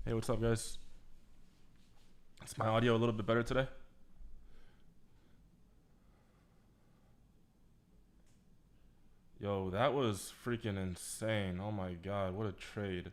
Hey, what's up, guys? Is my audio a little bit better today? Yo, that was freaking insane. Oh my god, what a trade.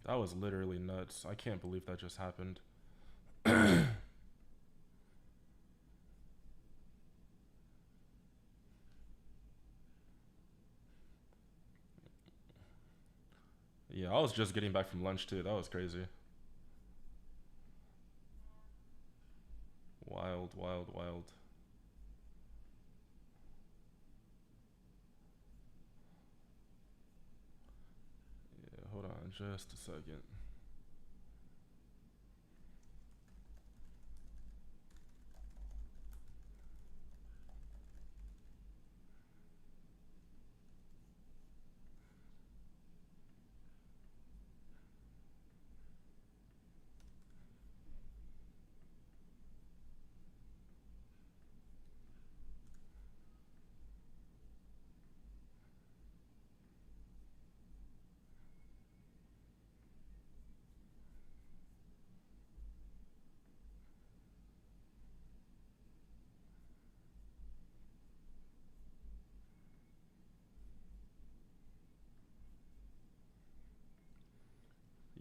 That was literally nuts. I can't believe that just happened. Yeah, I was just getting back from lunch too. That was crazy. Wild, wild, wild. Yeah, hold on just a second.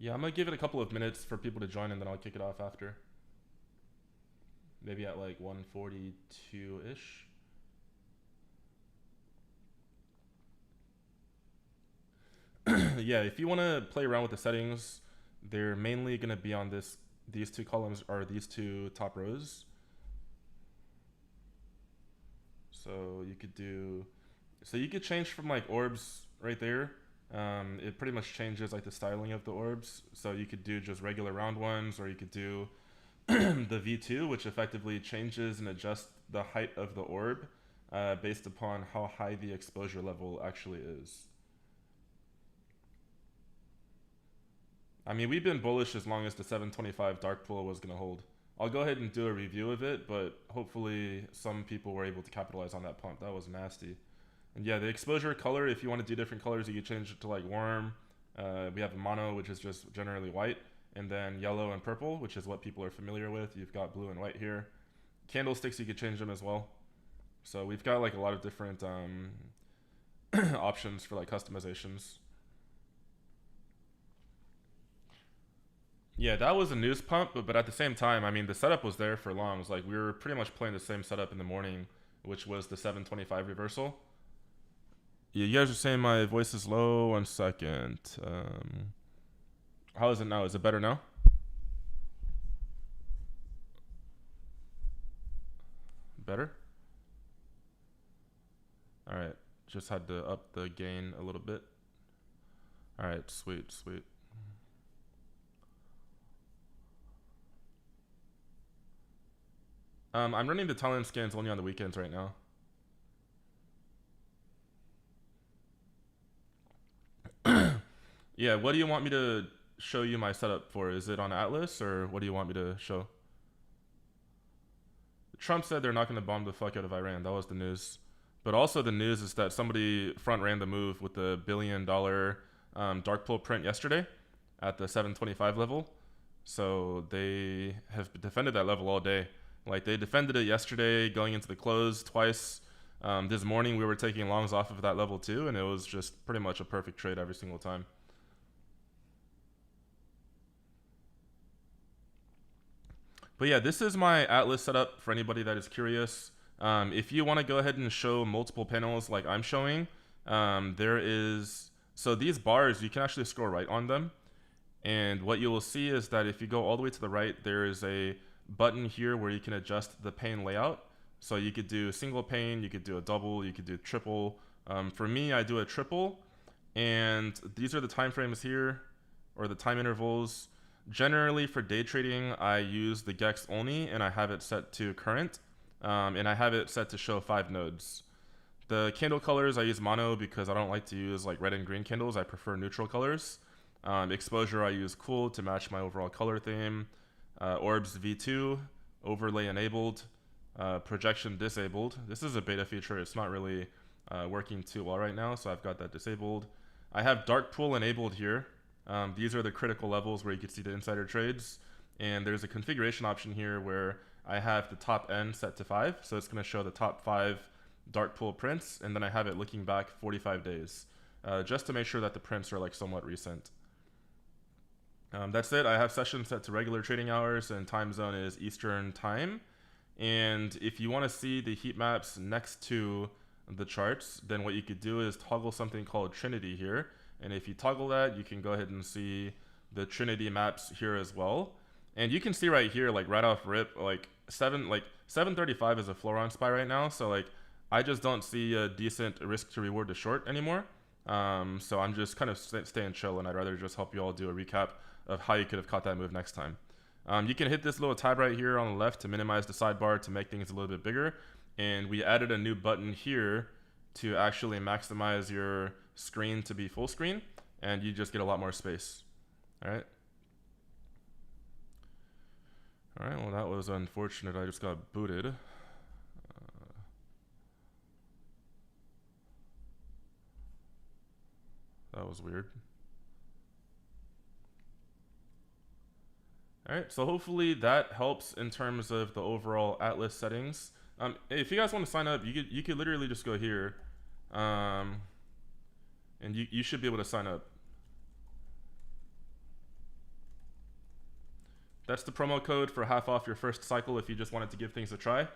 Yeah, I'm gonna give it a couple of minutes for people to join and then I'll kick it off after. Maybe at like 1:42 ish. Yeah, if you want to play around with the settings, they're mainly going to be on these two columns or these two top rows. So you could do so you could change from like orbs right there. It pretty much changes like the styling of the orbs. So you could do just regular round ones, or you could do the V2, which effectively changes and adjusts the height of the orb based upon how high the exposure level actually is. I mean, we've been bullish as long as the 725 dark pool was going to hold. I'll go ahead and do a review of it, but hopefully some people were able to capitalize on that pump. That was nasty. And yeah, the exposure color, if you want to do different colors, you can change it to like warm. We have mono, which is just generally white, and then yellow and purple, which is what people are familiar with. You've got blue and white here. Candlesticks, you could change them as well. So we've got like a lot of different options for like customizations. Yeah, that was a news pump, but at the same time, I mean, the setup was there for long. It was like we were pretty much playing the same setup in the morning, which was the 725 reversal. Yeah, you guys are saying my voice is low. 1 second. How is it now? Is it better now? Better? All right. Just had to up the gain a little bit. All right, sweet, sweet. I'm running the Thailand scans only on the weekends right now. Yeah, what do you want me to show you my setup for? Is it on Atlas or what do you want me to show? Trump said they're not going to bomb the fuck out of Iran. That was the news. But also the news is that somebody front ran the move with the $1 billion dark pool print yesterday at the 725 level. So they have defended that level all day. Like they defended it yesterday going into the close twice. This morning we were taking longs off of that level too, and it was just pretty much a perfect trade every single time. But yeah, this is my Atlas setup for anybody that is curious. If you want to go ahead and show multiple panels like I'm showing, there is so these bars you can actually scroll right on them, and what you will see is that if you go all the way to the right, there is a button here where you can adjust the pane layout. So you could do a single pane, you could do a double, you could do triple. For me, I do a triple, and these are the time frames here, or the time intervals. Generally, for day trading, I use the Gex only, and I have it set to current, and I have it set to show 5 nodes. The candle colors I use mono because I don't like to use like red and green candles. I prefer neutral colors. Exposure, I use cool to match my overall color theme. Orbs V2, overlay enabled, projection disabled. This is a beta feature. It's not really working too well right now, so I've got that disabled. I have DARKPOO enabled here. These are the critical levels where you can see the insider trades. And there's a configuration option here where I have the top end set to 5, so it's going to show the top 5 DARKPOO prints, and then I have it looking back 45 days, just to make sure that the prints are like somewhat recent. That's it. I have sessions set to regular trading hours, and time zone is Eastern time. And if you want to see the heat maps next to the charts, then what you could do is toggle something called Trinity here. And if you toggle that, you can go ahead and see the Trinity maps here as well. And you can see right here, like right off rip, like 735 is a floor on SPY right now. So like I just don't see a decent risk to reward to short anymore. So I'm just kind of staying chill, and I'd rather just help you all do a recap of how you could have caught that move next time. You can hit this little tab right here on the left to minimize the sidebar to make things a little bit bigger. And we added a new button here to actually maximize your screen to be full screen, and you just get a lot more space. All right. All right, well, that was unfortunate. I just got booted. That was weird. All right, so hopefully that helps in terms of the overall Atlas settings. If you guys want to sign up, you could literally just go here, and you should be able to sign up. That's the promo code for half off your first cycle if you just wanted to give things a try.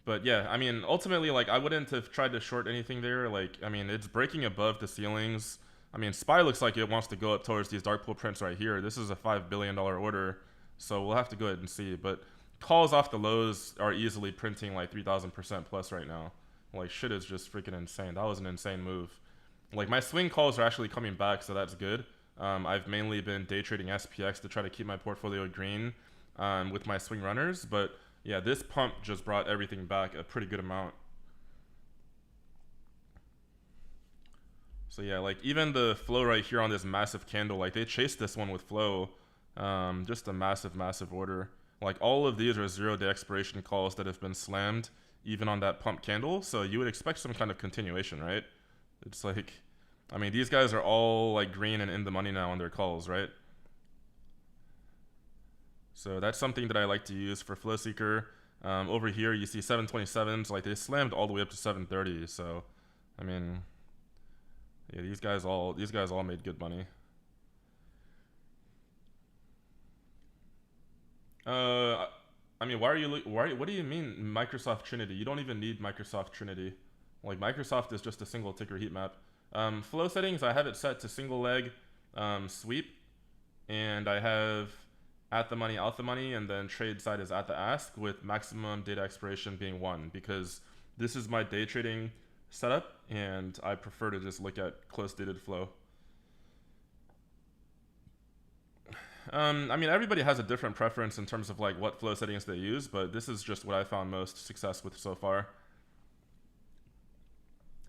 But yeah, I mean, ultimately, like, I wouldn't have tried to short anything there. Like, I mean, it's breaking above the ceilings. I mean, SPY looks like it wants to go up towards these DARKPOO prints right here. This is a $5 billion order, so we'll have to go ahead and see. But calls off the lows are easily printing like 3,000% plus right now. Like, shit is just freaking insane. That was an insane move. Like, my swing calls are actually coming back, so that's good. I've mainly been day trading SPX to try to keep my portfolio green with my swing runners, but yeah, this pump just brought everything back a pretty good amount. So yeah, like even the flow right here on this massive candle, like they chased this one with flow, just a massive order. Like all of these are 0-day expiration calls that have been slammed even on that pump candle, so you would expect some kind of continuation, right? It's like, I mean, these guys are all like green and in the money now on their calls, right? So that's something that I like to use for flow seeker. Over here, you see 727s, like they slammed all the way up to 730. So, I mean, yeah, these guys all made good money. I mean, what do you mean Microsoft Trinity? You don't even need Microsoft Trinity. Like Microsoft is just a single ticker heat map. Flow settings, I have it set to single leg sweep, and I have at the money, out the money, and then trade side is at the ask with maximum data expiration being 1, because this is my day trading setup and I prefer to just look at close dated flow. I mean, everybody has a different preference in terms of like what flow settings they use, but this is just what I found most success with so far.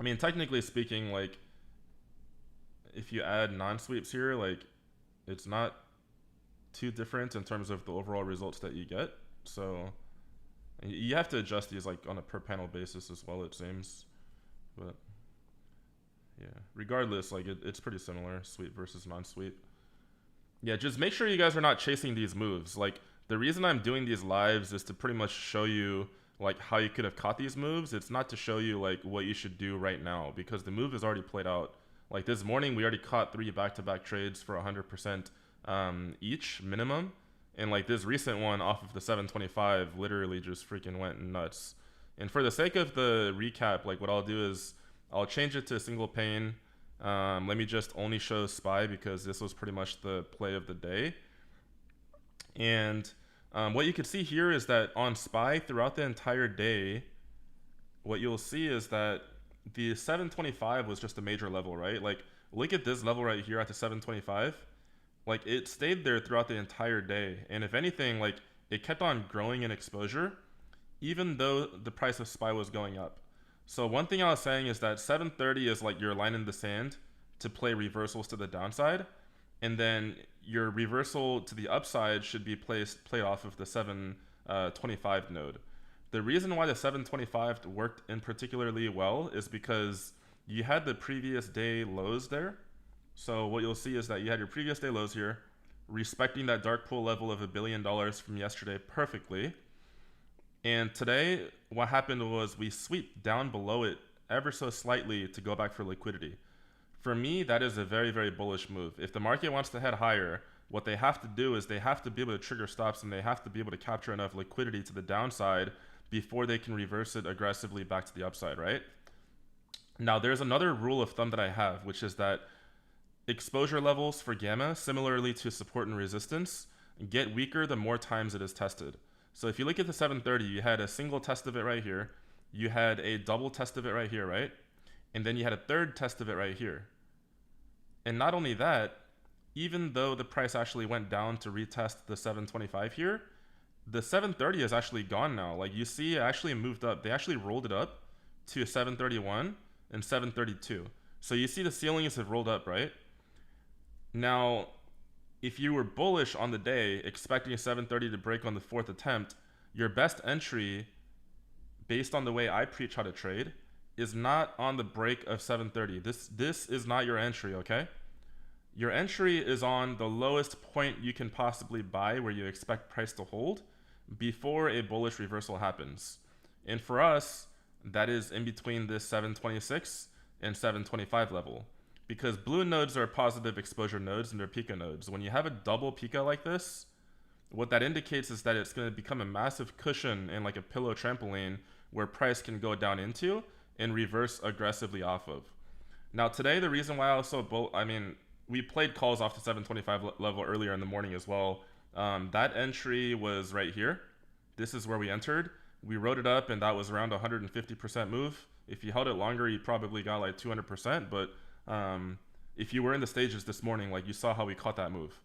I mean, technically speaking, like if you add non-sweeps here, like it's not too different in terms of the overall results that you get. So you have to adjust these like on a per panel basis as well, it seems. But yeah, regardless, like it's pretty similar, sweep versus non-sweep. Yeah, just make sure you guys are not chasing these moves. Like the reason I'm doing these lives is to pretty much show you like how you could have caught these moves. It's not to show you like what you should do right now, because the move is already played out. Like this morning, we already caught 3 back-to-back trades for 100% each minimum, and like this recent one off of the 725 literally just freaking went nuts. And for the sake of the recap, like what I'll do is I'll change it to single pane. Let me just only show SPY because this was pretty much the play of the day. And what you can see here is that on SPY throughout the entire day, what you'll see is that the 725 was just a major level, right? Like look at this level right here at the 725. Like it stayed there throughout the entire day, and if anything, like it kept on growing in exposure even though the price of SPY was going up. So one thing I was saying is that 730 is like your line in the sand to play reversals to the downside, and then your reversal to the upside should be played off of the 725 node. The reason why the 725 worked in particularly well is because you had the previous day lows there. So what you'll see is that you had your previous day lows here, respecting that dark pool level of $1 billion from yesterday perfectly. And today, what happened was we swept down below it ever so slightly to go back for liquidity. For me, that is a very, very bullish move. If the market wants to head higher, what they have to do is they have to be able to trigger stops and they have to be able to capture enough liquidity to the downside before they can reverse it aggressively back to the upside, right? Now, there's another rule of thumb that I have, which is that exposure levels for gamma, similarly to support and resistance, get weaker the more times it is tested. So if you look at the 730, you had a single test of it right here, you had a double test of it right here, right? And then you had a third test of it right here. And not only that, even though the price actually went down to retest the 725 here, the 730 is actually gone now. Like you see, it actually moved up. They actually rolled it up to 731 and 732. So you see the ceilings have rolled up, right? Now, if you were bullish on the day, expecting a 730 to break on the fourth attempt, your best entry, based on the way I preach how to trade, is not on the break of 730. This is not your entry, okay? Your entry is on the lowest point you can possibly buy where you expect price to hold before a bullish reversal happens. And for us, that is in between this 726 and 725 level. Because blue nodes are positive exposure nodes and they're Pika nodes. When you have a double Pika like this, what that indicates is that it's going to become a massive cushion and like a pillow trampoline where price can go down into and reverse aggressively off of. Now today, the reason why I was so we played calls off the 725 level earlier in the morning as well. That entry was right here. This is where we entered. We wrote it up and that was around 150% move. If you held it longer, you probably got like 200%, but if you were in the stages this morning, like you saw how we caught that move.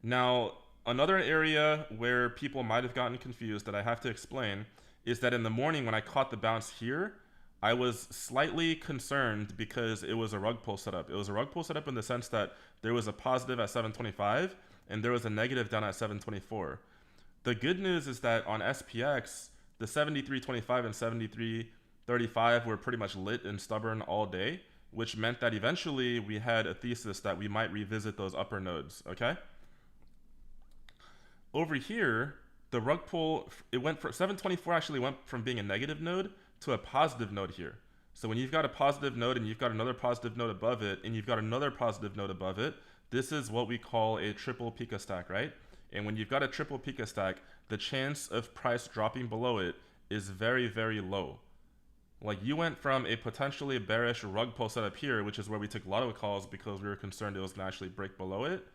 Now, another area where people might have gotten confused that I have to explain is that in the morning when I caught the bounce here, I was slightly concerned because it was a rug pull setup. It was a rug pull setup in the sense that there was a positive at 725 and there was a negative down at 724. The good news is that on SPX, the 73.25 and 73.35 were pretty much lit and stubborn all day, which meant that eventually we had a thesis that we might revisit those upper nodes, okay? Over here, the rug pull, it went from 724 actually went from being a negative node to a positive node here. So when you've got a positive node and you've got another positive node above it and you've got another positive node above it, this is what we call a triple Pika stack, right? And when you've got a triple Pika stack, the chance of price dropping below it is very, very low. Like you went from a potentially bearish rug pull setup here, which is where we took a lot of calls because we were concerned it was going to actually break below it,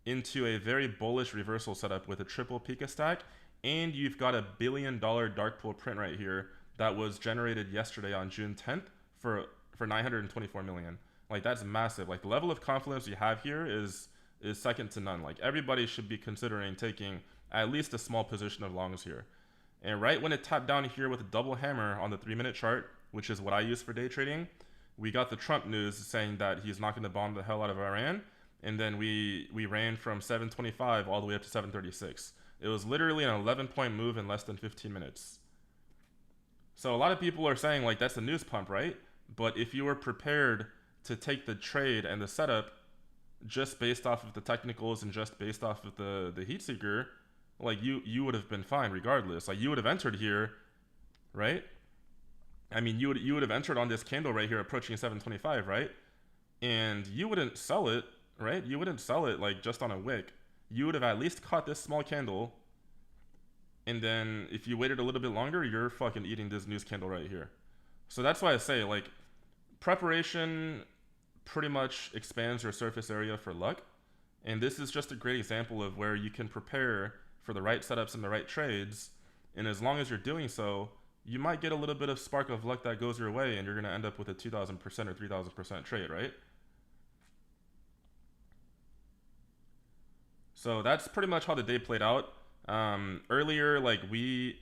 into a very bullish reversal setup with a triple Pika stack, and you've got a $1 billion dark pool print right here that was generated yesterday on June 10th for 924 million. Like that's massive. Like the level of confidence you have here is second to none. Like everybody should be considering taking at least a small position of longs here. And right when it tapped down here with a double hammer on the 3-minute chart, which is what I use for day trading, we got the Trump news saying that he's not going to bomb the hell out of Iran. And then we ran from 725 all the way up to 736. It was literally an 11-point move in less than 15 minutes. So a lot of people are saying like that's a news pump, right? But if you were prepared to take the trade and the setup just based off of the technicals and just based off of the heat seeker, like you would have been fine regardless. Like you would have entered here, right? I mean, you would have entered on this candle right here approaching 725, right? And you wouldn't sell it, right? You wouldn't sell it like just on a wick. You would have at least caught this small candle. And then if you waited a little bit longer, you're fucking eating this news candle right here. So that's why I say like preparation pretty much expands your surface area for luck. And this is just a great example of where you can prepare for the right setups and the right trades. And as long as you're doing so, you might get a little bit of spark of luck that goes your way and you're going to end up with a 2,000% or 3,000% trade, right? So that's pretty much how the day played out. Earlier we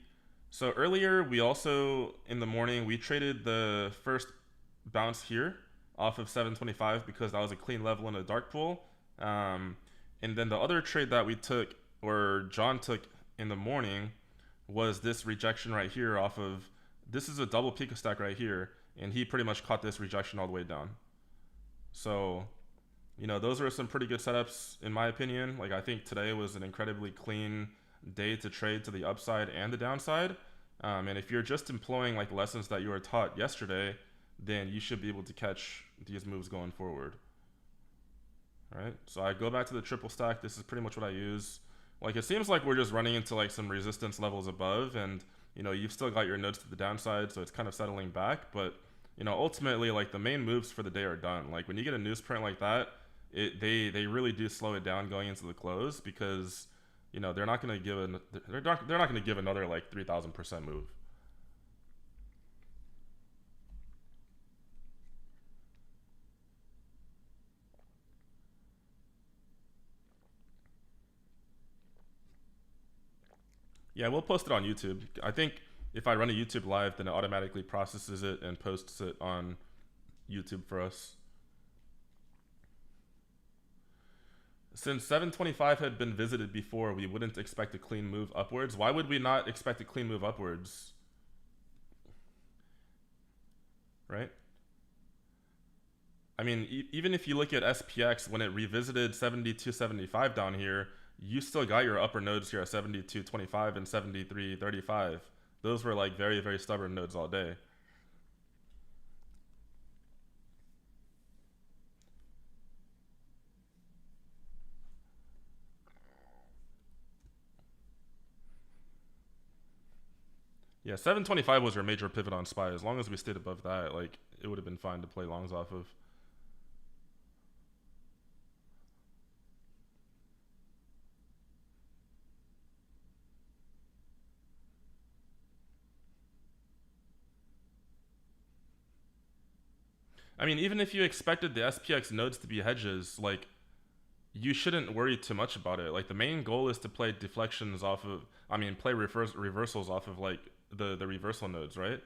also in the morning we traded the first bounce here off of 725 because that was a clean level in a dark pool. And then the other trade that we took, or John took in the morning, was this rejection right here off of, this is a double Pico stack right here, and he pretty much caught this rejection all the way down. So, you know, those are some pretty good setups in my opinion. Like I think today was an incredibly clean day to trade to the upside and the downside. And if you're just employing like lessons that you were taught yesterday, then you should be able to catch these moves going forward. All right, so I go back to the triple stack. This is pretty much what I use. Like it seems like we're just running into like some resistance levels above, and you know you've still got your nodes to the downside, so it's kind of settling back. But you know ultimately like the main moves for the day are done. Like when you get a newsprint like that, they really do slow it down going into the close because you know they're not going to give they're not going to give another like 3,000% move. Yeah, we'll post it on YouTube. I think if I run a YouTube live, then it automatically processes it and posts it on YouTube for us. Since 725 had been visited before, we wouldn't expect a clean move upwards. Why would we not expect a clean move upwards? Right? I mean, even if you look at SPX, when it revisited 72.75 down here, you still got your upper nodes here at 72.25 and 73.35. Those were like very, very stubborn nodes all day. Yeah, 725 was our major pivot on SPY. As long as we stayed above that, like it would have been fine to play longs off of. I mean, even if you expected the SPX nodes to be hedges, like you shouldn't worry too much about it. Like the main goal is to play deflections off of, I mean, play reversals off of like the reversal nodes, right?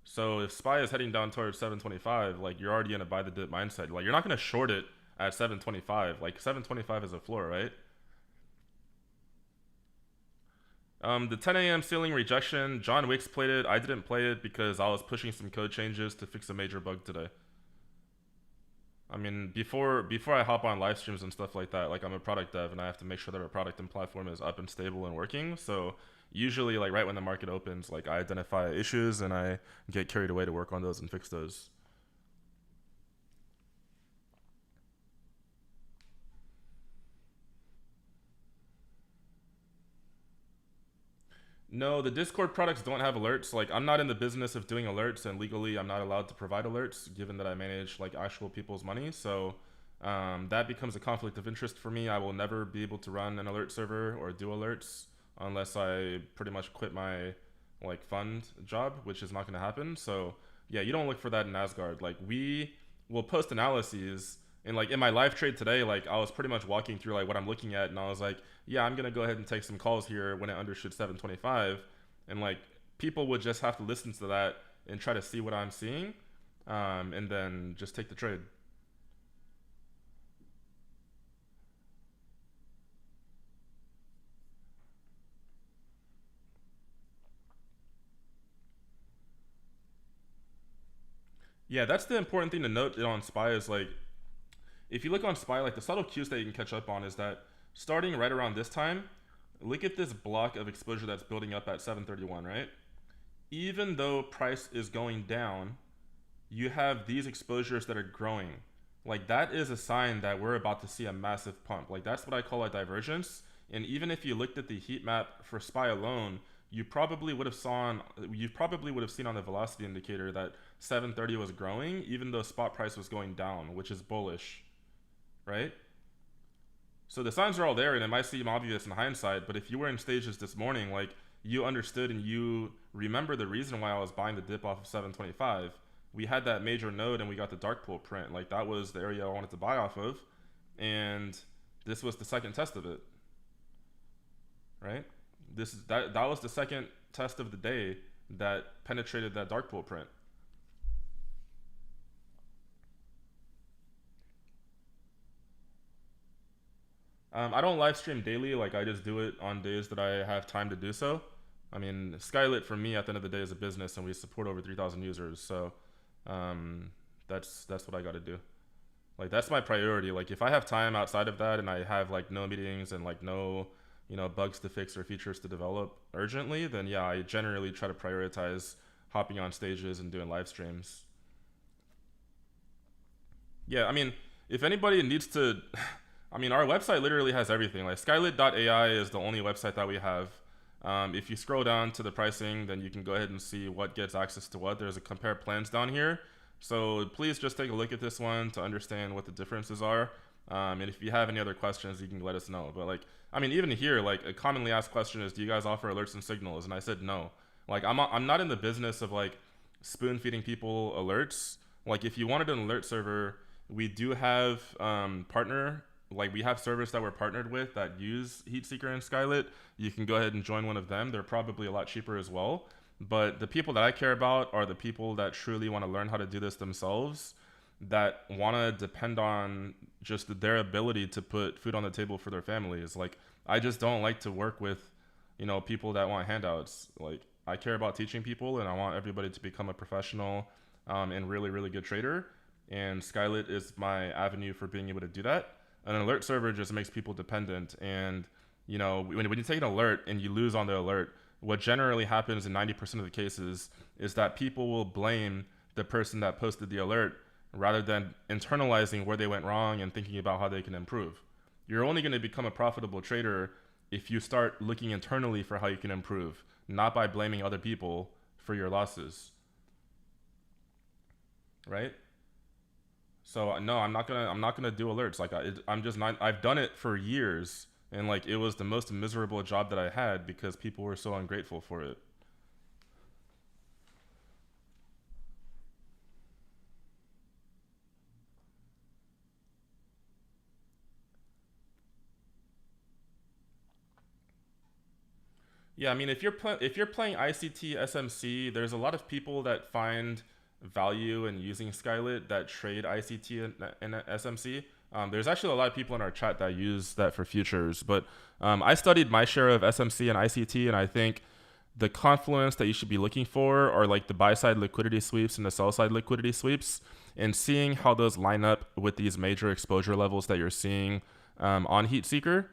So if SPY is heading down towards 725, like you're already in a buy the dip mindset. Like you're not gonna short it at 725. Like 725 is a floor, right? The 10 a.m. ceiling rejection, John Wicks played it. I didn't play it because I was pushing some code changes to fix a major bug today. I mean, before I hop on live streams and stuff like that, like I'm a product dev and I have to make sure that our product and platform is up and stable and working. So usually, like right when the market opens, like I identify issues and I get carried away to work on those and fix those. No, the Discord products don't have alerts. Like I'm not in the business of doing alerts, and legally I'm not allowed to provide alerts, given that I manage like actual people's money. So that becomes a conflict of interest for me. I will never be able to run an alert server or do alerts unless I pretty much quit my like fund job, which is not going to happen. So yeah, you don't look for that in Asgard. Like we will post analyses, and like in my live trade today, like I was pretty much walking through like what I'm looking at, and I was like, yeah, I'm gonna go ahead and take some calls here when it undershoots 725, and like people would just have to listen to that and try to see what I'm seeing, and then just take the trade. Yeah, that's the important thing to note on SPY is like if you look on SPY, like the subtle cues that you can catch up on is that starting right around this time, look at this block of exposure that's building up at 731, right? Even though price is going down, you have these exposures that are growing. Like that is a sign that we're about to see a massive pump. Like that's what I call a divergence. And even if you looked at the heat map for SPY alone, you probably would have seen on the velocity indicator that 730 was growing, even though spot price was going down, which is bullish, right? So the signs are all there, and it might seem obvious in hindsight, but if you were in stages this morning, like you understood and you remember the reason why I was buying the dip off of 725. We had that major node and we got the dark pool print. Like that was the area I wanted to buy off of, and this was the second test of it, right? That was the second test of the day that penetrated that dark pool print. I don't live stream daily. Like I just do it on days that I have time to do so. I mean, Skylit for me at the end of the day is a business, and we support over 3,000 users. So um, that's what I got to do. Like that's my priority. Like if I have time outside of that, and I have like no meetings and like no bugs to fix or features to develop urgently, then yeah, I generally try to prioritize hopping on stages and doing live streams. Yeah, I mean, if anybody needs to, I mean, our website literally has everything. Like Skylit.ai is the only website that we have. If you scroll down to the pricing, then you can go ahead and see what gets access to what. There's a compare plans down here. So please just take a look at this one to understand what the differences are. And if you have any other questions, you can let us know. But like, I mean, even here, like a commonly asked question is, do you guys offer alerts and signals? And I said no. Like I'm not in the business of like spoon feeding people alerts. Like if you wanted an alert server, we do have partner, like we have servers that we're partnered with that use Heatseeker and Skylit. You can go ahead and join one of them. They're probably a lot cheaper as well. But the people that I care about are the people that truly want to learn how to do this themselves, that want to depend on just their ability to put food on the table for their families. Like I just don't like to work with, people that want handouts. Like I care about teaching people, and I want everybody to become a professional and really, really good trader. And Skylit is my avenue for being able to do that. An alert server just makes people dependent. And, when you take an alert and you lose on the alert, what generally happens in 90% of the cases is that people will blame the person that posted the alert rather than internalizing where they went wrong and thinking about how they can improve. You're only going to become a profitable trader if you start looking internally for how you can improve, not by blaming other people for your losses. Right? So no, I'm not gonna do alerts. Like I'm just not. I've done it for years, and like it was the most miserable job that I had because people were so ungrateful for it. Yeah, I mean, if you're playing ICT SMC, there's a lot of people that find value in using Skylit that trade ICT and SMC. There's actually a lot of people in our chat that use that for futures, but I studied my share of SMC and ICT, and I think the confluence that you should be looking for are like the buy side liquidity sweeps and the sell side liquidity sweeps, and seeing how those line up with these major exposure levels that you're seeing on Heatseeker.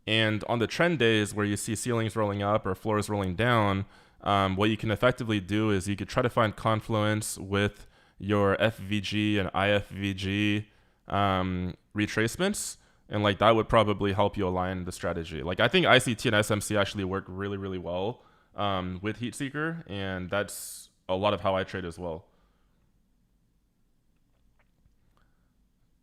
And on the trend days where you see ceilings rolling up or floors rolling down, what you can effectively do is you could try to find confluence with your FVG and IFVG retracements. And like that would probably help you align the strategy. Like I think ICT and SMC actually work really, really well with Heatseeker. And that's a lot of how I trade as well.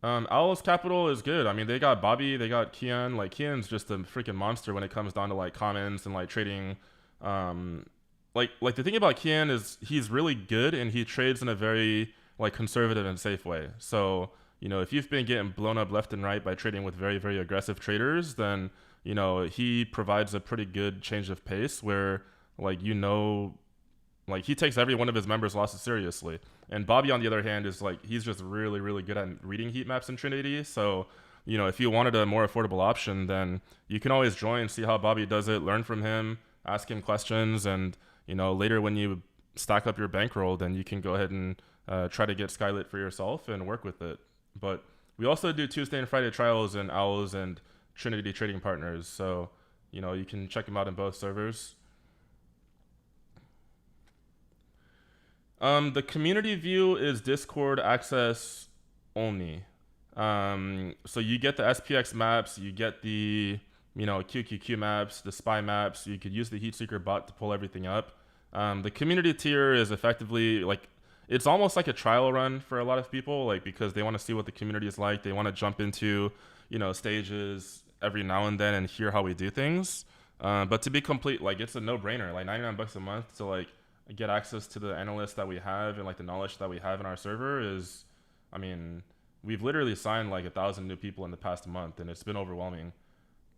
Owl's Capital is good. I mean, they got Bobby, they got Kian. Like Kian's just a freaking monster when it comes down to like comments and like trading. Um, like the thing about Kian is he's really good and he trades in a very like conservative and safe way. So if you've been getting blown up left and right by trading with very, very aggressive traders, then he provides a pretty good change of pace where like like he takes every one of his members' losses seriously. And Bobby, on the other hand, is like he's just really, really good at reading heat maps in Trinity. So, if you wanted a more affordable option, then you can always join, see how Bobby does it, learn from him, ask him questions, and later when you stack up your bankroll, then you can go ahead and try to get Skylit for yourself and work with it. But we also do Tuesday and Friday trials in Owls and Trinity Trading Partners. So, you can check them out in both servers. The community view is Discord access only. So you get the SPX maps, you get the QQQ maps, the spy maps. You could use the Heatseeker bot to pull everything up. The community tier is effectively like it's almost like a trial run for a lot of people, like because they want to see what the community is like. They want to jump into stages every now and then and hear how we do things. But to be complete, like it's a no-brainer. Like $99 a month to like get access to the analysts that we have and like the knowledge that we have in our server is, I mean, we've literally signed like 1,000 new people in the past month, and it's been overwhelming.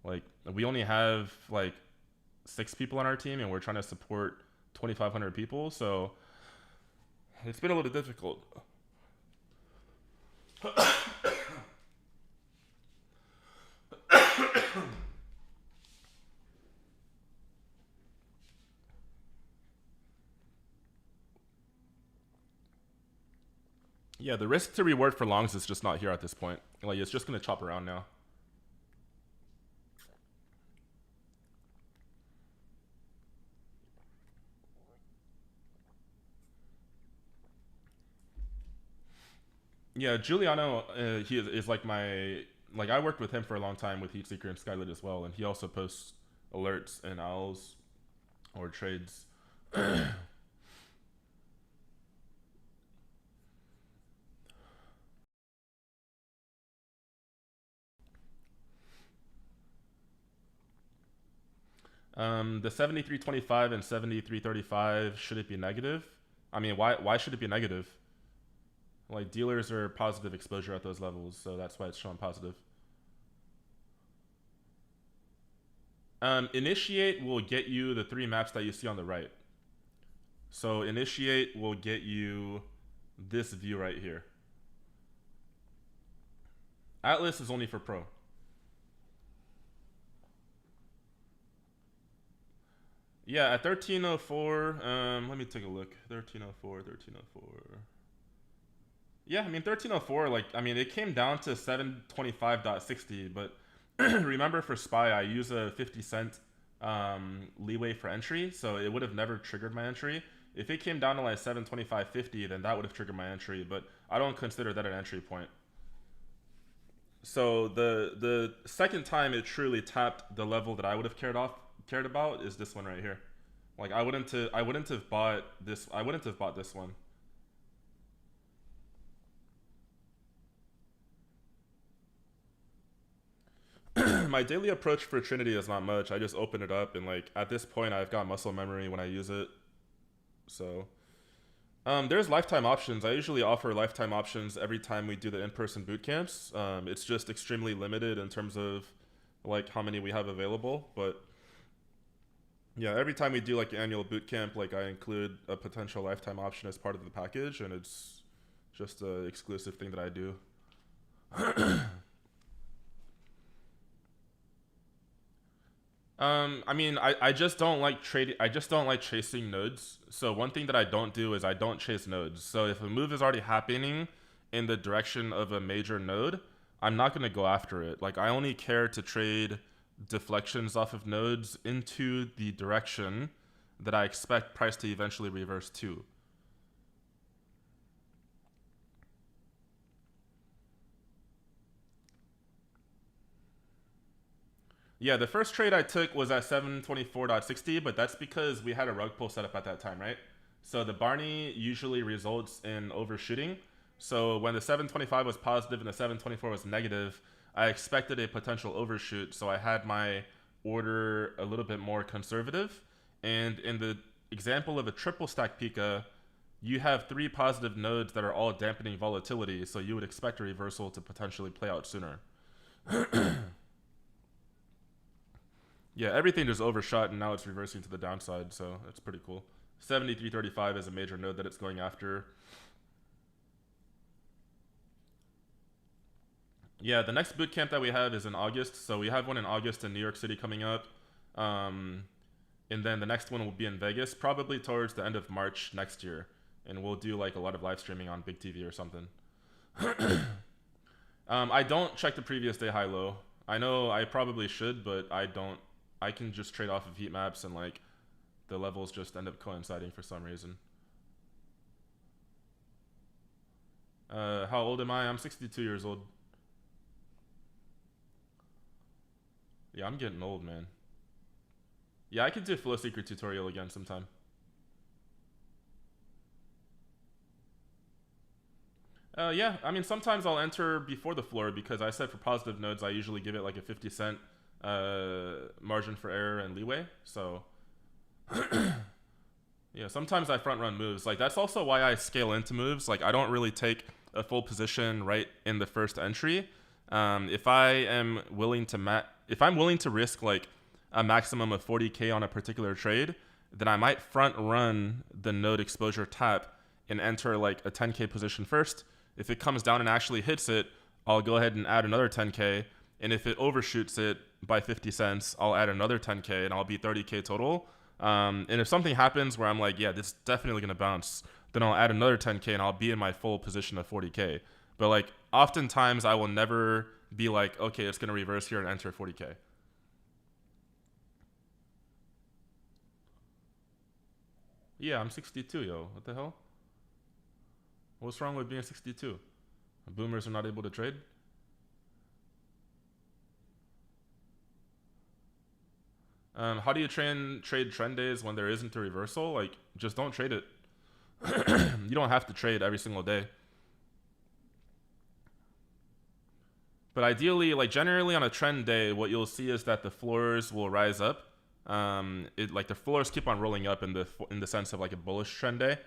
Like we only have like 6 people on our team, and we're trying to support 2,500 people, so it's been a little difficult. Yeah, the risk to reward for longs is just not here at this point. Like, it's just gonna chop around now. Yeah, Giuliano, he is like my, like, I worked with him for a long time with Heatseeker and Skylit as well, and he also posts alerts and owls or trades. The 73.25 and 73.35, should it be negative? I mean, why should it be negative? Like, dealers are positive exposure at those levels, so that's why it's showing positive. Initiate will get you the 3 maps that you see on the right. So initiate will get you this view right here. Atlas is only for pro. Yeah, at 1304, let me take a look. 1304, 1304. Yeah, I mean 1304, like, I mean, it came down to 725.60, but remember for SPY, I use a 50 cent leeway for entry, so it would have never triggered my entry. If it came down to like 725.50, then that would have triggered my entry, but I don't consider that an entry point. So the second time it truly tapped the level that I would have cared about is this one right here. Like, I wouldn't have bought this one. My daily approach for Trinity is not much. I just open it up and, like, at this point I've got muscle memory when I use it. So there's lifetime options. I usually offer lifetime options every time we do the in-person boot camps. It's just extremely limited in terms of like how many we have available, but yeah, every time we do like an annual boot camp, like I include a potential lifetime option as part of the package, and it's just an exclusive thing that I do. I mean, I just don't like trading. I just don't like chasing nodes. So one thing that I don't do is I don't chase nodes. So if a move is already happening in the direction of a major node, I'm not gonna go after it. Like, I only care to trade deflections off of nodes into the direction that I expect price to eventually reverse to. Yeah, the first trade I took was at 724.60, but that's because we had a rug pull set up at that time, right? So the Barney usually results in overshooting. So when the 725 was positive and the 724 was negative, I expected a potential overshoot, so I had my order a little bit more conservative. And in the example of a triple stack Pika, you have 3 positive nodes that are all dampening volatility, so you would expect a reversal to potentially play out sooner. Yeah, everything just overshot and now it's reversing to the downside, so it's pretty cool. 73.35 is a major node that it's going after. Yeah, the next boot camp that we have is in August, so we have one in August in New York City coming up. And then the next one will be in Vegas, probably towards the end of March next year. And we'll do like a lot of live streaming on Big TV or something. I don't check the previous day high low. I know I probably should, but I don't. I can just trade off of heat maps and like the levels just end up coinciding for some reason. How old am I? I'm 62 years old. Yeah, I'm getting old, man. Yeah, I could do Flow Secret tutorial again sometime. Yeah, I mean, sometimes I'll enter before the floor because I said for positive nodes, I usually give it like a 50 cent margin for error and leeway. So, yeah, sometimes I front run moves. Like, that's also why I scale into moves. Like, I don't really take a full position right in the first entry. If I am willing to if I'm willing to risk like a maximum of 40K on a particular trade, then I might front run the node exposure tap and enter like a 10K position first. If it comes down and actually hits it, I'll go ahead and add another 10K. And if it overshoots it by 50 cents, I'll add another 10K and I'll be 30K total. And if something happens where I'm like, yeah, this is definitely going to bounce, then I'll add another 10K and I'll be in my full position of 40K. But like oftentimes I will never be like, okay, it's gonna reverse here and enter 40K. Yeah, I'm 62, yo. What the hell? What's wrong with being 62? Boomers are not able to trade? How do you trade trend days when there isn't a reversal? Like, just don't trade it. You don't have to trade every single day. But ideally, like generally on a trend day, what you'll see is that the floors will rise up. Like the floors keep on rolling up in the sense of like a bullish trend day.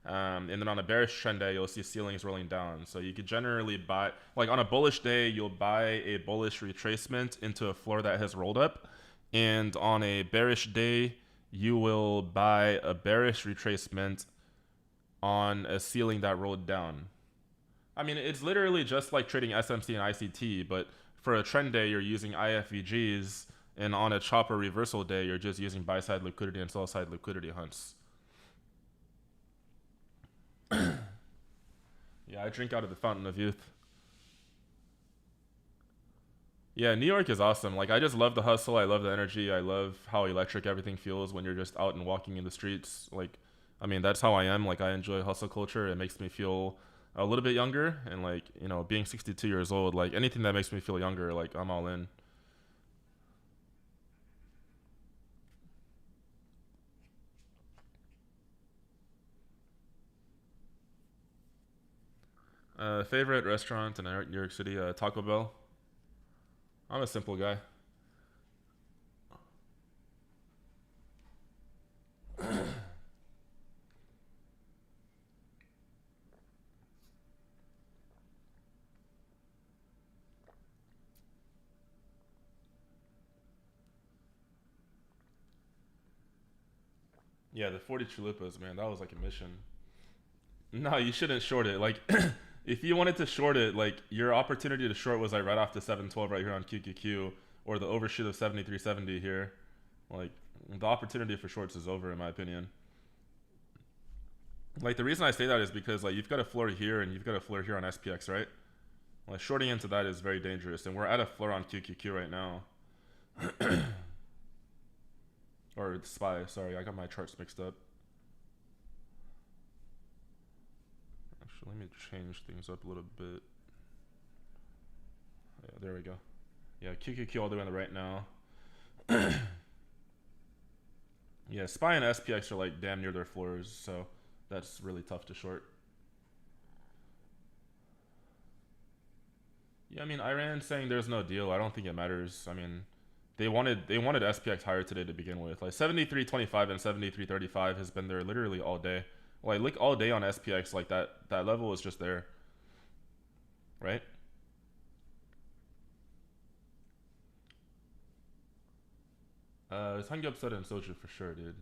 And then on a bearish trend day, you'll see ceilings rolling down. So you could generally buy, like on a bullish day, you'll buy a bullish retracement into a floor that has rolled up. And on a bearish day, you will buy a bearish retracement on a ceiling that rolled down. I mean, it's literally just like trading SMC and ICT, but for a trend day, you're using IFVGs, and on a chopper reversal day, you're just using buy side liquidity and sell side liquidity hunts. Yeah, I drink out of the fountain of youth. Yeah, New York is awesome. Like, I just love the hustle. I love the energy. I love how electric everything feels when you're just out and walking in the streets. Like, I mean, that's how I am. Like, I enjoy hustle culture. It makes me feel a little bit younger. And, like, you know, being 62 years old, like, anything that makes me feel younger, like, I'm all in. Favorite restaurant in New York City? Taco Bell. I'm a simple guy. Yeah, the 40 chalupas, man, that was like a mission. No, you shouldn't short it. Like, if you wanted to short it, like your opportunity to short was like right off the 712 right here on QQQ, or the overshoot of 7370 here. Like, the opportunity for shorts is over in my opinion. Like, the reason I say that is because like you've got a floor here and you've got a floor here on SPX, right? Like, shorting into that is very dangerous, and we're at a floor on QQQ right now. Or SPY. Sorry, I got my charts mixed up. Actually, let me change things up a little bit. Yeah, there we go. Yeah, QQQ all the way on the right now. Yeah, SPY and SPX are like damn near their floors, so that's really tough to short. Yeah, I mean, Iran saying there's no deal. I don't think it matters. I mean, they wanted SPX higher today to begin with. Like 73.25 and 73.35 has been there literally all day. Like look all day on SPX, like that level is just there, right? It's hung upset in soju for sure, dude.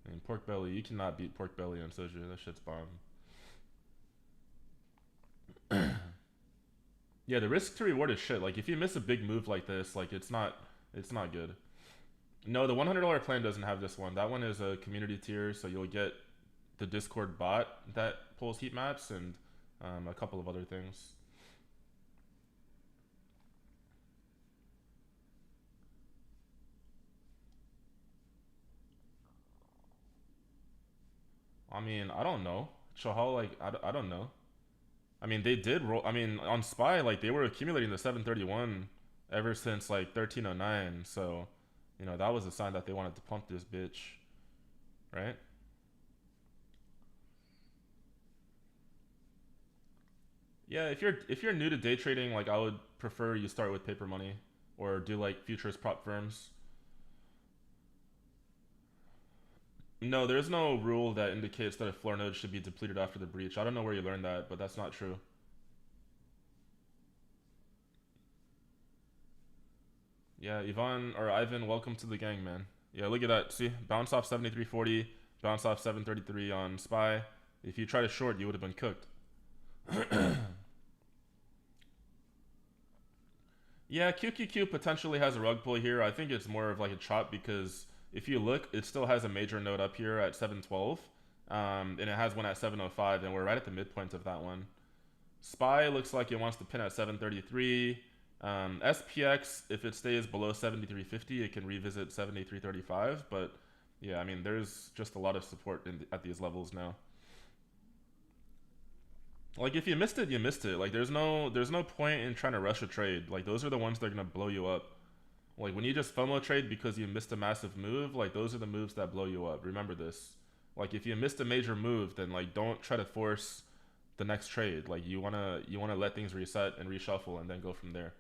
I mean, pork belly, you cannot beat pork belly and soju. That shit's bomb. Yeah, the risk to reward is shit. Like if you miss a big move like this, like it's not good. No, the $100 plan doesn't have this one. That one is a community tier, so you'll get the Discord bot that pulls heat maps and a couple of other things. I mean, I don't know. Chahal, like, I don't know. I mean, they did roll. I mean, on Spy, like, they were accumulating the 731 ever since, like, 1309. So, you know, that was a sign that they wanted to pump this bitch, right? Yeah, if you're new to day trading, like, I would prefer you start with paper money or do, like, futures prop firms. No, there's no rule that indicates that a floor node should be depleted after the breach. I don't know where you learned that, but that's not true. Yeah, Ivan or Ivan, welcome to the gang, man. Yeah, look at that. See, bounce off 73.40, bounce off 733 on Spy. If you try to short, you would have been cooked. Yeah, QQQ potentially has a rug pull here. I think it's more of like a chop because if you look, it still has a major node up here at 712. and it has one at 705, and we're right at the midpoint of that one. SPY looks like it wants to pin at 733. SPX, if it stays below 73.50, it can revisit 73.35. But yeah, I mean, there's just a lot of support at these levels now. Like if you missed it, you missed it. Like there's no point in trying to rush a trade. Like those are the ones that are gonna blow you up. Like when you just FOMO trade because you missed a massive move, like those are the moves that blow you up. Remember this. Like if you missed a major move, then like don't try to force the next trade. Like you wanna let things reset and reshuffle and then go from there.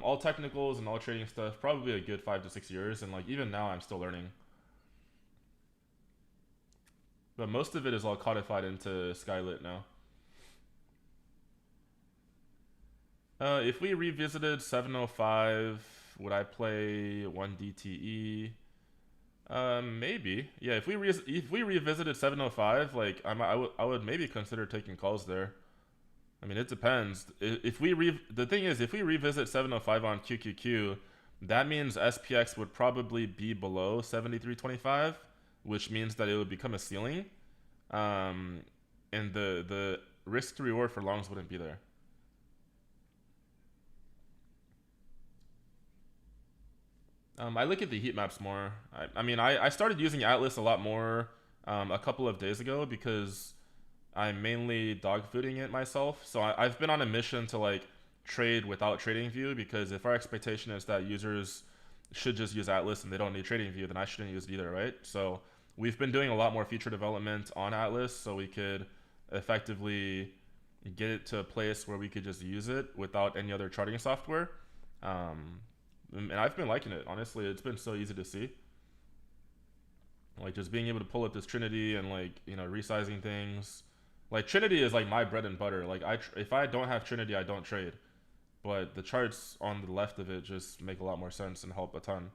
All technicals and all trading stuff, probably a good 5 to 6 years, and like even now I'm still learning. But most of it is all codified into Skylit now. If we revisited 705, would I play 1 DTE? Maybe. Yeah, if we revisited 705, like I would maybe consider taking calls there. I mean, it depends. If the thing is, if we revisit 705 on QQQ, that means SPX would probably be below 73.25, which means that it would become a ceiling, and the risk to reward for longs wouldn't be there. I look at the heat maps more. I mean, I started using Atlas a lot more a couple of days ago because I'm mainly dog fooding it myself. So I've been on a mission to like trade without trading view, because if our expectation is that users should just use Atlas and they don't need trading view, then I shouldn't use it either, right? So we've been doing a lot more feature development on Atlas so we could effectively get it to a place where we could just use it without any other charting software. And I've been liking it. Honestly, it's been so easy to see. Like just being able to pull up this Trinity and like, you know, resizing things. Like Trinity is like my bread and butter. Like if I don't have Trinity, I don't trade. But the charts on the left of it just make a lot more sense and help a ton.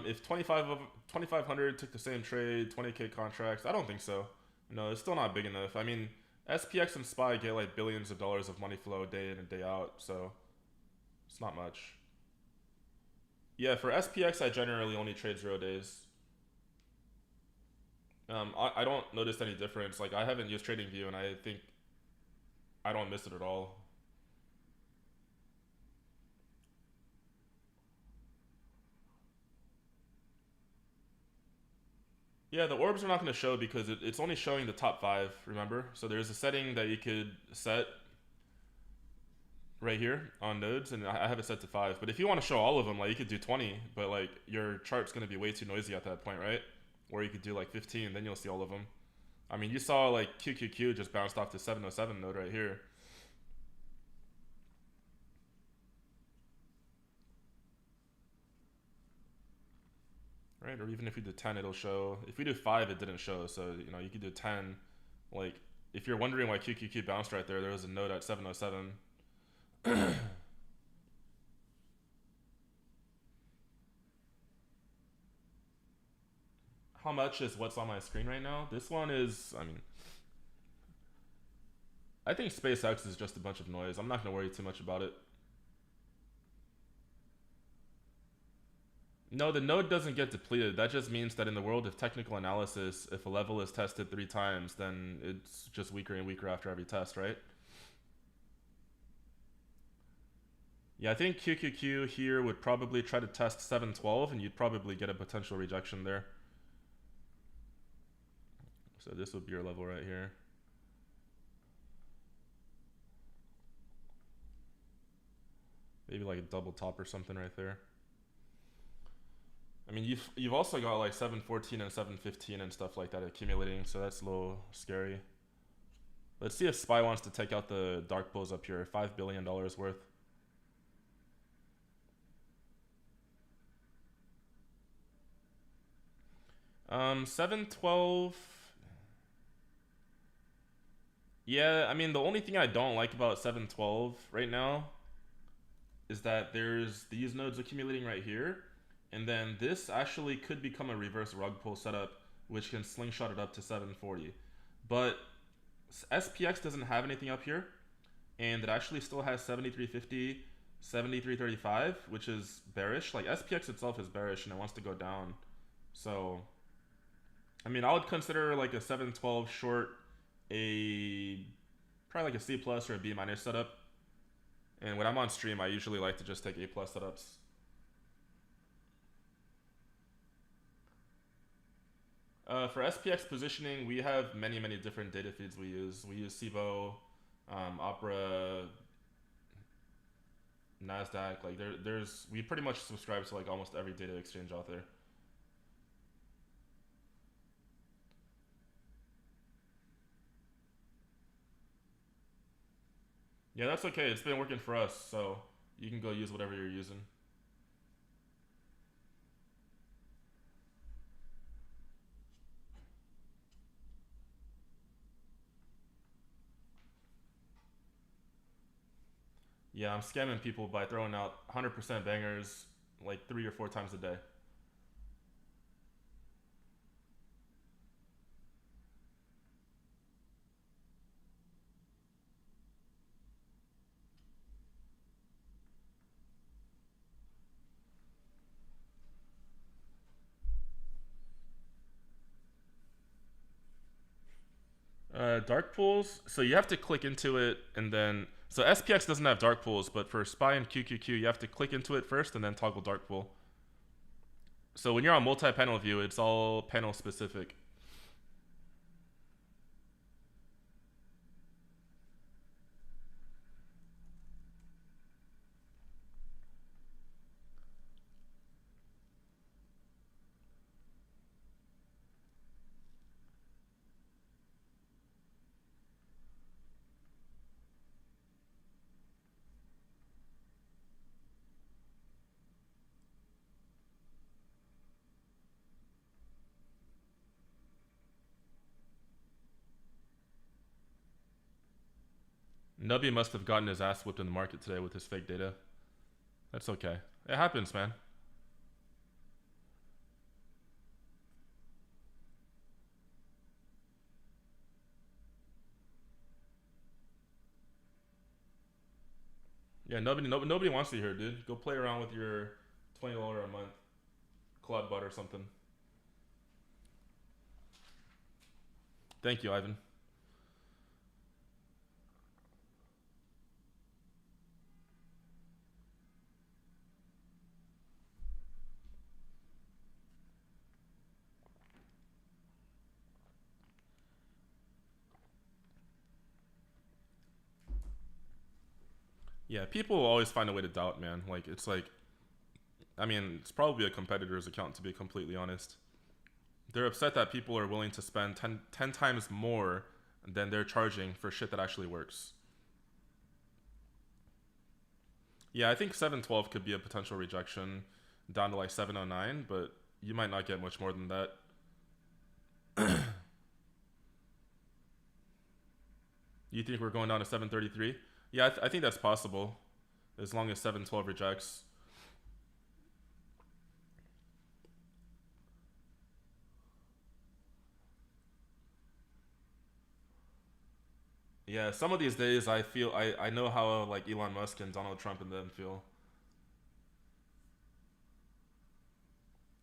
If 2500 took the same trade, 20K contracts, I don't think so. No, it's still not big enough. I mean, SPX and SPY get like billions of dollars of money flow day in and day out, so it's not much. Yeah, for SPX, I generally only trade 0 days. I don't notice any difference. Like I haven't used TradingView, and I think I don't miss it at all. Yeah, the orbs are not going to show because it's only showing the top five. Remember, so there's a setting that you could set right here on nodes, and I have it set to 5. But if you want to show all of them, like you could do 20, but like your chart's going to be way too noisy at that point, right? Or you could do like 15, then you'll see all of them. I mean, you saw like QQQ just bounced off the 707 node right here. Right? Or even if we do 10, it'll show. If we do 5, it didn't show. So, you know, you could do 10. Like, if you're wondering why QQQ bounced right there was a node at 707. How much is what's on my screen right now? This one is, I mean, I think SpaceX is just a bunch of noise. I'm not going to worry too much about it. No, the node doesn't get depleted. That just means that in the world of technical analysis, if a level is tested 3 times, then it's just weaker and weaker after every test, right? Yeah, I think QQQ here would probably try to test 712, and you'd probably get a potential rejection there. So this would be your level right here. Maybe like a double top or something right there. I mean, you've also got like 714 and 715 and stuff like that accumulating, so that's a little scary. Let's see if SPY wants to take out the DARKPOOs up here. $5 billion worth. 712. Yeah, I mean, the only thing I don't like about 712 right now is that there's these nodes accumulating right here, and then this actually could become a reverse rug pull setup, which can slingshot it up to 740. But SPX doesn't have anything up here, and it actually still has 7350. 73.35, which is bearish. Like SPX itself is bearish and it wants to go down. So, I mean, I would consider like a 712 short a probably like a C plus or a B minus setup. And when I'm on stream, I usually like to just take A plus setups. For SPX positioning, we have many different data feeds we use. We use SIBO, Opera, Nasdaq. Like there's we pretty much subscribe to like almost every data exchange out there. Yeah, that's okay. It's been working for us, so you can go use whatever you're using. Yeah, I'm scamming people by throwing out 100% bangers like 3 or 4 times a day. Dark pools. So you have to click into it and then. So SPX doesn't have dark pools, but for SPY and QQQ, you have to click into it first and then toggle dark pool. So when you're on multi-panel view, it's all panel specific. Nubby must have gotten his ass whipped in the market today with his fake data. That's okay. It happens, man. Yeah, nobody wants to hear, dude. Go play around with your $20 a month Claude bot or something. Thank you, Ivan. Yeah, people will always find a way to doubt, man. Like, it's like, I mean, it's probably a competitor's account, to be completely honest. They're upset that people are willing to spend 10 times more than they're charging for shit that actually works. Yeah, I think 712 could be a potential rejection down to like 709, but you might not get much more than that. You think we're going down to 733? Yeah, I think that's possible, as long as 712 rejects. Yeah, some of these days I feel I know how like Elon Musk and Donald Trump and them feel.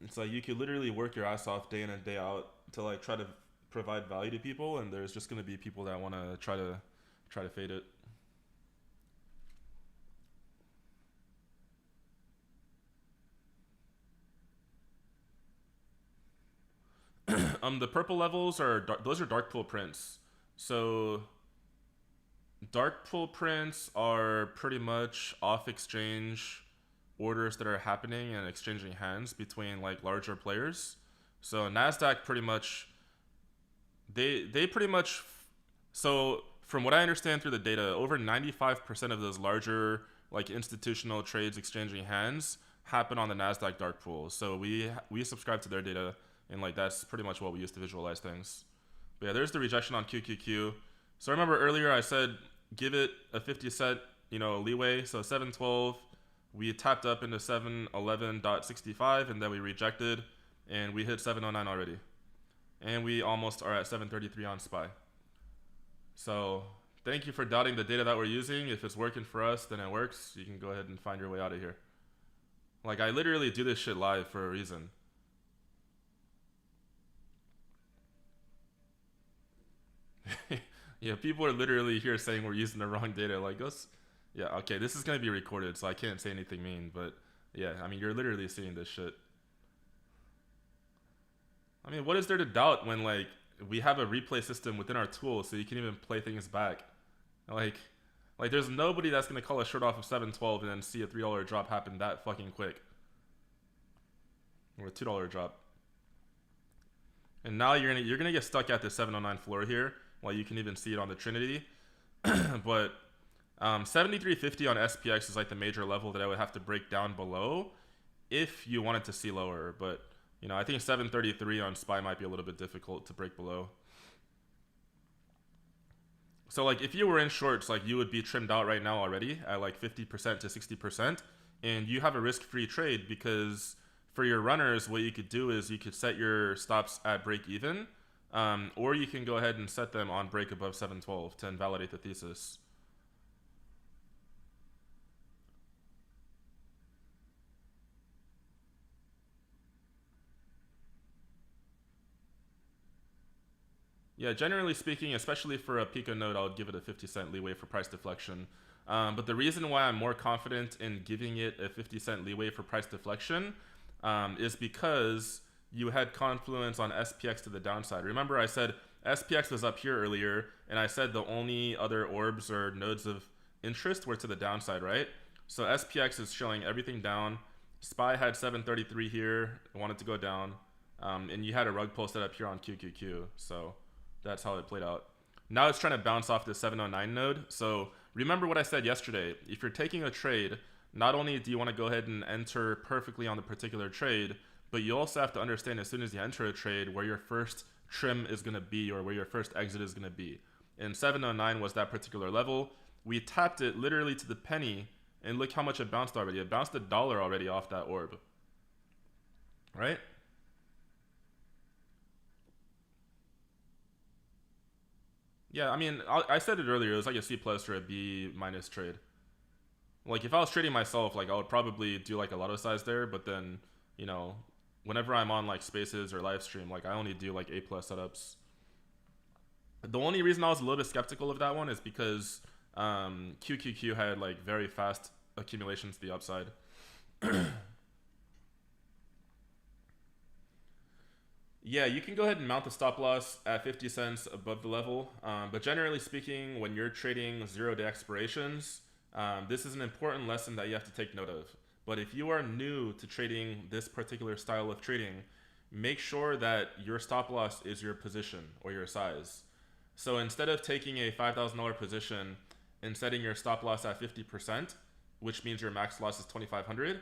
It's like you could literally work your ass off day in and day out to like try to provide value to people, and there's just gonna be people that want to try to fade it. The purple levels are those are dark pool prints. So dark pool prints are pretty much off exchange orders that are happening and exchanging hands between like larger players. So Nasdaq pretty much they pretty much so from what I understand through the data, over 95% of those larger like institutional trades exchanging hands happen on the Nasdaq dark pool. So we subscribe to their data and like that's pretty much what we use to visualize things. But yeah, there's the rejection on QQQ. So I remember earlier I said give it a 50 cent, leeway. So 712, we tapped up into 711.65 and then we rejected and we hit 709 already. And we almost are at 733 on SPY. So Thank you for doubting the data that we're using. If it's working for us, then it works. You can go ahead and find your way out of here. Like, I literally do this shit live for a reason. Yeah, people are literally here saying we're using the wrong data. Like, us. Yeah, okay, this is gonna be recorded, so I can't say anything mean, but yeah, I mean, you're literally seeing this shit. I mean, what is there to doubt when, like, we have a replay system within our tool so you can even play things back? Like, there's nobody that's gonna call a short off of 712 and then see a $3 drop happen that fucking quick. Or a $2 drop. And now you're gonna get stuck at the 709 floor here, while you can even see it on the Trinity. But 7350 on SPX is like the major level that I would have to break down below if you wanted to see lower. But you know, I think 733 on SPY might be a little bit difficult to break below. So like if you were in shorts, like you would be trimmed out right now already at like 50% to 60%, and you have a risk-free trade because for your runners, what you could do is you could set your stops at break even, or you can go ahead and set them on break above 712 to invalidate the thesis. Yeah, generally speaking, especially for a Pico node, I would give it a 50-cent leeway for price deflection. But the reason why I'm more confident in giving it a 50-cent leeway for price deflection is because you had confluence on SPX to the downside. Remember, I said SPX was up here earlier, and I said the only other orbs or nodes of interest were to the downside, right? So SPX is showing everything down. SPY had 733 here, wanted to go down, and you had a rug pull set up here on QQQ. So that's how it played out. Now it's trying to bounce off the 709 node. So remember what I said yesterday. If you're taking a trade, not only do you want to go ahead and enter perfectly on the particular trade, but you also have to understand as soon as you enter a trade where your first trim is going to be or where your first exit is going to be. And 709 was that particular level. We tapped it literally to the penny, and look how much it bounced already. It bounced $1 already off that orb. Right? Yeah, I mean, I said it earlier. It was like a C plus or a B minus trade. Like if I was trading myself, like I would probably do like a lotto size there. But then, you know, whenever I'm on like Spaces or live stream, like I only do like A plus setups. The only reason I was a little bit skeptical of that one is because QQQ had like very fast accumulations to the upside. Yeah, you can go ahead and mount the stop loss at 50 cents above the level. But generally speaking, when you're trading 0-day expirations, this is an important lesson that you have to take note of. But if you are new to trading this particular style of trading, make sure that your stop loss is your position or your size. So instead of taking a $5,000 position and setting your stop loss at 50%, which means your max loss is 2,500,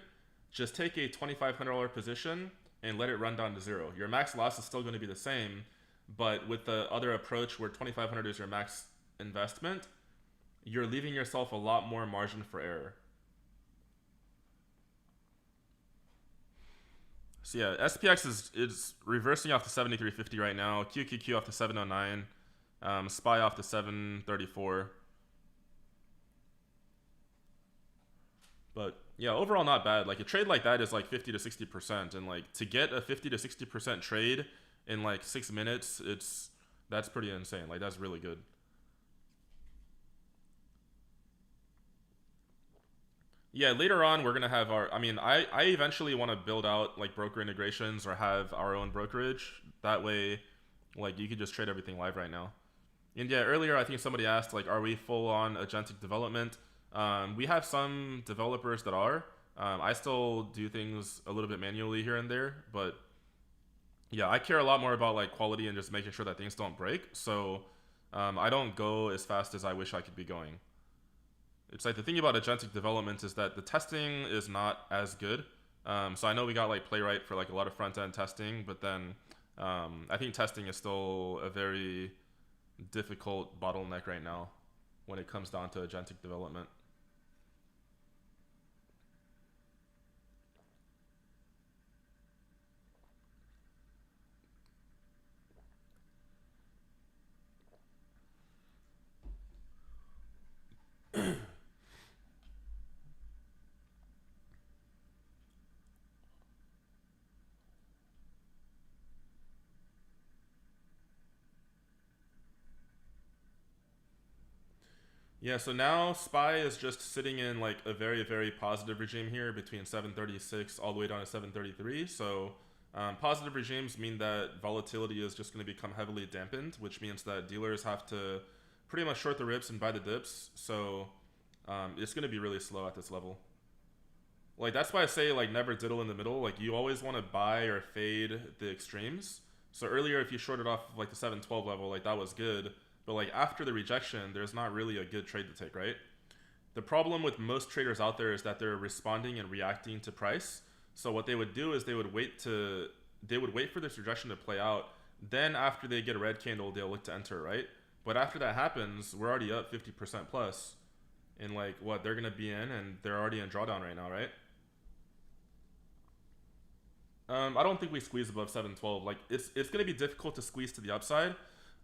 just take a $2,500 position and let it run down to zero. Your max loss is still going to be the same, but with the other approach where 2,500 is your max investment, you're leaving yourself a lot more margin for error. So yeah, SPX is reversing off the 7350 right now. QQQ off the 709. SPY off the 734. But yeah, overall not bad. Like a trade like that is like 50 to 60%, and like to get a 50 to 60% trade in like 6 minutes, that's pretty insane. Like that's really good. Yeah, later on we're gonna have our. I mean, I eventually want to build out like broker integrations or have our own brokerage. That way, like you could just trade everything live right now. And yeah, earlier I think somebody asked like, are we full on agentic development? We have some developers that are. I still do things a little bit manually here and there, but yeah, I care a lot more about like quality and just making sure that things don't break. So I don't go as fast as I wish I could be going. It's like the thing about agentic development is that the testing is not as good. So I know we got like Playwright for like a lot of front end testing, but then I think testing is still a very difficult bottleneck right now when it comes down to agentic development. Yeah, so now SPY is just sitting in like a very, very positive regime here between 736 all the way down to 733. So positive regimes mean that volatility is just going to become heavily dampened, which means that dealers have to pretty much short the rips and buy the dips. So it's going to be really slow at this level. Like that's why I say like never diddle in the middle. Like you always want to buy or fade the extremes. So earlier, if you shorted off like the 712 level, like that was good. But like after the rejection, there's not really a good trade to take, right? The problem with most traders out there is that they're responding and reacting to price. So what they would do is they would wait for this rejection to play out. Then after they get a red candle, they'll look to enter, right? But after that happens, we're already up 50% plus in like what they're gonna be in, and they're already in drawdown right now, right? I don't think we squeeze above 712. Like it's gonna be difficult to squeeze to the upside,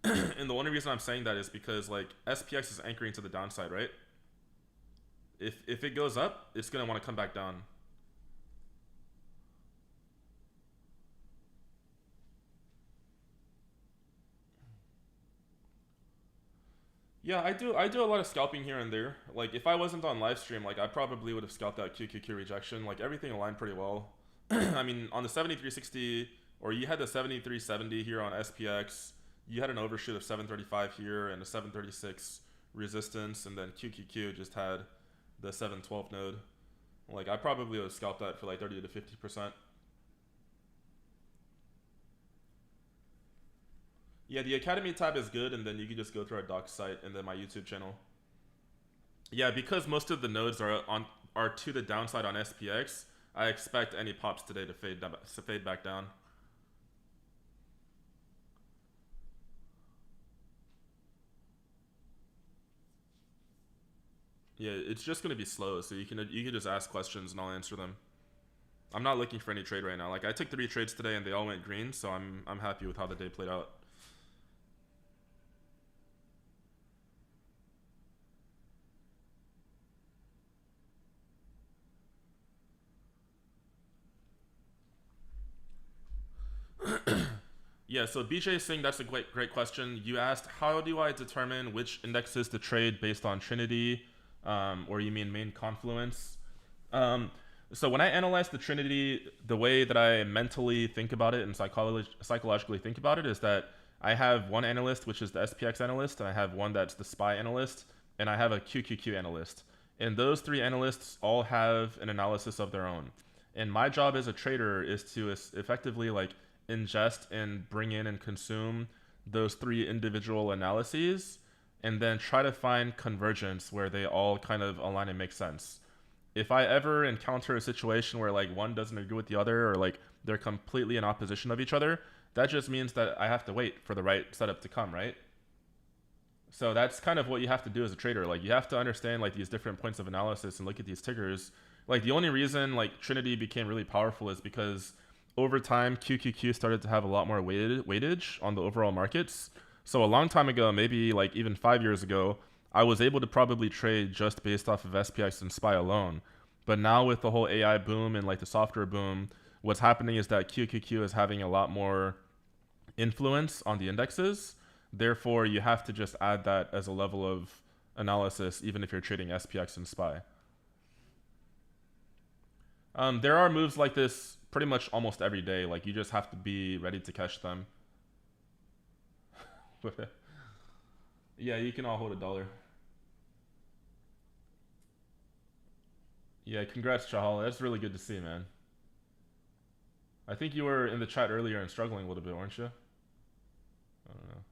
and the only reason I'm saying that is because like SPX is anchoring to the downside, right? If it goes up, it's gonna want to come back down. Yeah, I do a lot of scalping here and there. Like if I wasn't on live stream, like I probably would have scalped that QQQ rejection. Like everything aligned pretty well. I mean, on the 7360, or you had the 7370 here on SPX, you had an overshoot of 735 here and a 736 resistance, and then QQQ just had the 712 node. Like I probably would have scalped that for like 30 to 50%. Yeah, the Academy tab is good, and then you can just go through our doc site and then my YouTube channel. Yeah, because most of the nodes are to the downside on SPX. I expect any pops today to fade back down. Yeah, it's just gonna be slow, so you can just ask questions and I'll answer them. I'm not looking for any trade right now. Like I took 3 trades today and they all went green, so I'm happy with how the day played out. Yeah, so BJ is saying that's a great question. You asked how do I determine which indexes to trade based on Trinity, or you mean main confluence? Um, so when I analyze the Trinity, the way that I mentally think about it and psychologically think about it is that I have one analyst, which is the SPX analyst, and I have one that's the SPY analyst, and I have a QQQ analyst. And those three analysts all have an analysis of their own. And my job as a trader is to effectively like ingest and bring in and consume those three individual analyses and then try to find convergence where they all kind of align and make sense. If I ever encounter a situation where like one doesn't agree with the other or like they're completely in opposition of each other, that just means that I have to wait for the right setup to come, right? So that's kind of what you have to do as a trader. Like you have to understand like these different points of analysis and look at these tickers. Like the only reason like Trinity became really powerful is because over time QQQ started to have a lot more weightage on the overall markets. So a long time ago, maybe like even 5 years ago, I was able to probably trade just based off of SPX and SPY alone. But now with the whole AI boom and like the software boom, what's happening is that QQQ is having a lot more influence on the indexes. Therefore, you have to just add that as a level of analysis, even if you're trading SPX and SPY. There are moves like this pretty much almost every day. Like you just have to be ready to catch them. Yeah, you can all hold $1. Yeah, congrats, Chahal. That's really good to see, man. I think you were in the chat earlier and struggling a little bit, weren't you? I don't know.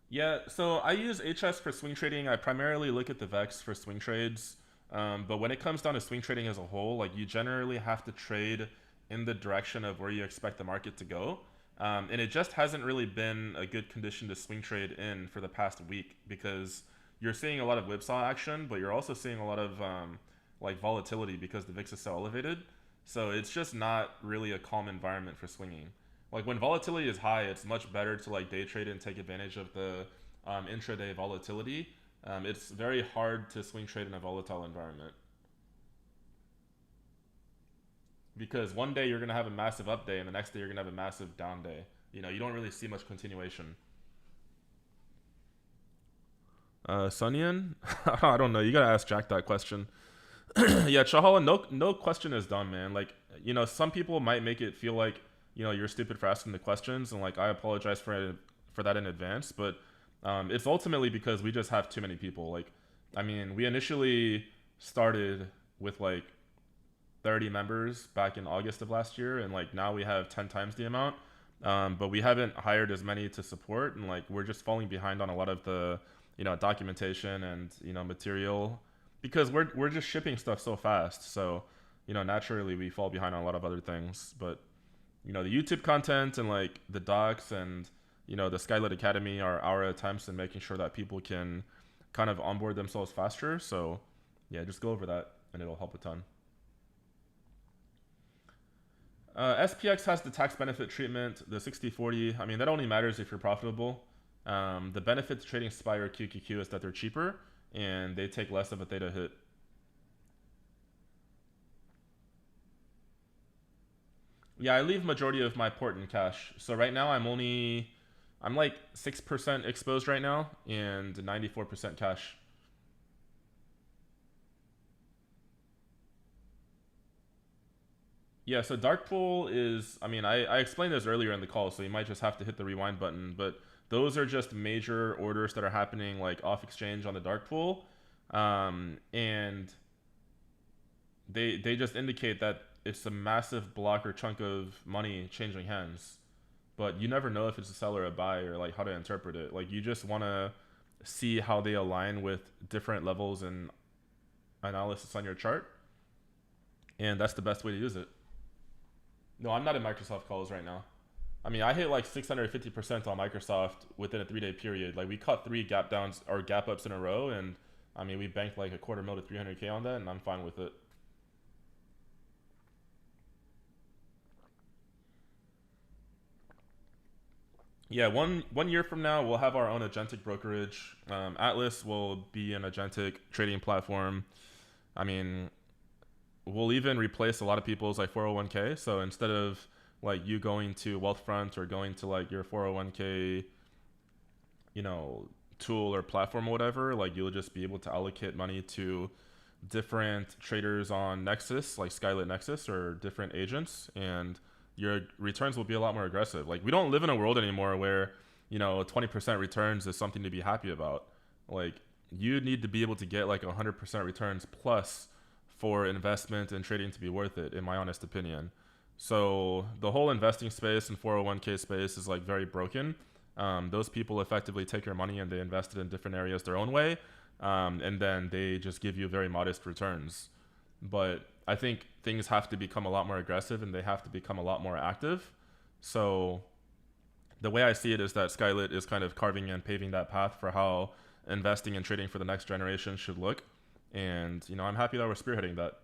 Yeah, so I use HS for swing trading. I primarily look at the VEX for swing trades. But when it comes down to swing trading as a whole, like you generally have to trade in the direction of where you expect the market to go. And it just hasn't really been a good condition to swing trade in for the past week because you're seeing a lot of whipsaw action, but you're also seeing a lot of like volatility because the VIX is so elevated. So it's just not really a calm environment for swinging. Like when volatility is high, it's much better to like day trade and take advantage of the intraday volatility. It's very hard to swing trade in a volatile environment because one day you're gonna have a massive up day and the next day you're gonna have a massive down day. You know, you don't really see much continuation. Sunyan? I don't know. You gotta ask Jack that question. Yeah, Chahala, no question is dumb, man. Like, some people might make it feel like, you're stupid for asking the questions, and like I apologize for that in advance, but it's ultimately because we just have too many people. Like, I mean, we initially started with like 30 members back in August of last year, and like now we have 10 times the amount. But we haven't hired as many to support, and like we're just falling behind on a lot of the documentation and material because we're just shipping stuff so fast. So naturally we fall behind on a lot of other things. But the YouTube content and like the docs and the Skylit Academy are our attempts in making sure that people can kind of onboard themselves faster. So yeah, just go over that and it'll help a ton. SPX has the tax benefit treatment, the 60/40. I mean, that only matters if you're profitable. The benefit to trading SPY or QQQ is that they're cheaper and they take less of a theta hit. Yeah, I leave majority of my port in cash. So right now I'm like 6% exposed right now and 94% cash. Yeah, so DARKPOO is, I mean, I explained this earlier in the call, so you might just have to hit the rewind button, but those are just major orders that are happening like off exchange on the DARKPOO. And they just indicate that it's a massive block or chunk of money changing hands. But you never know if it's a sell or a buy or like how to interpret it. Like you just want to see how they align with different levels and analysis on your chart, and that's the best way to use it. No, I'm not in Microsoft calls right now. I mean, I hit like 650% on Microsoft within a 3-day period. Like we cut 3 gap downs or gap ups in a row, and I mean we banked like a quarter mil to 300K on that, and I'm fine with it. Yeah, one year from now we'll have our own agentic brokerage. Atlas will be an agentic trading platform. I mean, we'll even replace a lot of people's like 401k. So instead of like you going to Wealthfront or going to like your 401k, you know, tool or platform or whatever, like you'll just be able to allocate money to different traders on Nexus, like Skylit Nexus, or different agents, and your returns will be a lot more aggressive. Like we don't live in a world anymore where 20% returns is something to be happy about. Like you need to be able to get like 100% returns plus for investment and trading to be worth it, in my honest opinion. So the whole investing space and 401k space is like very broken. Those people effectively take your money and they invest it in different areas their own way, and then they just give you very modest returns. But I think things have to become a lot more aggressive and they have to become a lot more active. So the way I see it is that Skylit is kind of carving and paving that path for how investing and trading for the next generation should look. And I'm happy that we're spearheading that.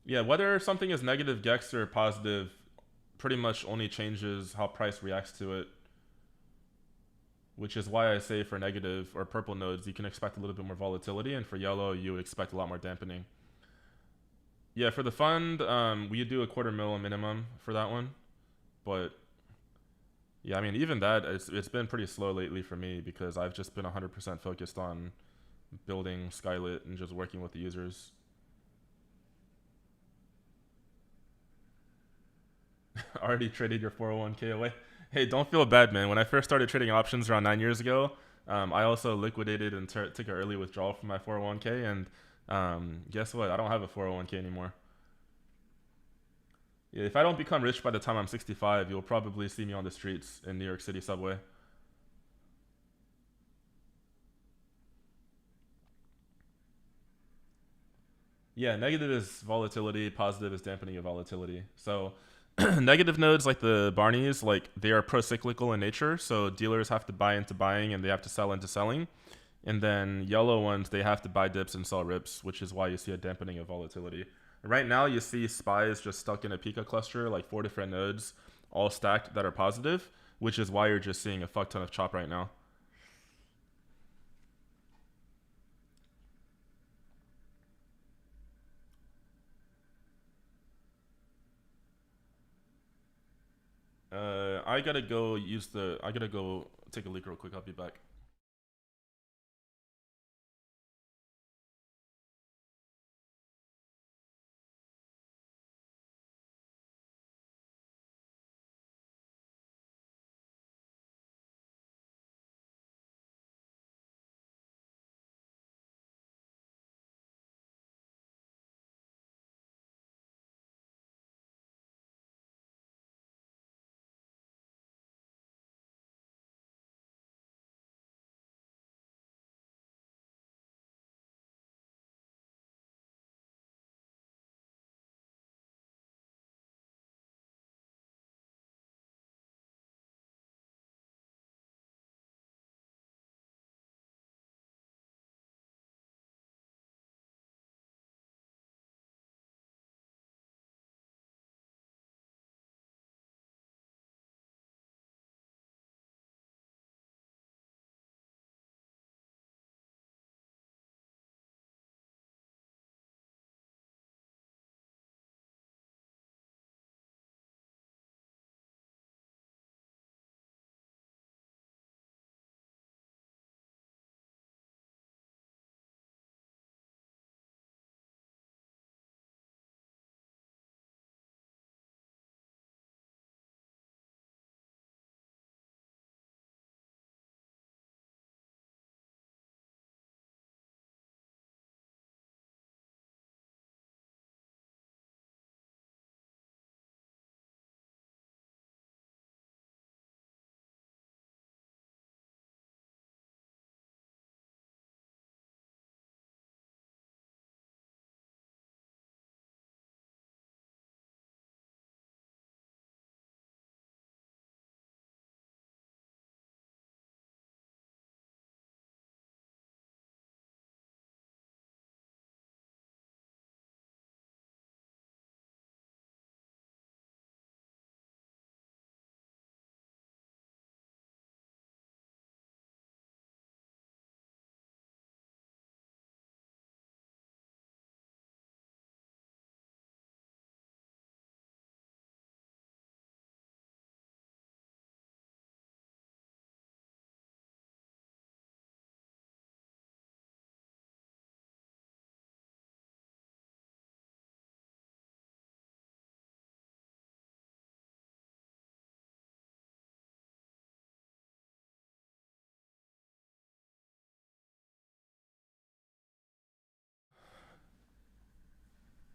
Yeah, whether something is negative gex or positive pretty much only changes how price reacts to it, which is why I say for negative or purple nodes, you can expect a little bit more volatility, and for yellow, you would expect a lot more dampening. Yeah, for the fund, we do a quarter mil minimum for that one, but yeah, I mean, even that, it's been pretty slow lately for me because I've just been 100% focused on building Skylit and just working with the users. Already traded your 401k away. Hey, don't feel bad, man. When I first started trading options around 9 years ago, I also liquidated and took an early withdrawal from my 401k, and guess what? I don't have a 401k anymore. Yeah, if I don't become rich by the time I'm 65, you'll probably see me on the streets in New York City subway. Yeah, negative is volatility, positive is dampening of volatility. So negative nodes like the Barneys, like they are pro-cyclical in nature, so dealers have to buy into buying and they have to sell into selling. And then yellow ones, they have to buy dips and sell rips, which is why you see a dampening of volatility. Right now, you see SPYs just stuck in a Pika cluster, like 4 different nodes, all stacked that are positive, which is why you're just seeing a fuck ton of chop right now. I gotta go use the. I gotta go take a leak real quick. I'll be back.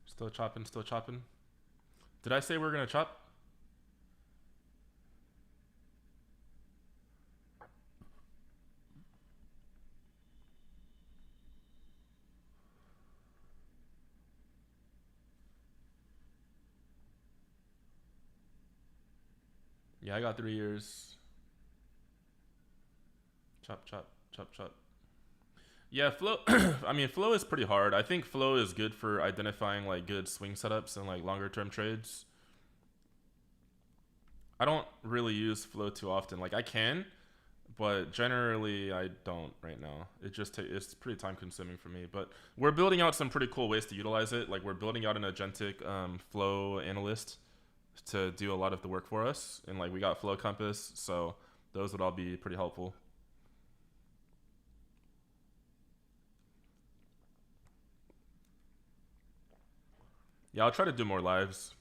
Still chopping. Still chopping. Did I say we are gonna chop? Yeah, I got 3 years. Chop, chop, chop, chop. Yeah, flow. I mean, flow is pretty hard. I think flow is good for identifying like good swing setups and like longer term trades. I don't really use flow too often. Like I can, but generally I don't right now. It's pretty time consuming for me. But we're building out some pretty cool ways to utilize it. Like we're building out an agentic flow analyst to do a lot of the work for us, and like we got flow compass, so those would all be pretty helpful. Yeah, I'll try to do more lives.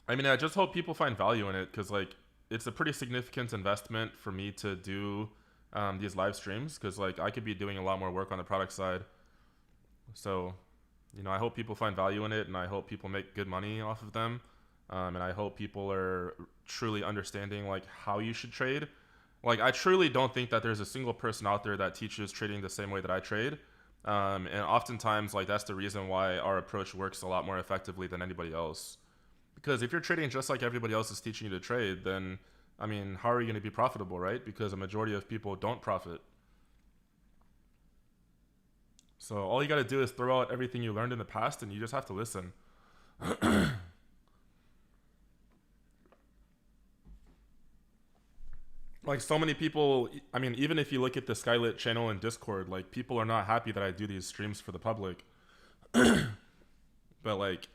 I mean, I just hope people find value in it because like it's a pretty significant investment for me to do these live streams because like I could be doing a lot more work on the product side. So, I hope people find value in it, and I hope people make good money off of them. And I hope people are truly understanding like how you should trade. Like I truly don't think that there's a single person out there that teaches trading the same way that I trade. And oftentimes, like that's the reason why our approach works a lot more effectively than anybody else. Because if you're trading just like everybody else is teaching you to trade, then I mean, how are you going to be profitable, right? Because a majority of people don't profit. So all you got to do is throw out everything you learned in the past, and you just have to listen. Like so many people, I mean, even if you look at the Skylit channel in Discord, like people are not happy that I do these streams for the public. But like,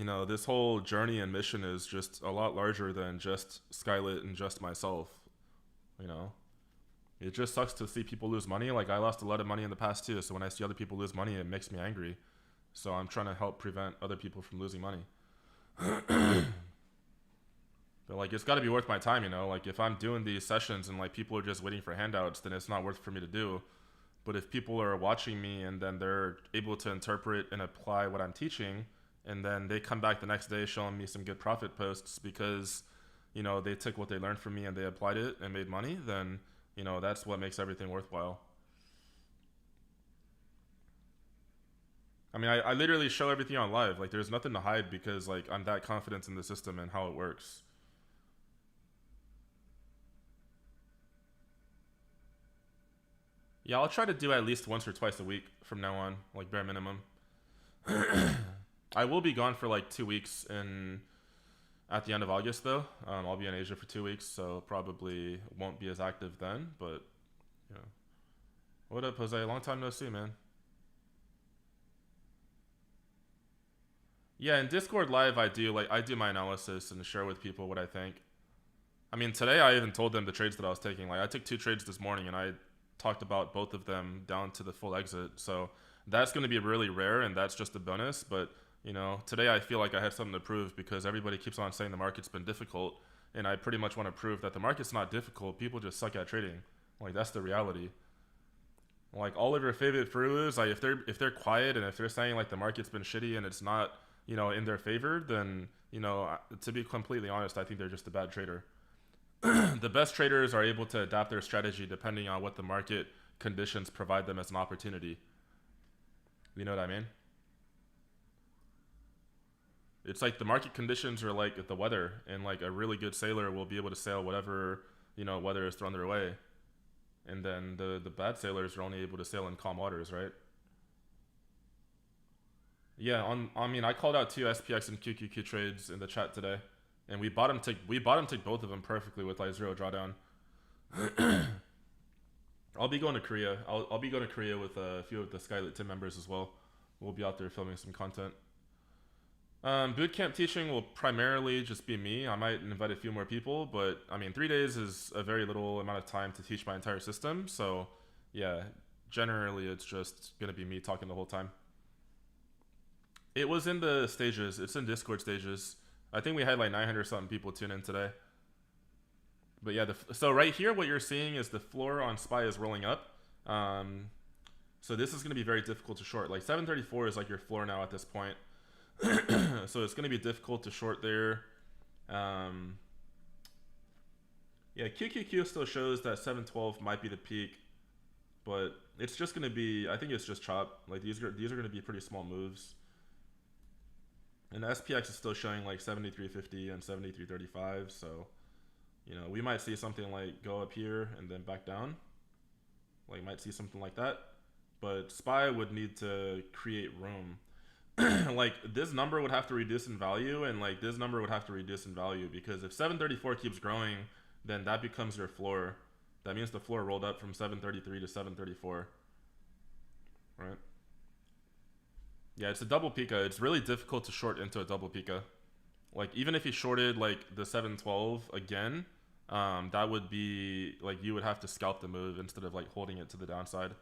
You know, this whole journey and mission is just a lot larger than just Skylit and just myself. You know, it just sucks to see people lose money. Like, I lost a lot of money in the past too, so when I see other people lose money, it makes me angry. So I'm trying to help prevent other people from losing money. But like, it's got to be worth my time, you know. Like, if I'm doing these sessions and like people are just waiting for handouts, then it's not worth for me to do. But if people are watching me and then they're able to interpret and apply what I'm teaching, and then they come back the next day showing me some good profit posts because, you know, they took what they learned from me and they applied it and made money, then, you know, that's what makes everything worthwhile. I mean, I literally show everything on live. Like, there's nothing to hide because, like, I'm that confident in the system and how it works. Yeah, I'll try to do at least once or twice a week from now on, like bare minimum. I will be gone for like 2 weeks in at the end of August though. I'll be in Asia for 2 weeks, so probably won't be as active then. But yeah, what up, Jose? Long time no see, man. Yeah, in Discord Live, I do my analysis and share with people what I think. I mean, today I even told them the trades that I was taking. Like, I took 2 trades this morning, and I talked about both of them down to the full exit. So that's going to be really rare, and that's just a bonus. But you know, today I feel like I had something to prove because everybody keeps on saying the market's been difficult, and I pretty much want to prove that the market's not difficult. People just suck at trading. Like, that's the reality. Like, all of your favorite fruits, like if they're quiet and if they're saying like the market's been shitty and it's not, you know, in their favor, then, you know, to be completely honest, I think they're just a bad trader. The best traders are able to adapt their strategy depending on what the market conditions provide them as an opportunity. You know what I mean? It's like the market conditions are like the weather, and like a really good sailor will be able to sail whatever, you know, weather is thrown their way. And then the bad sailors are only able to sail in calm waters, right? Yeah, I mean, I called out two SPX and QQQ trades in the chat today, and we bottom tick both of them perfectly with like zero drawdown. I'll be going to Korea. I'll be going to Korea with a few of the Skylit team members as well. We'll be out there filming some content. Bootcamp teaching will primarily just be me. I might invite a few more people, but I mean, 3 days is a very little amount of time to teach my entire system. So, yeah, generally it's just gonna be me talking the whole time. It was in the stages. It's in Discord stages. I think we had like 900 something people tune in today. But yeah, so right here, what you're seeing is the floor on SPY is rolling up. Um, so this is going to be very difficult to short. Like 734 is like your floor now at this point. So it's going to be difficult to short there. Um, yeah, QQQ still shows that 712 might be the peak, but it's just going to be. I think it's just chop. Like these are going to be pretty small moves. And the SPX is still showing like 73.50 and 73.35. So, you know, we might see something like go up here and then back down. Like, might see something like that. But SPY would need to create room. Like, this number would have to reduce in value, and like this number would have to reduce in value, because if 734 keeps growing, then that becomes your floor. That means the floor rolled up from 733 to 734, right? Yeah, it's a double pika. It's really difficult to short into a double pika. Like, even if you shorted like the 712 again, that would be like you would have to scalp the move instead of like holding it to the downside.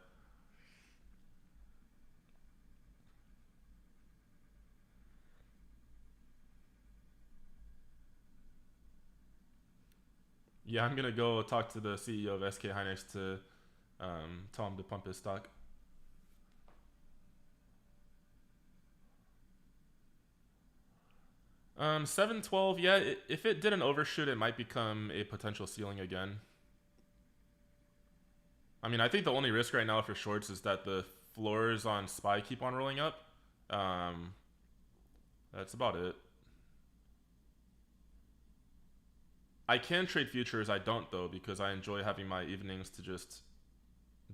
Yeah, I'm gonna go talk to the CEO of SK Hynix to tell him to pump his stock. 712. Yeah, if it didn't overshoot, it might become a potential ceiling again. I mean, I think the only risk right now for shorts is that the floors on SPY keep on rolling up. Um, that's about it. I can trade futures. I don't though, because I enjoy having my evenings to just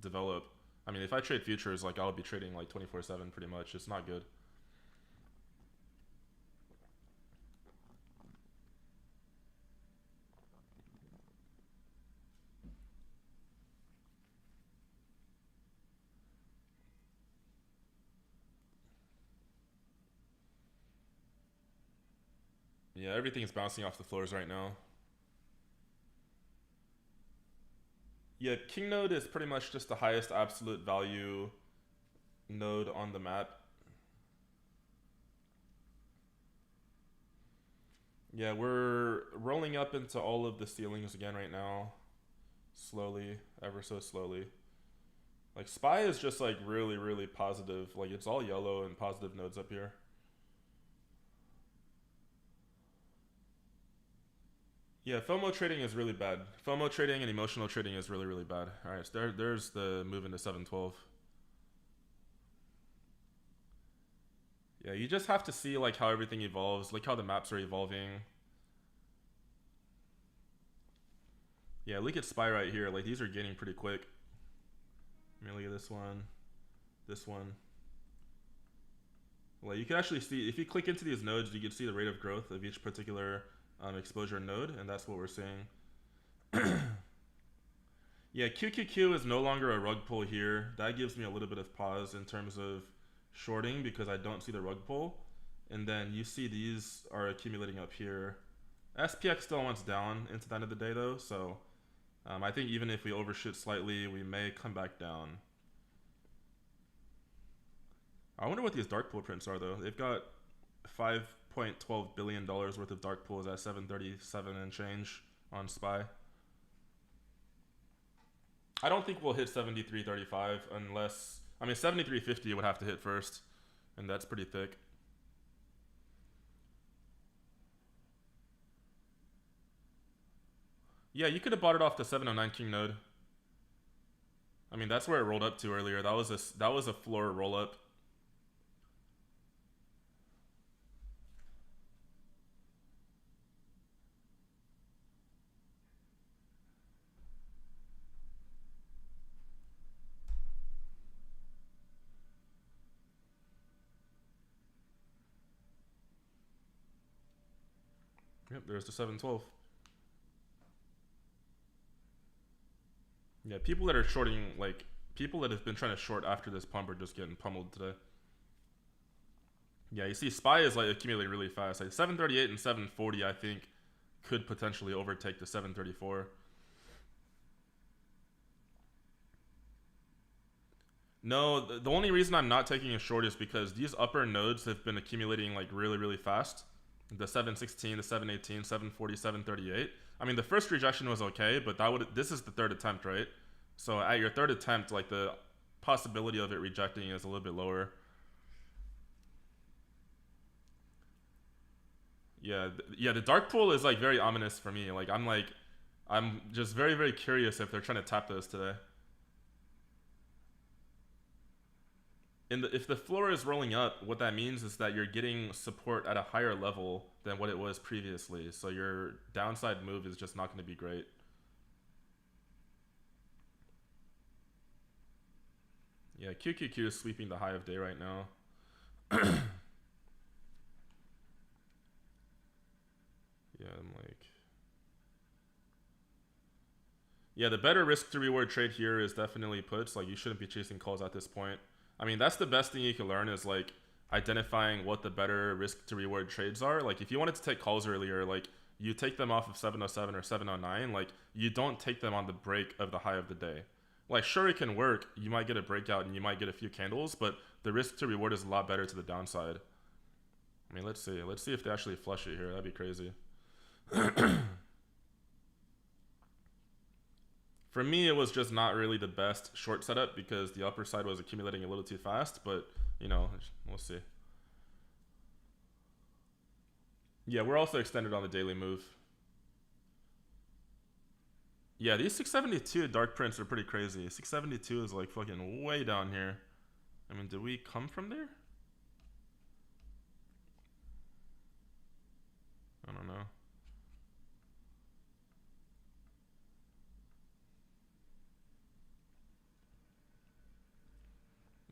develop. I mean, if I trade futures, like I'll be trading like 24/7 pretty much. It's not good. Yeah, everything is bouncing off the floors right now. Yeah, king node is pretty much just the highest absolute value node on the map. Yeah, we're rolling up into all of the ceilings again right now. Slowly, ever so slowly. Like, SPY is just like really, really positive. Like, it's all yellow and positive nodes up here. Yeah, FOMO trading is really bad. FOMO trading and emotional trading is really, really bad. Alright, so there's the move into 712. Yeah, you just have to see like how everything evolves, like how the maps are evolving. Yeah, look at SPY right here. Like, these are getting pretty quick. I mean, look at this one. This one. Well, you can actually see, if you click into these nodes, you can see the rate of growth of each particular exposure node, and that's what we're seeing. Yeah, QQQ is no longer a rug pull here. That gives me a little bit of pause in terms of shorting because I don't see the rug pull. And then you see these are accumulating up here. SPX still wants down into the end of the day though, so I think even if we overshoot slightly, we may come back down. I wonder what these dark pool prints are though. They've got $5.12 billion worth of dark pools at 737 and change on SPY. I don't think we'll hit 73.35 unless, I mean, 73.50 would have to hit first, and that's pretty thick. Yeah, you could have bought it off the 709 king node. I mean, that's where it rolled up to earlier. That was a floor roll up. Yep, there's the 712. Yeah, people that are shorting, like, people that have been trying to short after this pump are just getting pummeled today. Yeah, you see SPY is like accumulating really fast. Like 738 and 740, I think, could potentially overtake the 734. No, the only reason I'm not taking a short is because these upper nodes have been accumulating like really, really fast. The 716, the 718, 740, 738. I mean, the first rejection was okay, but this is the third attempt, right? So at your third attempt, like the possibility of it rejecting is a little bit lower. Yeah, yeah. The dark pool is like very ominous for me. I'm just very, very curious if they're trying to tap those today. If the floor is rolling up, what that means is that you're getting support at a higher level than what it was previously. So your downside move is just not going to be great. Yeah, QQQ is sweeping the high of day right now. Yeah, I'm like... Yeah, the better risk to reward trade here is definitely puts. Like, you shouldn't be chasing calls at this point. I mean, that's the best thing you can learn is like identifying what the better risk to reward trades are. Like, if you wanted to take calls earlier, like you take them off of 707 or 709. Like, you don't take them on the break of the high of the day. Like, sure, it can work. You might get a breakout and you might get a few candles, but the risk to reward is a lot better to the downside. I mean, let's see. Let's see if they actually flush it here. That'd be crazy. For me, it was just not really the best short setup because the upper side was accumulating a little too fast, but, you know, we'll see. Yeah, we're also extended on the daily move. Yeah, these 672 dark prints are pretty crazy. 672 is like fucking way down here. I mean, did we come from there? I don't know.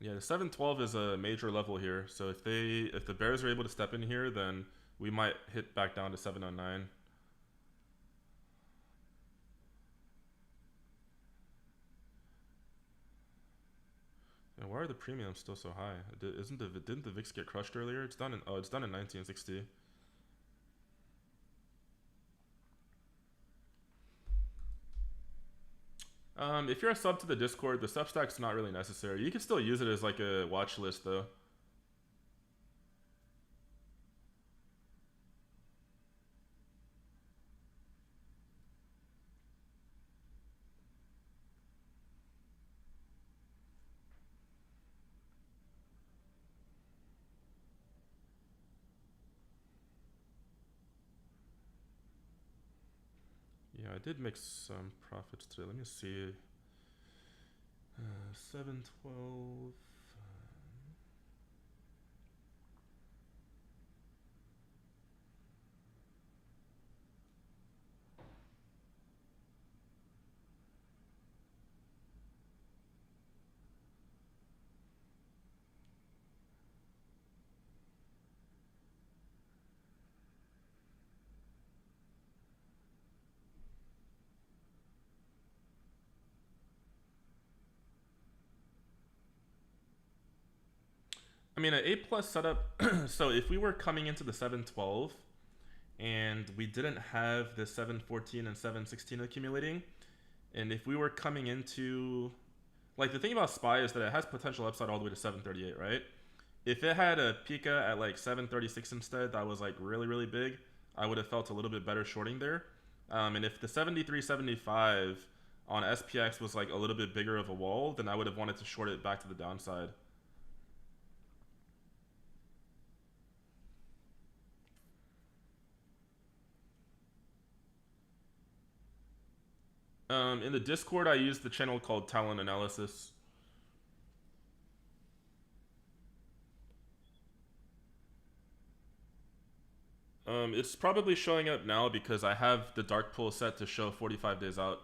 Yeah, the 712 is a major level here. So if the bears are able to step in here, then we might hit back down to 709. And why are the premiums still so high? Didn't the VIX get crushed earlier? It's done in 1960. If you're a sub to the Discord, the Substack's not really necessary. You can still use it as like a watch list though. Yeah, I did make some profits today. Let me see. 712. I mean, an A plus setup. So if we were coming into the 712 and we didn't have the 714 and 716 accumulating, and if we were coming into, like, the thing about SPY is that it has potential upside all the way to 738, right? If it had a Pika at like 736 instead, that was like really, really big, I would have felt a little bit better shorting there. And if the 73.75 on SPX was like a little bit bigger of a wall, then I would have wanted to short it back to the downside. In the Discord, I use the channel called Talent Analysis. It's probably showing up now because I have the DARKPOO set to show 45 days out.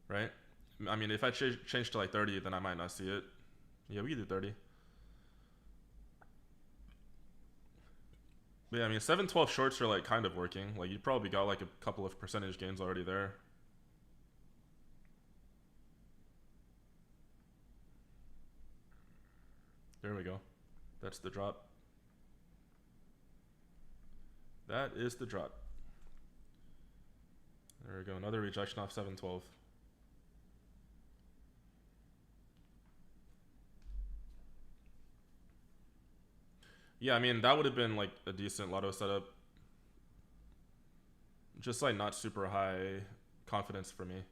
Right? I mean, if I change to like 30, then I might not see it. Yeah, we can do 30. But yeah, I mean, 712 shorts are like kind of working. Like, you probably got like a couple of percentage gains already there. There we go. That's the drop. That is the drop. There we go. Another rejection off 712. Yeah, I mean, that would have been like a decent lotto setup. Just like not super high confidence for me.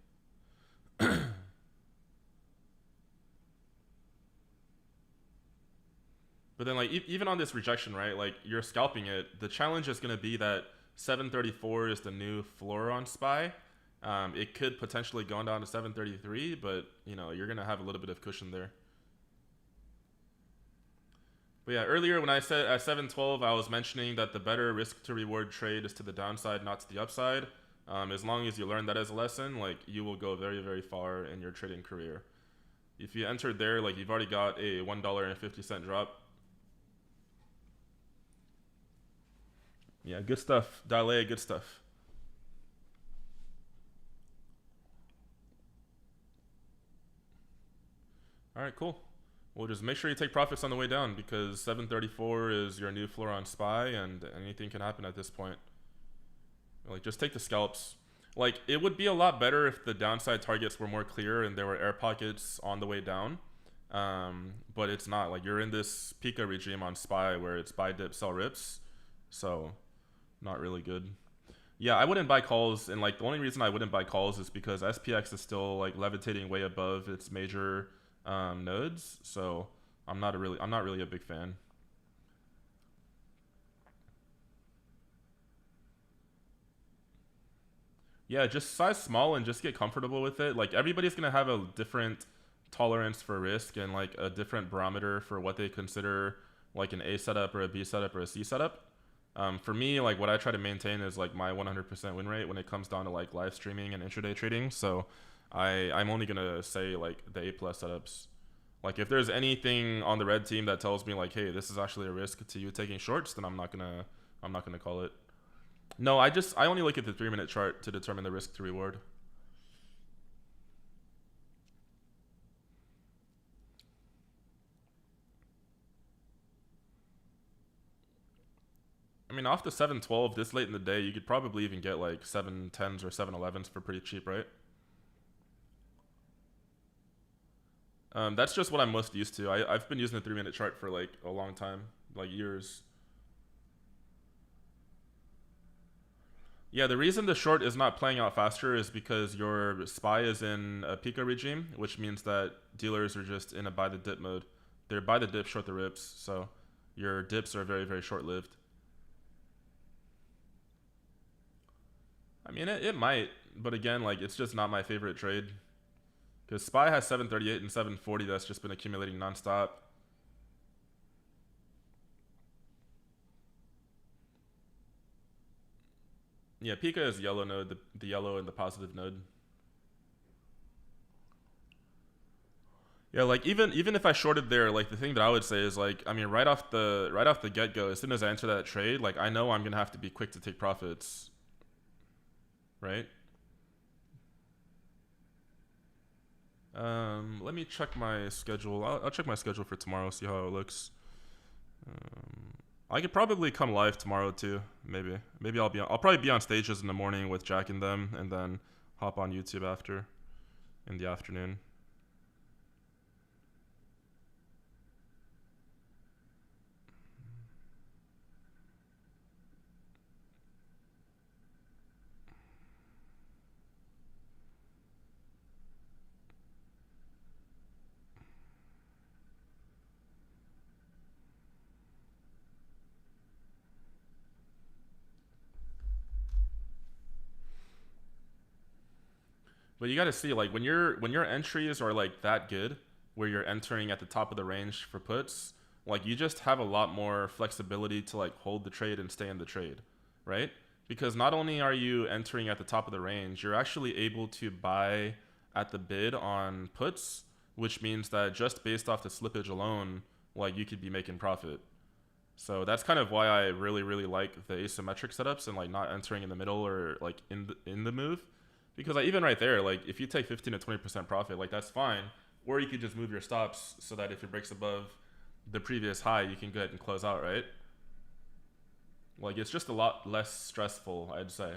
But then, like, even on this rejection, right? Like, you're scalping it. The challenge is going to be that 734 is the new floor on SPY. It could potentially go down to 733, but you know you're going to have a little bit of cushion there. But yeah, earlier when I said at 712, I was mentioning that the better risk to reward trade is to the downside, not to the upside. As long as you learn that as a lesson, like, you will go very, very far in your trading career. If you entered there, like, you've already got a $1.50 drop. Yeah, good stuff. Dale, good stuff. All right, cool. Well, just make sure you take profits on the way down because 734 is your new floor on SPY, and anything can happen at this point. Like, just take the scalps. Like, it would be a lot better if the downside targets were more clear and there were air pockets on the way down. But it's not. Like, you're in this Pika regime on SPY where it's buy dip, sell rips. So, not really good. Yeah, I wouldn't buy calls, and like the only reason I wouldn't buy calls is because SPX is still like levitating way above its major nodes. So I'm not really a big fan. Yeah, just size small and just get comfortable with it. Like, everybody's gonna have a different tolerance for risk and like a different barometer for what they consider like an A setup or a B setup or a C setup. For me, like, what I try to maintain is like my 100% win rate when it comes down to like live streaming and intraday trading. So I'm only gonna say like the A plus setups. Like, if there's anything on the red team that tells me like, hey, this is actually a risk to you taking shorts, then I'm not gonna call it. No, I only look at the 3-minute chart to determine the risk to reward. I mean, off the 712 this late in the day, you could probably even get like 710s or 711s for pretty cheap, right? That's just what I'm most used to. I've been using the 3-minute chart for like a long time, like years. Yeah, the reason the short is not playing out faster is because your SPY is in a Pico regime, which means that dealers are just in a buy the dip mode. They're buy the dip, short the rips, so your dips are very, very short lived. I mean, it might, but again, like it's just not my favorite trade. Because SPY has 738 and 740 that's just been accumulating nonstop. Yeah, Pika is yellow node, the yellow and the positive node. Yeah, like even if I shorted there, like the thing that I would say is like, I mean, right off the get go, as soon as I enter that trade, like I know I'm gonna have to be quick to take profits, right? Let me check my schedule. I'll check my schedule for tomorrow, see how it looks. Um, I could probably come live tomorrow too. Maybe I'll probably be on stages in the morning with Jack and them, and then hop on YouTube after in the afternoon. But you got to see like when your entries are like that good, where you're entering at the top of the range for puts, like you just have a lot more flexibility to like hold the trade and stay in the trade, right? Because not only are you entering at the top of the range, you're actually able to buy at the bid on puts, which means that just based off the slippage alone, like you could be making profit. So that's kind of why I really really like the asymmetric setups and like not entering in the middle or like in the move, because like even right there, like if you take 15 to 20% profit, like that's fine. Or you could just move your stops so that if it breaks above the previous high, you can go ahead and close out, right? Like it's just a lot less stressful, I'd say.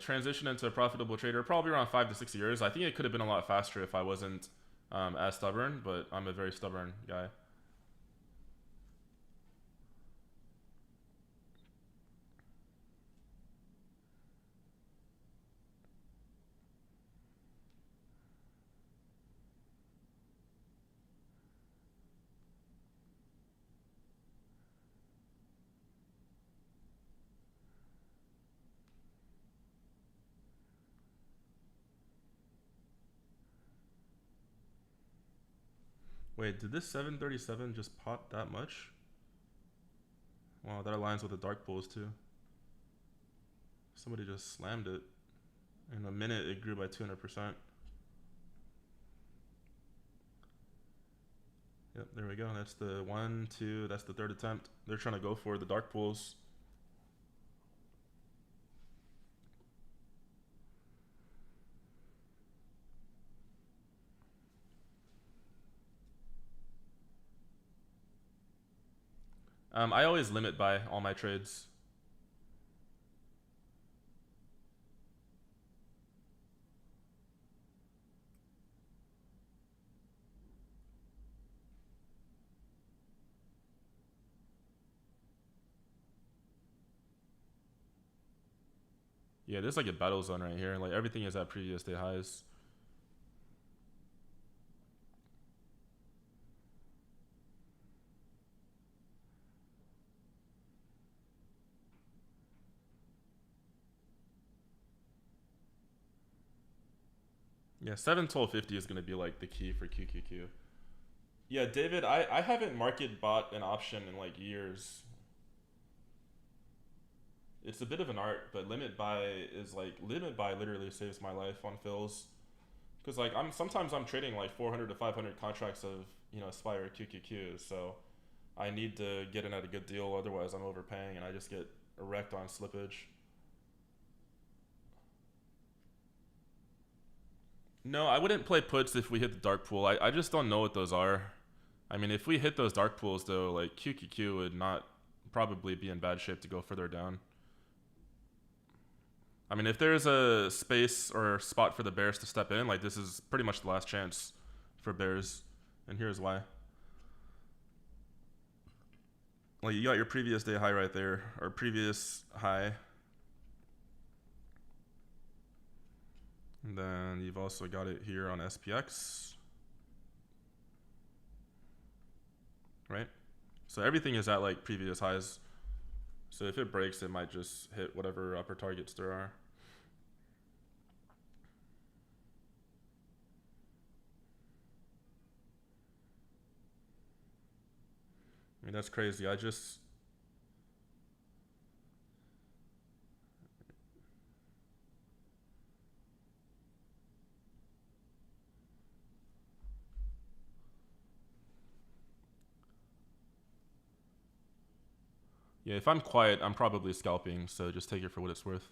Transition into a profitable trader probably around 5 to 6 years. I think it could have been a lot faster if I wasn't as stubborn, but I'm a very stubborn guy. Wait, did this 737 just pop that much? Wow, that aligns with the dark pools too. Somebody just slammed it. In a minute, it grew by 200%. Yep, there we go. That's the one, two. That's the third attempt. They're trying to go for the dark pools. I always limit buy all my trades. Yeah, there's like a battle zone right here. Like everything is at previous day highs. Yeah, 71250 is gonna be like the key for QQQ. Yeah, David, I haven't market bought an option in like years. It's a bit of an art, but limit buy literally saves my life on fills. Because like I'm trading like 400 to 500 contracts of Spire QQQ, so I need to get in at a good deal, otherwise I'm overpaying and I just get wrecked on slippage. No, I wouldn't play puts if we hit the dark pool. I just don't know what those are. I mean, if we hit those dark pools though, like QQQ would not probably be in bad shape to go further down. I mean, if there's a space or spot for the bears to step in, like this is pretty much the last chance. for bears, and here's why. Like, you got your previous day high right there, or previous high. And then you've also got it here on SPX. Right? So everything is at like previous highs. So if it breaks, it might just hit whatever upper targets there are. I mean, that's crazy. Yeah, if I'm quiet, I'm probably scalping, so just take it for what it's worth.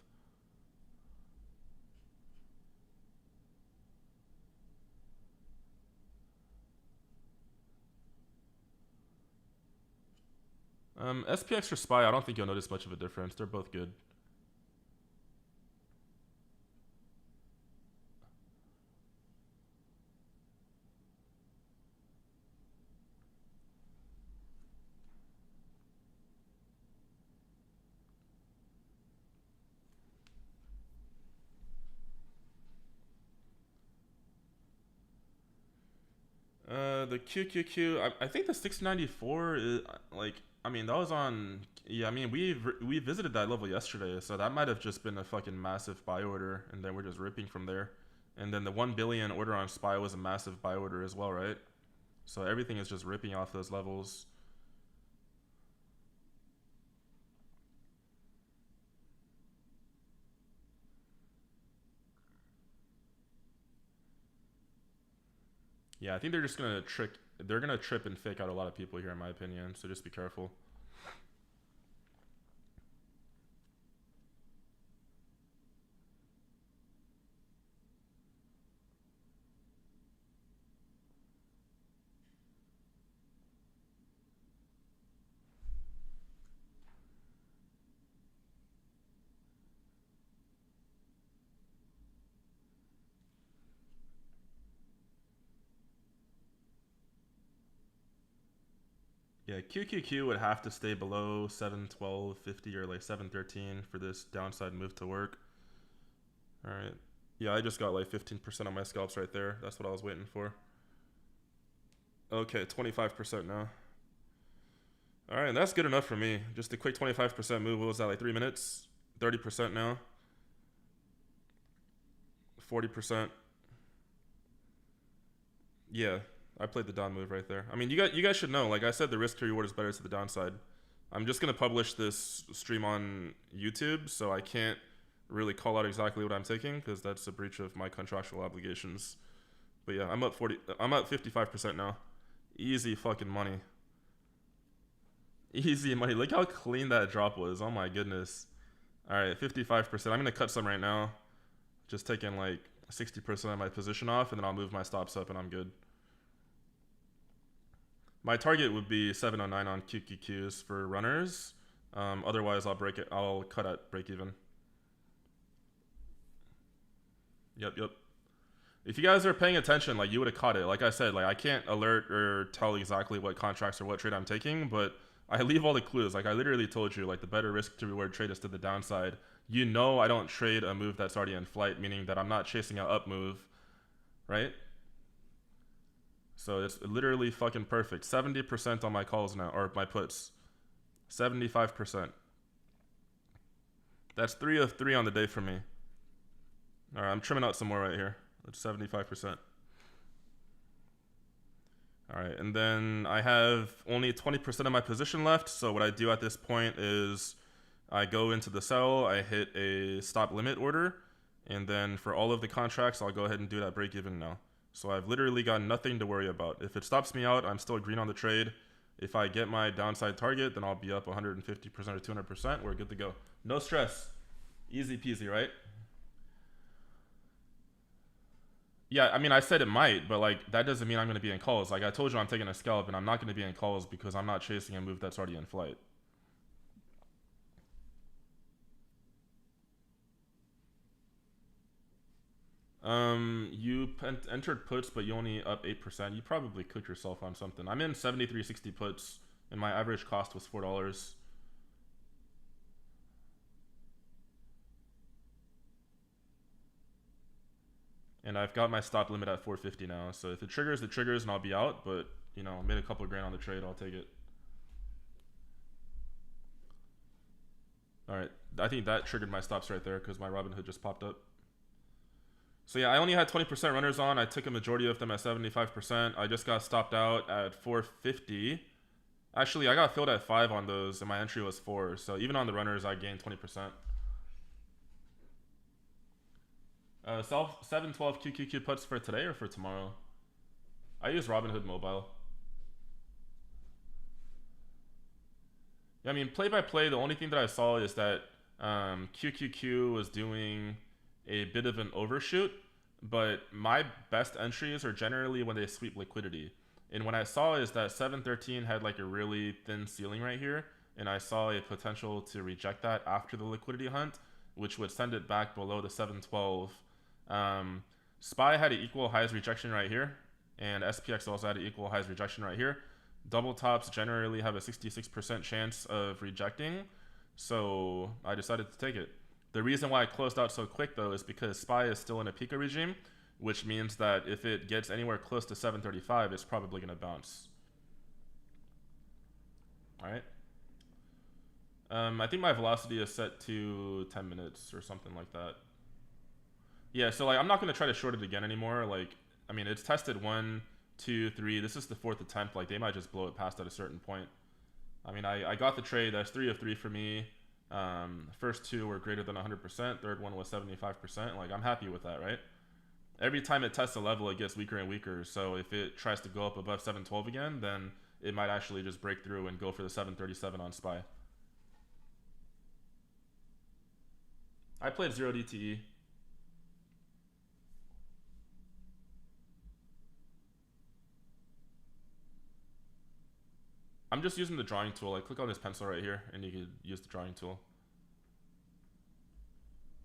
SPX or SPY, I don't think you'll notice much of a difference. They're both good. The QQQ, I think the 694 is like, I mean, that was on, yeah, I mean, we visited that level yesterday, so that might have just been a fucking massive buy order, and then we're just ripping from there. And then the 1 billion order on SPY was a massive buy order as well, right? So everything is just ripping off those levels. Yeah, I think they're just gonna they're gonna trip and fake out a lot of people here, in my opinion, so just be careful. Yeah, QQQ would have to stay below 712.50 or like 713 for this downside move to work. All right. Yeah, I just got like 15% on my scalps right there. That's what I was waiting for. Okay, 25% now. All right, that's good enough for me. Just a quick 25% move. What was that, like 3 minutes? 30% now. 40%. Yeah, I played the down move right there. I mean, you guys should know. Like I said, the risk to reward is better to the downside. I'm just gonna publish this stream on YouTube, so I can't really call out exactly what I'm taking because that's a breach of my contractual obligations. But yeah, I'm up 55% now. Easy fucking money. Easy money. Look how clean that drop was. Oh my goodness. All right, 55%. I'm gonna cut some right now. Just taking like 60% of my position off, and then I'll move my stops up, and I'm good. My target would be 709 on QQQs for runners. Otherwise, I'll cut at break even. Yep. If you guys are paying attention, like you would have caught it. Like I said, like I can't alert or tell exactly what contracts or what trade I'm taking, but I leave all the clues. Like I literally told you, like the better risk to reward trade is to the downside. You know I don't trade a move that's already in flight, meaning that I'm not chasing an up move, right? So it's literally fucking perfect. 70% on my calls now, or my puts. 75%. That's 3 of 3 on the day for me. All right, I'm trimming out some more right here. That's 75%. All right, and then I have only 20% of my position left. So what I do at this point is I go into the sell, I hit a stop limit order, and then for all of the contracts, I'll go ahead and do that break even now. So I've literally got nothing to worry about. If it stops me out, I'm still green on the trade. If I get my downside target, then I'll be up 150% or 200%. We're good to go. No stress. Easy peasy, right? Yeah, I mean, I said it might, but like that doesn't mean I'm going to be in calls. Like I told you, I'm taking a scalp, and I'm not going to be in calls because I'm not chasing a move that's already in flight. You entered puts, but you only up 8%. You probably cooked yourself on something. I'm in 73.60 puts, and my average cost was $4. And I've got my stop limit at 450 now. So if it triggers, it triggers, and I'll be out. But you know, I made a couple grand on the trade. I'll take it. All right, I think that triggered my stops right there because my Robinhood just popped up. So yeah, I only had 20% runners on. I took a majority of them at 75%. I just got stopped out at 450. Actually, I got filled at 5 on those, and my entry was 4. So even on the runners, I gained 20%. 712 QQQ puts for today or for tomorrow? I use Robinhood Mobile. Yeah, I mean, play by play, the only thing that I saw is that QQQ was doing a bit of an overshoot, but my best entries are generally when they sweep liquidity. And what I saw is that 713 had like a really thin ceiling right here, and I saw a potential to reject that after the liquidity hunt, which would send it back below the 712. SPY had an equal highs rejection right here, and SPX also had an equal highs rejection right here. Double tops generally have a 66% chance of rejecting, so I decided to take it. The reason why I closed out so quick though is because SPY is still in a Pika regime, which means that if it gets anywhere close to 735, it's probably going to bounce. Alright. I think my velocity is set to 10 minutes or something like that. Yeah, so like I'm not going to try to short it again anymore. Like, I mean, it's tested 1, 2, 3. This is the 4th attempt. Like, they might just blow it past at a certain point. I mean, I got the trade. That's 3 of 3 for me. First 2 were greater than 100%. Third one was 75%. Like, I'm happy with that, right? Every time it tests a level, it gets weaker and weaker. So if it tries to go up above 712 again, then it might actually just break through and go for the 737 on SPY. I played 0 DTE. I'm just using the drawing tool. I click on this pencil right here, and you can use the drawing tool.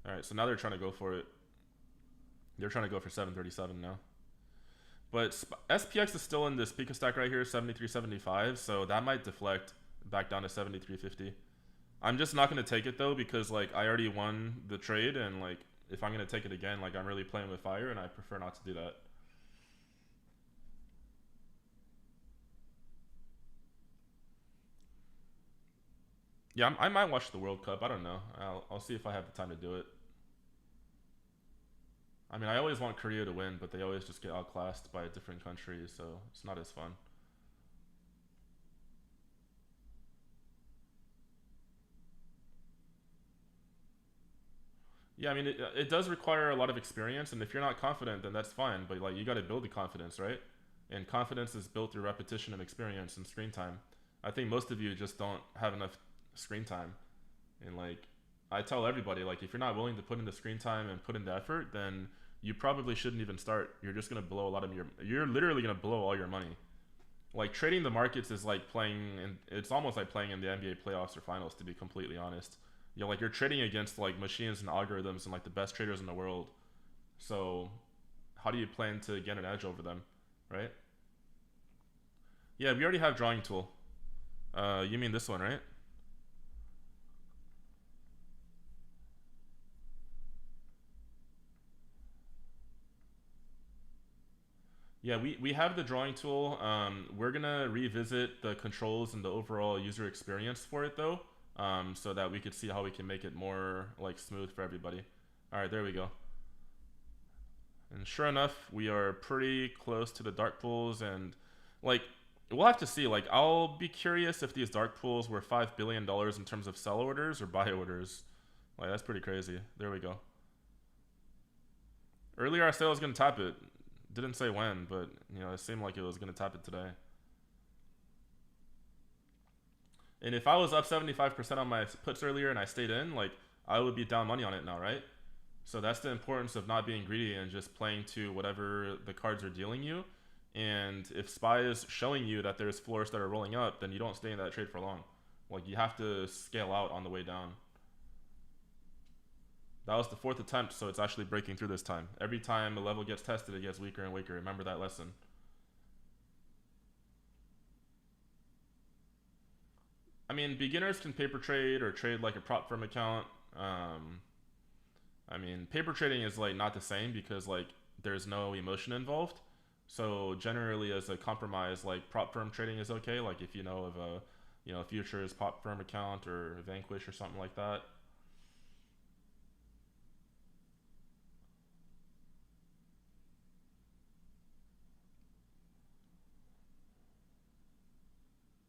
Alright, so now they're trying to go for it. They're trying to go for 737 now. But SPX is still in this Pika stack right here, 73.75, so that might deflect back down to 73.50. I'm just not going to take it though, because like I already won the trade, and like if I'm going to take it again, like I'm really playing with fire, and I prefer not to do that. Yeah, I might watch the World Cup. I don't know. I'll see if I have the time to do it. I mean, I always want Korea to win, but they always just get outclassed by a different country, so it's not as fun. Yeah, I mean, it does require a lot of experience, and if you're not confident, then that's fine. But like, you got to build the confidence, right? And confidence is built through repetition and experience and screen time. I think most of you just don't have enough screen time, and like, I tell everybody, like, if you're not willing to put in the screen time and put in the effort, then you probably shouldn't even start. You're just gonna blow a lot of your. You're literally gonna blow all your money. Like trading the markets is like playing, and it's almost like playing in the NBA playoffs or finals. To be completely honest, you know, like you're trading against like machines and algorithms and like the best traders in the world. So, how do you plan to get an edge over them, right? Yeah, we already have drawing tool. You mean this one, right? Yeah, we have the drawing tool. We're gonna revisit the controls and the overall user experience for it though, so that we could see how we can make it more like smooth for everybody. All right, there we go. And sure enough, we are pretty close to the dark pools, and like we'll have to see. Like I'll be curious if these dark pools were $5 billion in terms of sell orders or buy orders. Like that's pretty crazy. There we go. Earlier I said I was gonna tap it. Didn't say when, but you know, it seemed like it was gonna tap it today. And if I was up 75% on my puts earlier and I stayed in, like I would be down money on it now, right? So that's the importance of not being greedy and just playing to whatever the cards are dealing you. And if SPY is showing you that there's floors that are rolling up, then you don't stay in that trade for long. Like you have to scale out on the way down. That was the fourth attempt, so it's actually breaking through this time. Every time a level gets tested, it gets weaker and weaker. Remember that lesson. I mean, beginners can paper trade or trade like a prop firm account. Um, I mean, paper trading is like not the same because like there's no emotion involved. So generally, as a compromise, like prop firm trading is okay. Like if you know of a, futures prop firm account or Vanquish or something like that.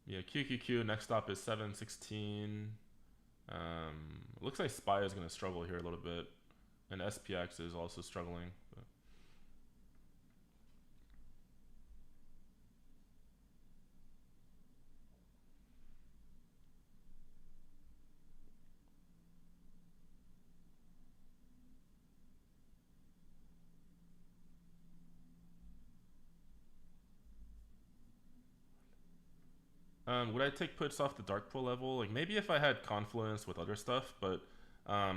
Yeah, QQQ. Next stop is 716. Looks like SPY is gonna struggle here a little bit, and SPX is also struggling. But would I take puts off the dark pool level? Like maybe if I had confluence with other stuff, but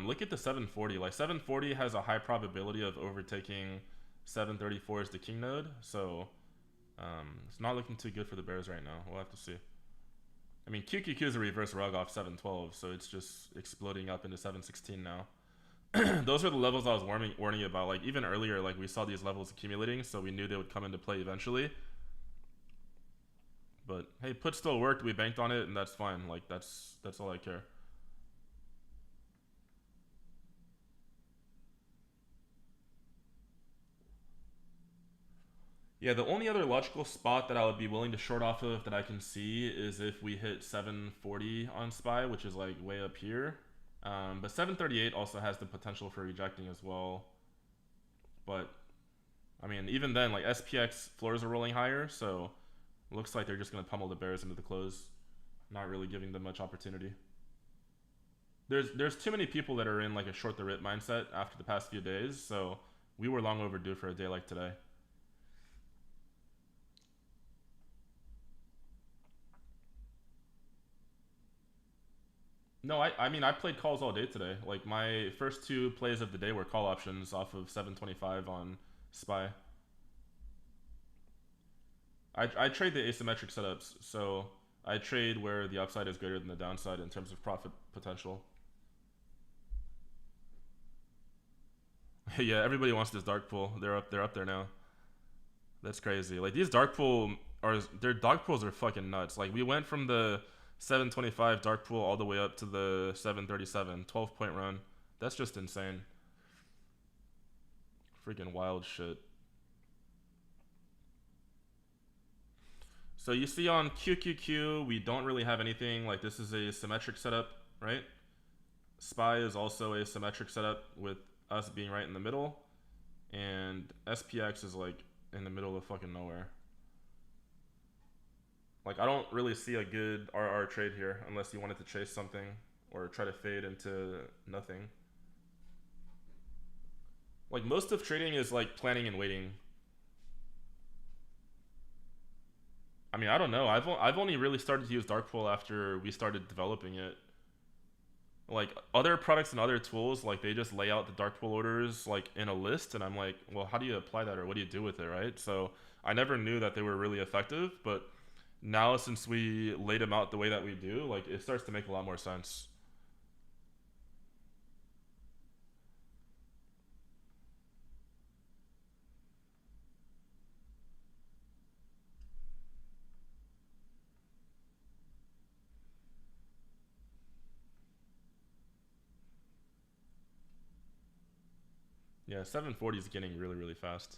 look at the 740. Like 740 has a high probability of overtaking 734 as the king node, so it's not looking too good for the bears right now. We'll have to see. I mean, QQQ is a reverse rug off 712, so it's just exploding up into 716 now. Those are the levels I was warning you about. Like even earlier, like we saw these levels accumulating, so we knew they would come into play eventually. But hey, put still worked. We banked on it, and that's fine. Like that's all I care. Yeah, the only other logical spot that I would be willing to short off of that I can see is if we hit 740 on SPY, which is like way up here. But 738 also has the potential for rejecting as well. But I mean, even then, like SPX floors are rolling higher, so looks like they're just gonna pummel the bears into the close, not really giving them much opportunity. There's too many people that are in like a short the rip mindset after the past few days, so we were long overdue for a day like today. No, I mean I played calls all day today. Like my first two plays of the day were call options off of 725 on SPY. I trade the asymmetric setups, so I trade where the upside is greater than the downside in terms of profit potential. Yeah, everybody wants this dark pool. They're up there now. That's crazy. Like these dark pool are their dark pools are fucking nuts. Like we went from the 725 dark pool all the way up to the 737 12-point run. That's just insane. Freaking wild shit. So you see on QQQ, we don't really have anything. Like this is a symmetric setup, right? SPY is also a symmetric setup with us being right in the middle, and SPX is like in the middle of fucking nowhere. Like I don't really see a good RR trade here unless you wanted to chase something or try to fade into nothing. Like most of trading is like planning and waiting. I mean, I don't know. I've only really started to use Darkpool after we started developing it. Like other products and other tools, like they just lay out the Darkpool orders like in a list, and I'm like, well, how do you apply that or what do you do with it, right? So I never knew that they were really effective, but now since we laid them out the way that we do, like it starts to make a lot more sense. Yeah, 740 is getting really really fast.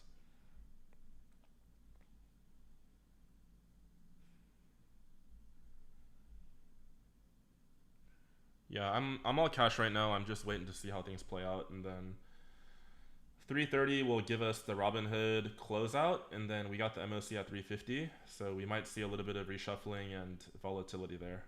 Yeah, I'm all cash right now. I'm just waiting to see how things play out, and then 330 will give us the Robinhood closeout, and then we got the MOC at 350, so we might see a little bit of reshuffling and volatility there.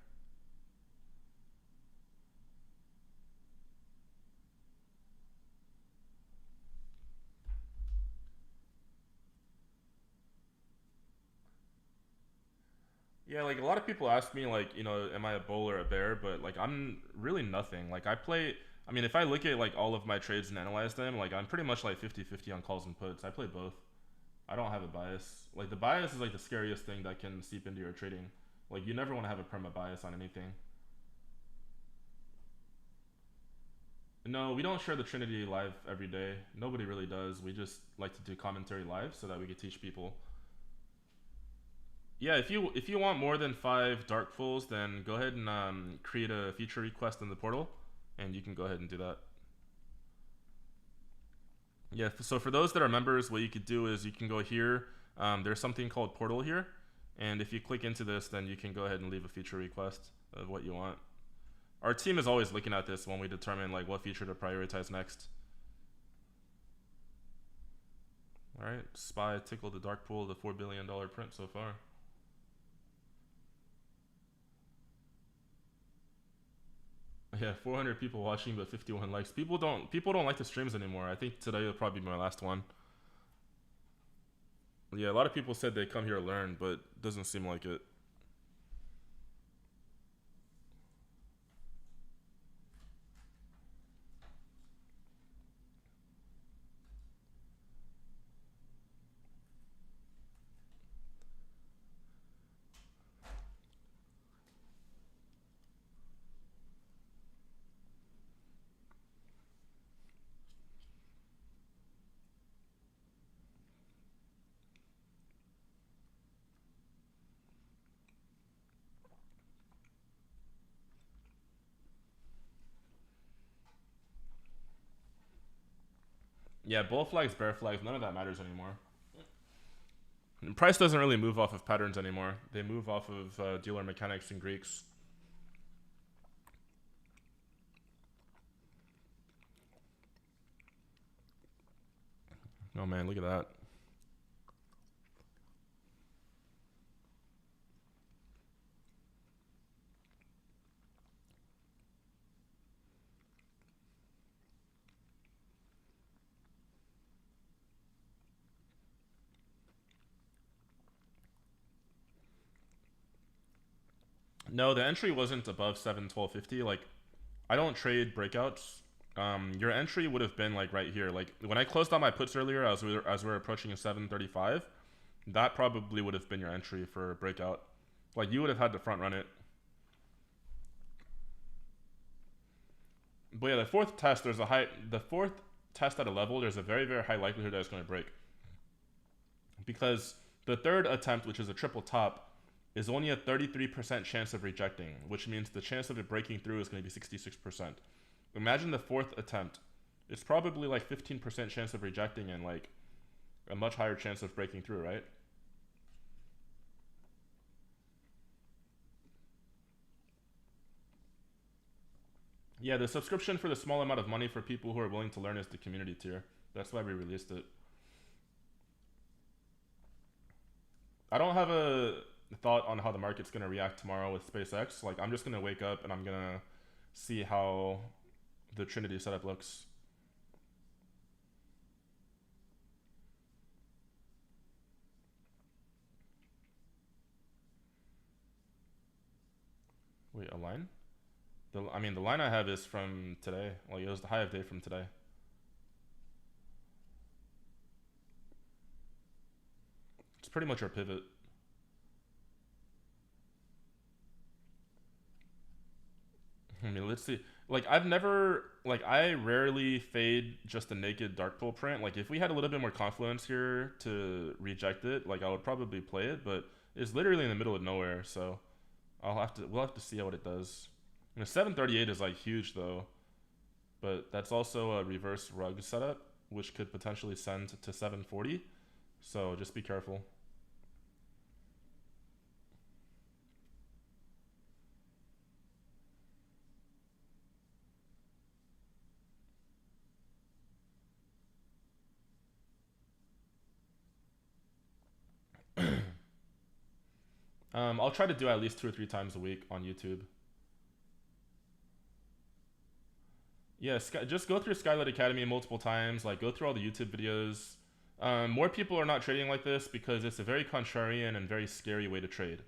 Yeah, like a lot of people ask me, like, am I a bull or a bear? But like, I'm really nothing. Like, I mean, if I look at like all of my trades and analyze them, like I'm pretty much like 50-50 on calls and puts. I play both. I don't have a bias. Like the bias is like the scariest thing that can seep into your trading. Like you never want to have a perma bias on anything. No, we don't share the Trinity live every day. Nobody really does. We just like to do commentary live so that we can teach people. Yeah, if you want more than 5 dark pools, then go ahead and create a feature request in the portal, and you can go ahead and do that. Yeah, so for those that are members, what you could do is you can go here. There's something called portal here, and if you click into this, then you can go ahead and leave a feature request of what you want. Our team is always looking at this when we determine like what feature to prioritize next. All right, SPY tickled the dark pool, the $4 billion print so far. Yeah, 400 people watching, but 51 likes. People don't like the streams anymore. I think today will probably be my last one. Yeah, a lot of people said they come here to learn, but doesn't seem like it. Yeah, bull flags, bear flags, none of that matters anymore. And price doesn't really move off of patterns anymore. They move off of dealer mechanics and Greeks. Oh man, look at that. No, the entry wasn't above 71250. Like, I don't trade breakouts. Your entry would have been like right here. Like when I closed out my puts earlier, as we were approaching a 735, that probably would have been your entry for a breakout. Like you would have had to front run it. But yeah, the fourth test at a level, there's a very high likelihood that it's going to break, because the third attempt, which is a triple top, is only a 33% chance of rejecting, which means the chance of it breaking through is going to be 66%. Imagine the fourth attempt. It's probably like 15% chance of rejecting and like a much higher chance of breaking through, right? Yeah, the subscription for the small amount of money for people who are willing to learn is the community tier. That's why we released it. I don't have a thought on how the market's gonna react tomorrow with SpaceX. Like I'm just gonna wake up and I'm gonna see how the Trinity setup looks. Wait, a line? I mean, the line I have is from today. Like it was the high of day from today. It's pretty much our pivot. I mean, let's see. Like I rarely fade just a naked dark pool print. Like if we had a little bit more confluence here to reject it, like I would probably play it, but it's literally in the middle of nowhere, so we'll have to see what it does. You know, 738 is like huge though, but that's also a reverse rug setup, which could potentially send to 740. So just be careful. I'll try to do at least 2 or 3 times a week on YouTube. Yeah, just go through Skylight Academy multiple times. Like, go through all the YouTube videos. More people are not trading like this because it's a very contrarian and very scary way to trade.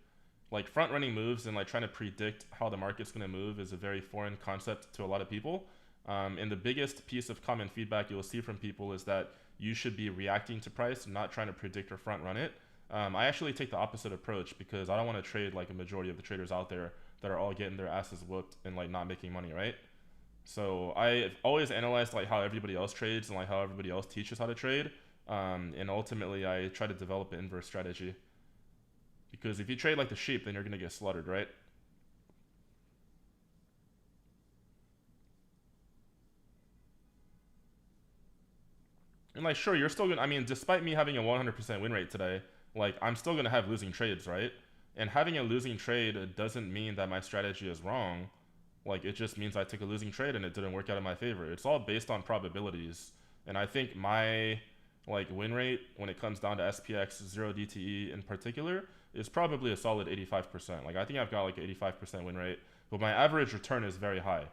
Like, front running moves and like trying to predict how the market's gonna move is a very foreign concept to a lot of people. And the biggest piece of common feedback you'll see from people is that you should be reacting to price, not trying to predict or front run it. I actually take the opposite approach because I don't want to trade like a majority of the traders out there that are all getting their asses whooped and like not making money, right? So I've always analyzed like how everybody else trades and like how everybody else teaches how to trade, and ultimately I try to develop an inverse strategy. Because if you trade like the sheep, then you're gonna get slaughtered, right? And like, sure, you're still gonna. I mean, despite me having a 100% win rate today, like I'm still gonna have losing trades, right? And having a losing trade doesn't mean that my strategy is wrong. Like it just means I took a losing trade and it didn't work out in my favor. It's all based on probabilities. And I think my like win rate when it comes down to SPX 0 DTE in particular is probably a solid 85%. Like I think I've got like an 85% win rate, but my average return is very high.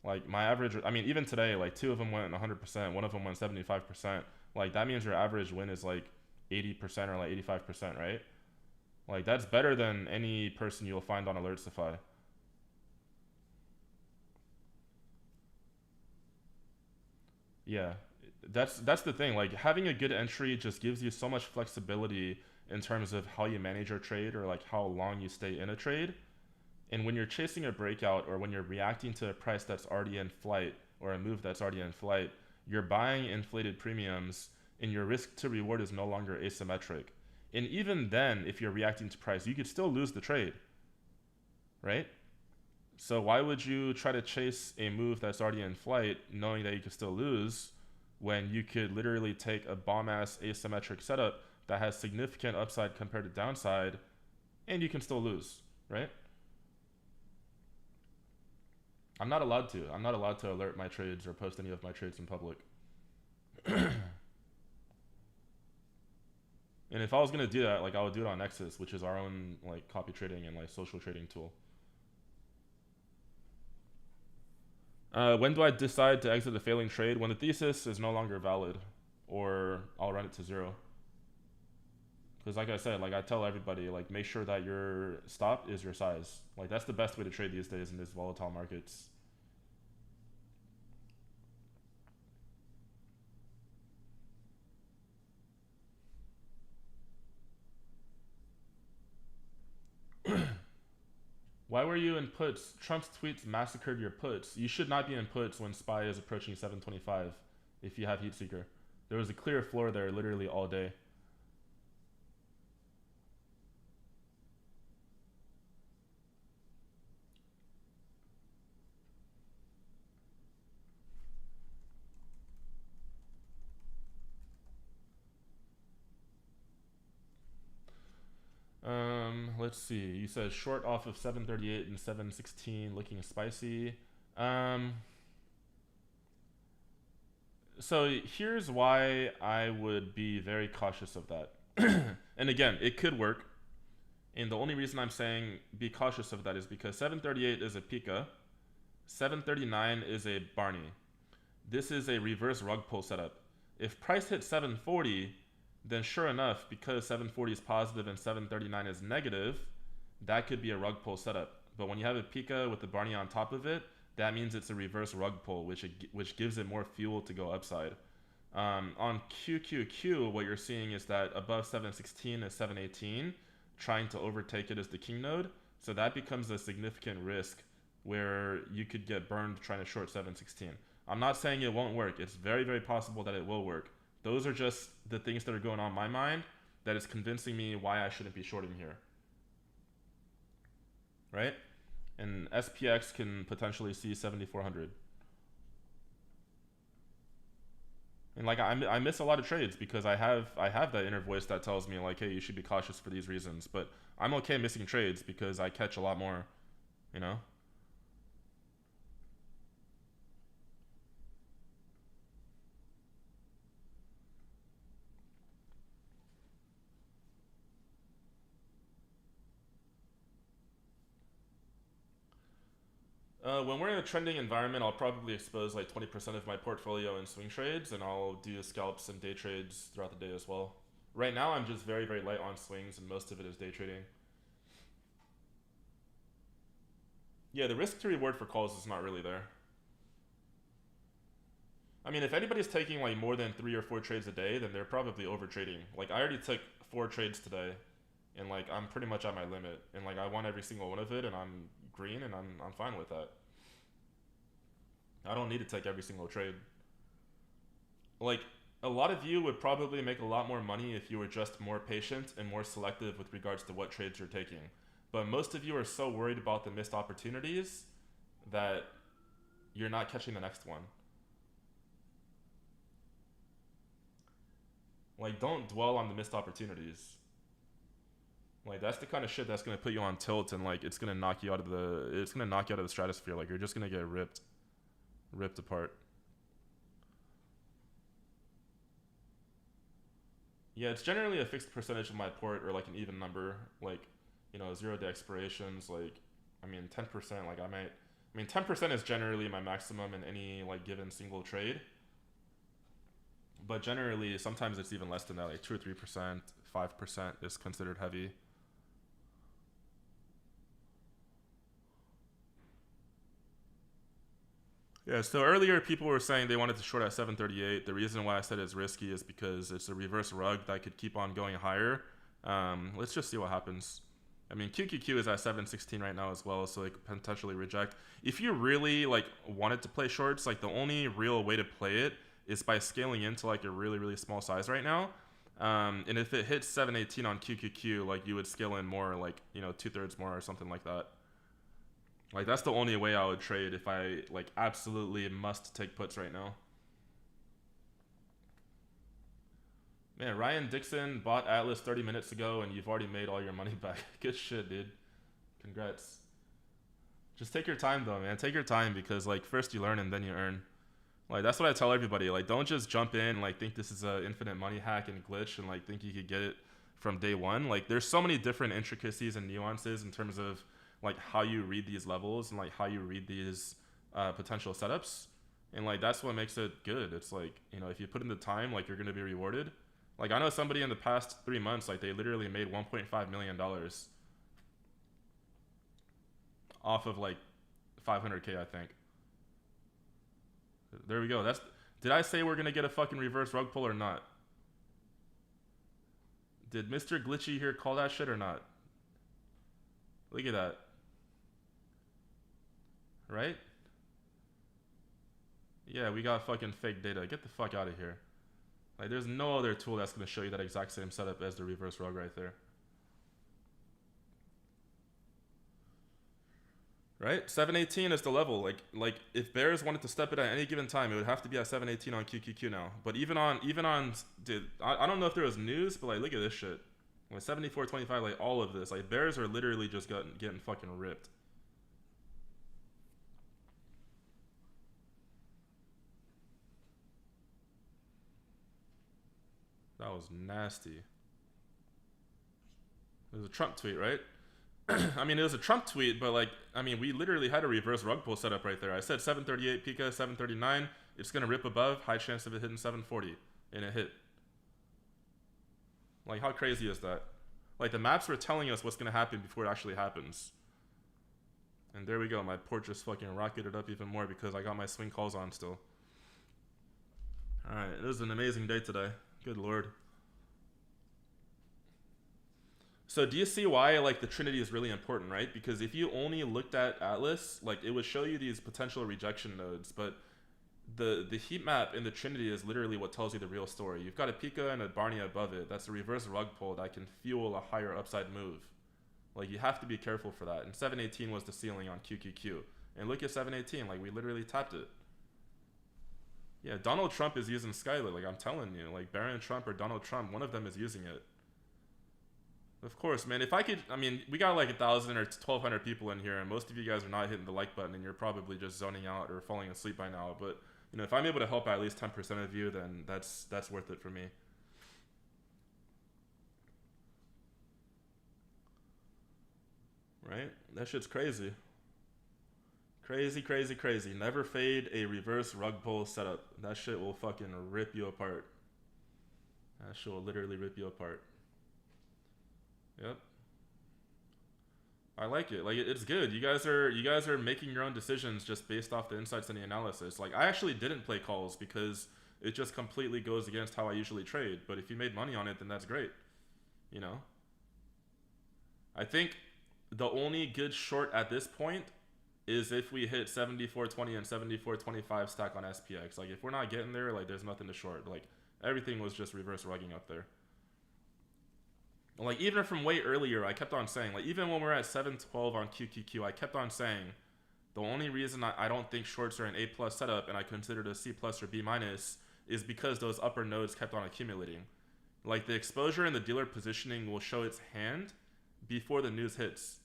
Like my average, I mean, even today, like two of them went 100%, one of them went 75%. Like that means your average win is like 80% or like 85%, right? Like that's better than any person you'll find on Alertsify. Yeah, that's the thing. Like having a good entry just gives you so much flexibility in terms of how you manage your trade or like how long you stay in a trade. And when you're chasing a breakout or when you're reacting to a price that's already in flight or a move that's already in flight, you're buying inflated premiums and your risk to reward is no longer asymmetric. And even then, if you're reacting to price, you could still lose the trade, right? So why would you try to chase a move that's already in flight knowing that you could still lose when you could literally take a bomb ass asymmetric setup that has significant upside compared to downside and you can still lose, right? I'm not allowed to. I'm not allowed to alert my trades or post any of my trades in public. And if I was gonna do that, like I would do it on Nexus, which is our own like copy trading and like social trading tool. When do I decide to exit a failing trade? When the thesis is no longer valid, or I'll run it to zero. Because like I said, like I tell everybody, like make sure that your stop is your size. Like that's the best way to trade these days in these volatile markets. Why were you in puts? Trump's tweets massacred your puts. You should not be in puts when SPY is approaching 725 if you have Heatseeker. There was a clear floor there literally all day. Let's see. You said short off of 738 and 716 looking spicy. Um, so here's why I would be very cautious of that. And again, it could work. And the only reason I'm saying be cautious of that is because 738 is a Pika, 739 is a Barney. This is a reverse rug pull setup. If price hits 740, then sure enough, because 740 is positive and 739 is negative, that could be a rug pull setup. But when you have a Pika with the Barney on top of it, that means it's a reverse rug pull, which gives it more fuel to go upside. On QQQ, what you're seeing is that above 716 is 718, trying to overtake it as the king node. So that becomes a significant risk where you could get burned trying to short 716. I'm not saying it won't work. It's very, very possible that it will work. Those are just the things that are going on in my mind that is convincing me why I shouldn't be shorting here, right? And SPX can potentially see 7,400. And like I miss a lot of trades because I have that inner voice that tells me like, hey, you should be cautious for these reasons. But I'm okay missing trades because I catch a lot more, you know. When we're in a trending environment, I'll probably expose like 20% of my portfolio in swing trades, and I'll do scalps and day trades throughout the day as well. Right now, I'm just very, very light on swings, and most of it is day trading. Yeah, the risk to reward for calls is not really there. I mean, if anybody's taking like more than 3 or 4 trades a day, then they're probably over trading. Like I already took 4 trades today, and like I'm pretty much at my limit, and like I won every single one of it, and I'm green, and I'm fine with that. I don't need to take every single trade. Like a lot of you would probably make a lot more money if you were just more patient and more selective with regards to what trades you're taking. But most of you are so worried about the missed opportunities that you're not catching the next one. Like don't dwell on the missed opportunities. Like that's the kind of shit that's gonna put you on tilt, and like it's gonna knock you out of the stratosphere. Like you're just gonna get ripped apart. Yeah, it's generally a fixed percentage of my port or like an even number, like 0 day expirations. Like, I mean 10%. Like I mean 10% is generally my maximum in any like given single trade. But generally, sometimes it's even less than that. Like 2 or 3%, 5% is considered heavy. Yeah, so earlier people were saying they wanted to short at 738. The reason why I said it's risky is because it's a reverse rug that could keep on going higher. Let's just see what happens. I mean, QQQ is at 716 right now as well, so they could potentially reject. If you really like wanted to play shorts, like the only real way to play it is by scaling into like a really really small size right now. And if it hits 718 on QQQ, like you would scale in more, like 2/3 more or something like that. Like that's the only way I would trade if I like absolutely must take puts right now. Man, Ryan Dixon bought Atlas 30 minutes ago and you've already made all your money back. Good shit, dude. Congrats. Just take your time though, man. Take your time because like first you learn and then you earn. Like that's what I tell everybody. Like don't just jump in like think this is a infinite money hack and glitch and like think you could get it from day one. Like there's so many different intricacies and nuances in terms of like how you read these levels and like how you read these potential setups, and like that's what makes it good. It's like if you put in the time, like you're gonna be rewarded. Like I know somebody in the past 3 months, like they literally made 1.5 million dollars off of like 500K, I think. There we go. That's. Did I say we're gonna get a fucking reverse rug pull or not? Did Mr. Glitchy here call that shit or not? Look at that. Right? Yeah, we got fucking fake data. Get the fuck out of here. Like, there's no other tool that's gonna show you that exact same setup as the reverse rug right there. Right? 718 is the level. Like if bears wanted to step it at any given time, it would have to be at 718 on QQQ now. But even on dude, I don't know if there was news, but like look at this shit. Like 74.25, like all of this. Like bears are literally just getting fucking ripped. That was nasty. It was a Trump tweet, right? I mean, it was a Trump tweet, but like, I mean, we literally had a reverse rug pull set up right there. I said 738 Pika, 739. It's gonna rip above. High chance of it hitting 740, and it hit. Like, how crazy is that? Like, the maps were telling us what's gonna happen before it actually happens. And there we go. My port just fucking rocketed up even more because I got my swing calls on still. All right, it was an amazing day today. Good lord. So do you see why like the Trinity is really important, right? Because if you only looked at Atlas, like it would show you these potential rejection nodes, but the heat map in the Trinity is literally what tells you the real story. You've got a Pika and a Barney above it. That's a reverse rug pull that can fuel a higher upside move. Like you have to be careful for that. And 718 was the ceiling on QQQ. And look at 718, like we literally tapped it. Yeah, Donald Trump is using Skylit, like I'm telling you. Like Barron Trump or Donald Trump, one of them is using it. Of course, man. If I could, I mean, we got like 1,000 or 1,200 people in here, and most of you guys are not hitting the like button, and you're probably just zoning out or falling asleep by now. But if I'm able to help at least 10% of you, then that's worth it for me. Right? That shit's crazy. Crazy, crazy, crazy. Never fade a reverse rug pull setup. That shit will fucking rip you apart. That shit will literally rip you apart. Yep. I like it. Like it's good. You guys are making your own decisions just based off the insights and the analysis. Like I actually didn't play calls because it just completely goes against how I usually trade. But if you made money on it, then that's great. You know. I think the only good short at this point is if we hit 74.20 and 74.25 stack on SPX. Like if we're not getting there, like there's nothing to short. Like everything was just reverse rugging up there. Like even from way earlier, I kept on saying, like even when we're at 712 on QQQ, I kept on saying the only reason I don't think shorts are an A plus setup and I consider it a C plus or B minus is because those upper nodes kept on accumulating. Like the exposure and the dealer positioning will show its hand before the news hits.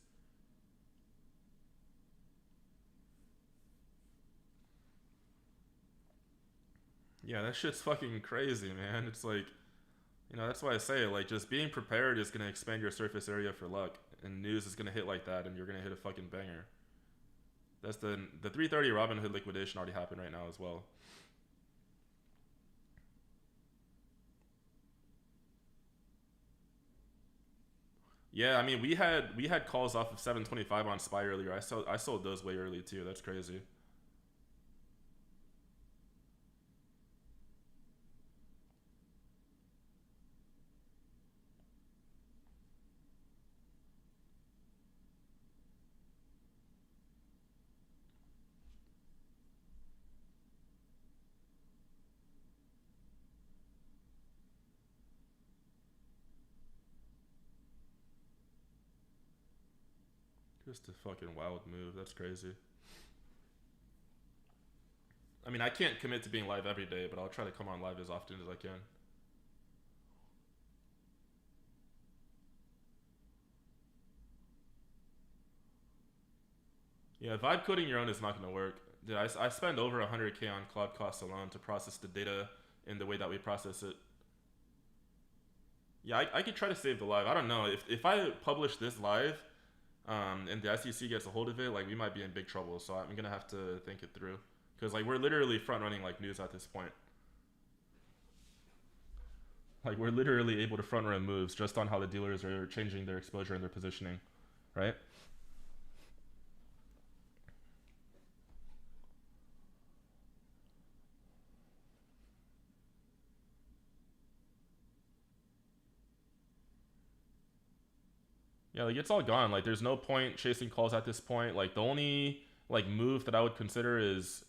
Yeah, that shit's fucking crazy, man. It's like, that's why I say, like, just being prepared is gonna expand your surface area for luck, and news is gonna hit like that, and you're gonna hit a fucking banger. That's the 330 Robinhood liquidation already happened right now as well. Yeah, I mean we had calls off of 725 on SPY earlier. I sold those way early too. That's crazy. Just a fucking wild move. That's crazy. I mean, I can't commit to being live every day, but I'll try to come on live as often as I can. Yeah, vibe coding your own is not going to work. Dude, I spend over 100K on cloud costs alone to process the data in the way that we process it. Yeah, I could try to save the live. I don't know. If I publish this live and the SEC gets a hold of it, like we might be in big trouble. So I'm going to have to think it through. Because like we're literally front running like news at this point. Like we're literally able to front run moves just on how the dealers are changing their exposure and their positioning, right? Yeah, like it's all gone. Like there's no point chasing calls at this point. Like the only like move that I would consider is,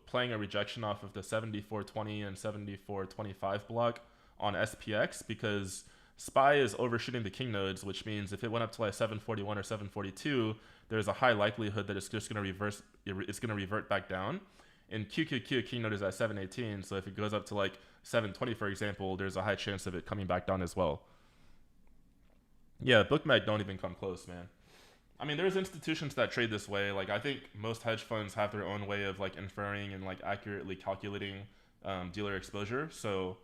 playing a rejection off of the 74.20 and 74.25 block on SPX because SPY is overshooting the king nodes, which means if it went up to like 741 or 742, there's a high likelihood that it's just going to reverse it's going to revert back down. And QQQ king node is at 718, so if it goes up to like 720 for example, there's a high chance of it coming back down as well. Yeah, bookmag don't even come close, man. I mean, there's institutions that trade this way. Like, I think most hedge funds have their own way of like inferring and like accurately calculating dealer exposure. So,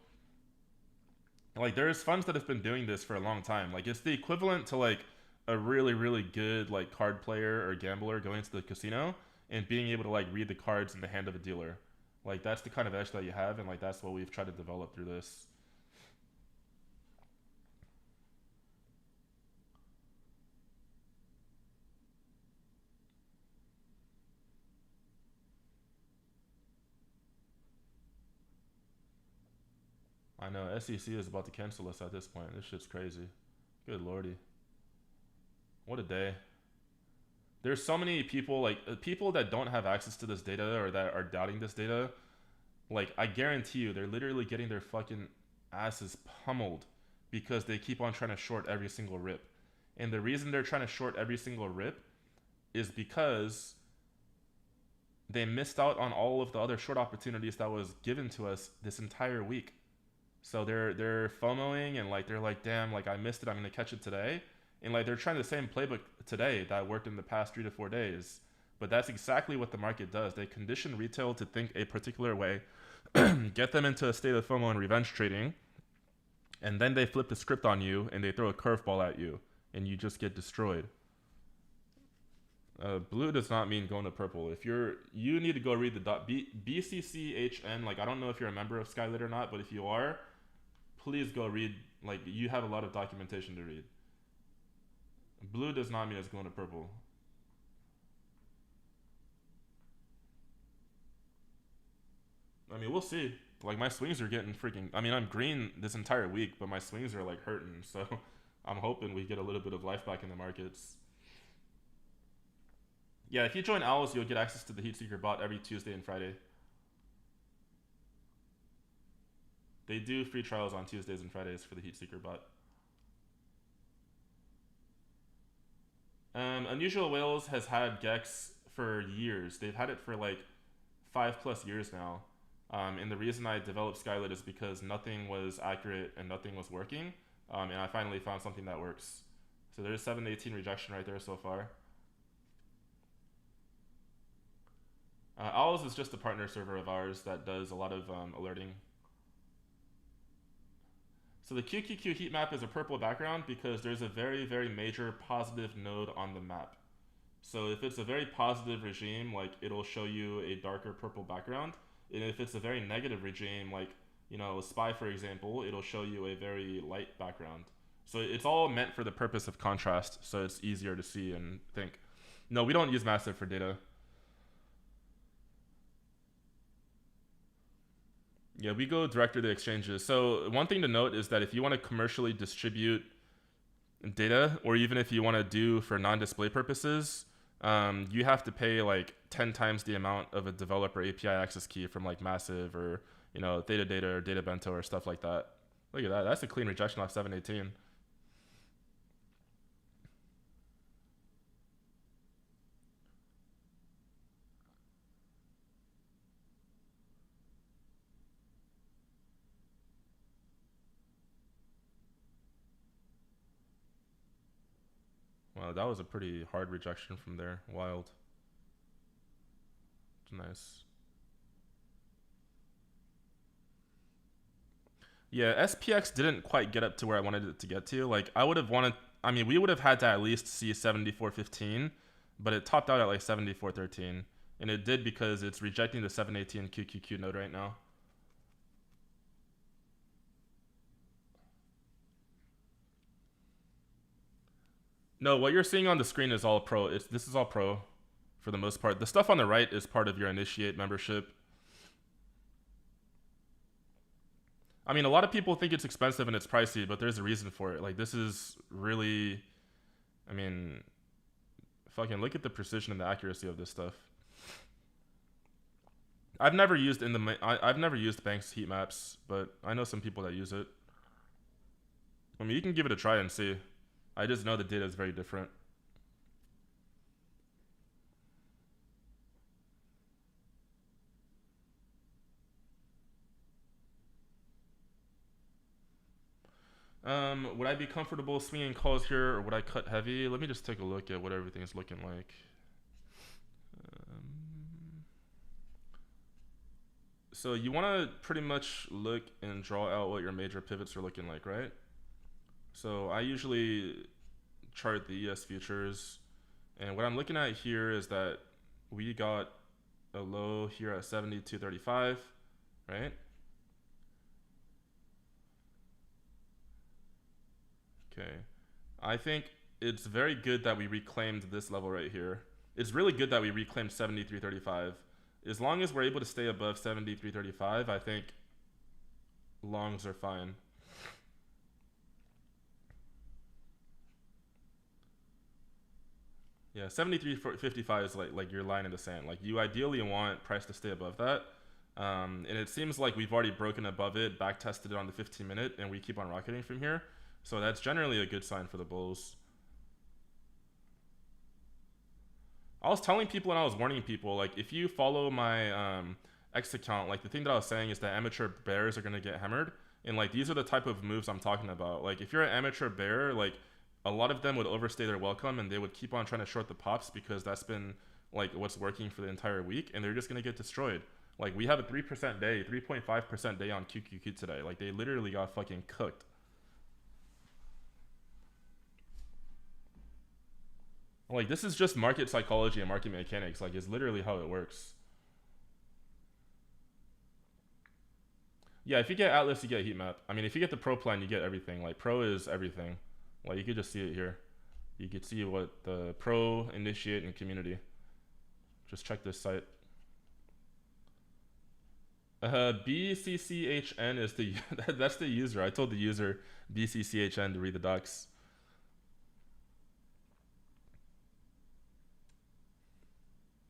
like, there's funds that have been doing this for a long time. Like, it's the equivalent to like a really, really good like card player or gambler going to the casino and being able to like read the cards in the hand of a dealer. Like, that's the kind of edge that you have, and like that's what we've tried to develop through this. I know SEC is about to cancel us at this point. This shit's crazy. Good lordy. What a day. There's so many people like people that don't have access to this data or that are doubting this data. Like I guarantee you, they're literally getting their fucking asses pummeled because they keep on trying to short every single rip. And the reason they're trying to short every single rip is because they missed out on all of the other short opportunities that was given to us this entire week. So they're FOMOing and like they're like, damn, like I missed it, I'm gonna catch it today. And like they're trying the same playbook today that worked in the past 3 to 4 days. But that's exactly what the market does. They condition retail to think a particular way, get them into a state of FOMO and revenge trading, and then they flip the script on you and they throw a curveball at you, and you just get destroyed. Blue does not mean going to purple. If you need to go read the BCCHN. Like I don't know if you're a member of Skylit or not, but if you are, please go read. Like you have a lot of documentation to read. Blue does not mean it's going to purple. I mean, we'll see. Like my swings are getting freaking. I mean, I'm green this entire week, but my swings are like hurting. So I'm hoping we get a little bit of life back in the markets. Yeah, if you join Owls, you'll get access to the Heatseeker bot every Tuesday and Friday. They do free trials on Tuesdays and Fridays for the Heatseeker bot. Unusual Whales has had Gex for years. They've had it for like 5+ years now. And the reason I developed Skylit is because nothing was accurate and nothing was working. And I finally found something that works. So there's 718 rejection right there so far. Owls is just a partner server of ours that does a lot of alerting. So the QQQ heat map is a purple background because there's a very, very major positive node on the map. So if it's a very positive regime, like it'll show you a darker purple background. And if it's a very negative regime, like, you know, Spy for example, it'll show you a very light background. So it's all meant for the purpose of contrast, so it's easier to see and think. No, we don't use Massive for data. Yeah, we go direct to the exchanges. So one thing to note is that if you want to commercially distribute data, or even if you want to do for non-display purposes, you have to pay like 10 times the amount of a developer API access key from like Massive or, you know, Theta Data or Data Bento or stuff like that. Look at that. That's a clean rejection off 718. Wow, that was a pretty hard rejection from there. Wild. Nice. Yeah, SPX didn't quite get up to where I wanted it to get to. Like, I would have wanted. I mean, we would have had to at least see 74.15, but it topped out at like 74.13. And it did because it's rejecting the 718 QQQ node right now. No, what you're seeing on the screen is all pro. This is all pro for the most part. The stuff on the right is part of your initiate membership. I mean, a lot of people think it's expensive and it's pricey, but there's a reason for it. Like, this is really, I mean, fucking look at the precision and the accuracy of this stuff. I've never used I've never used Banks heat maps, but I know some people that use it. I mean, you can give it a try and see. I just know the data is very different. Would I be comfortable swinging calls here, or would I cut heavy? Let me just take a look at what everything's looking like. So you want to pretty much look and draw out what your major pivots are looking like, right? So I usually chart the ES futures, and what I'm looking at here is that we got a low here at 72.35, right? Okay. I think it's very good that we reclaimed this level right here. It's really good that we reclaimed 73.35. As long as we're able to stay above 73.35, I think longs are fine. Yeah, 73.55 is like your line in the sand. Like, you ideally want price to stay above that. And it seems like we've already broken above it, back tested it on the 15-minute, and we keep on rocketing from here. So that's generally a good sign for the bulls. I was telling people and I was warning people, like, if you follow my X account, like, the thing that I was saying is that amateur bears are going to get hammered. And, like, these are the type of moves I'm talking about. Like, if you're an amateur bear, like, a lot of them would overstay their welcome and they would keep on trying to short the pops because that's been, like, what's working for the entire week. And they're just going to get destroyed. Like, we have a 3% day, 3.5% day on QQQ today. Like, they literally got fucking cooked. Like, this is just market psychology and market mechanics. Like, it's literally how it works. Yeah, if you get Atlas, you get heat map. I mean, if you get the pro plan, you get everything. Like, pro is everything. Like, you could just see it here. You can see what the pro, initiate, and community. Just check this site. BCCHN is the that's the user. I told the user BCCHN to read the docs.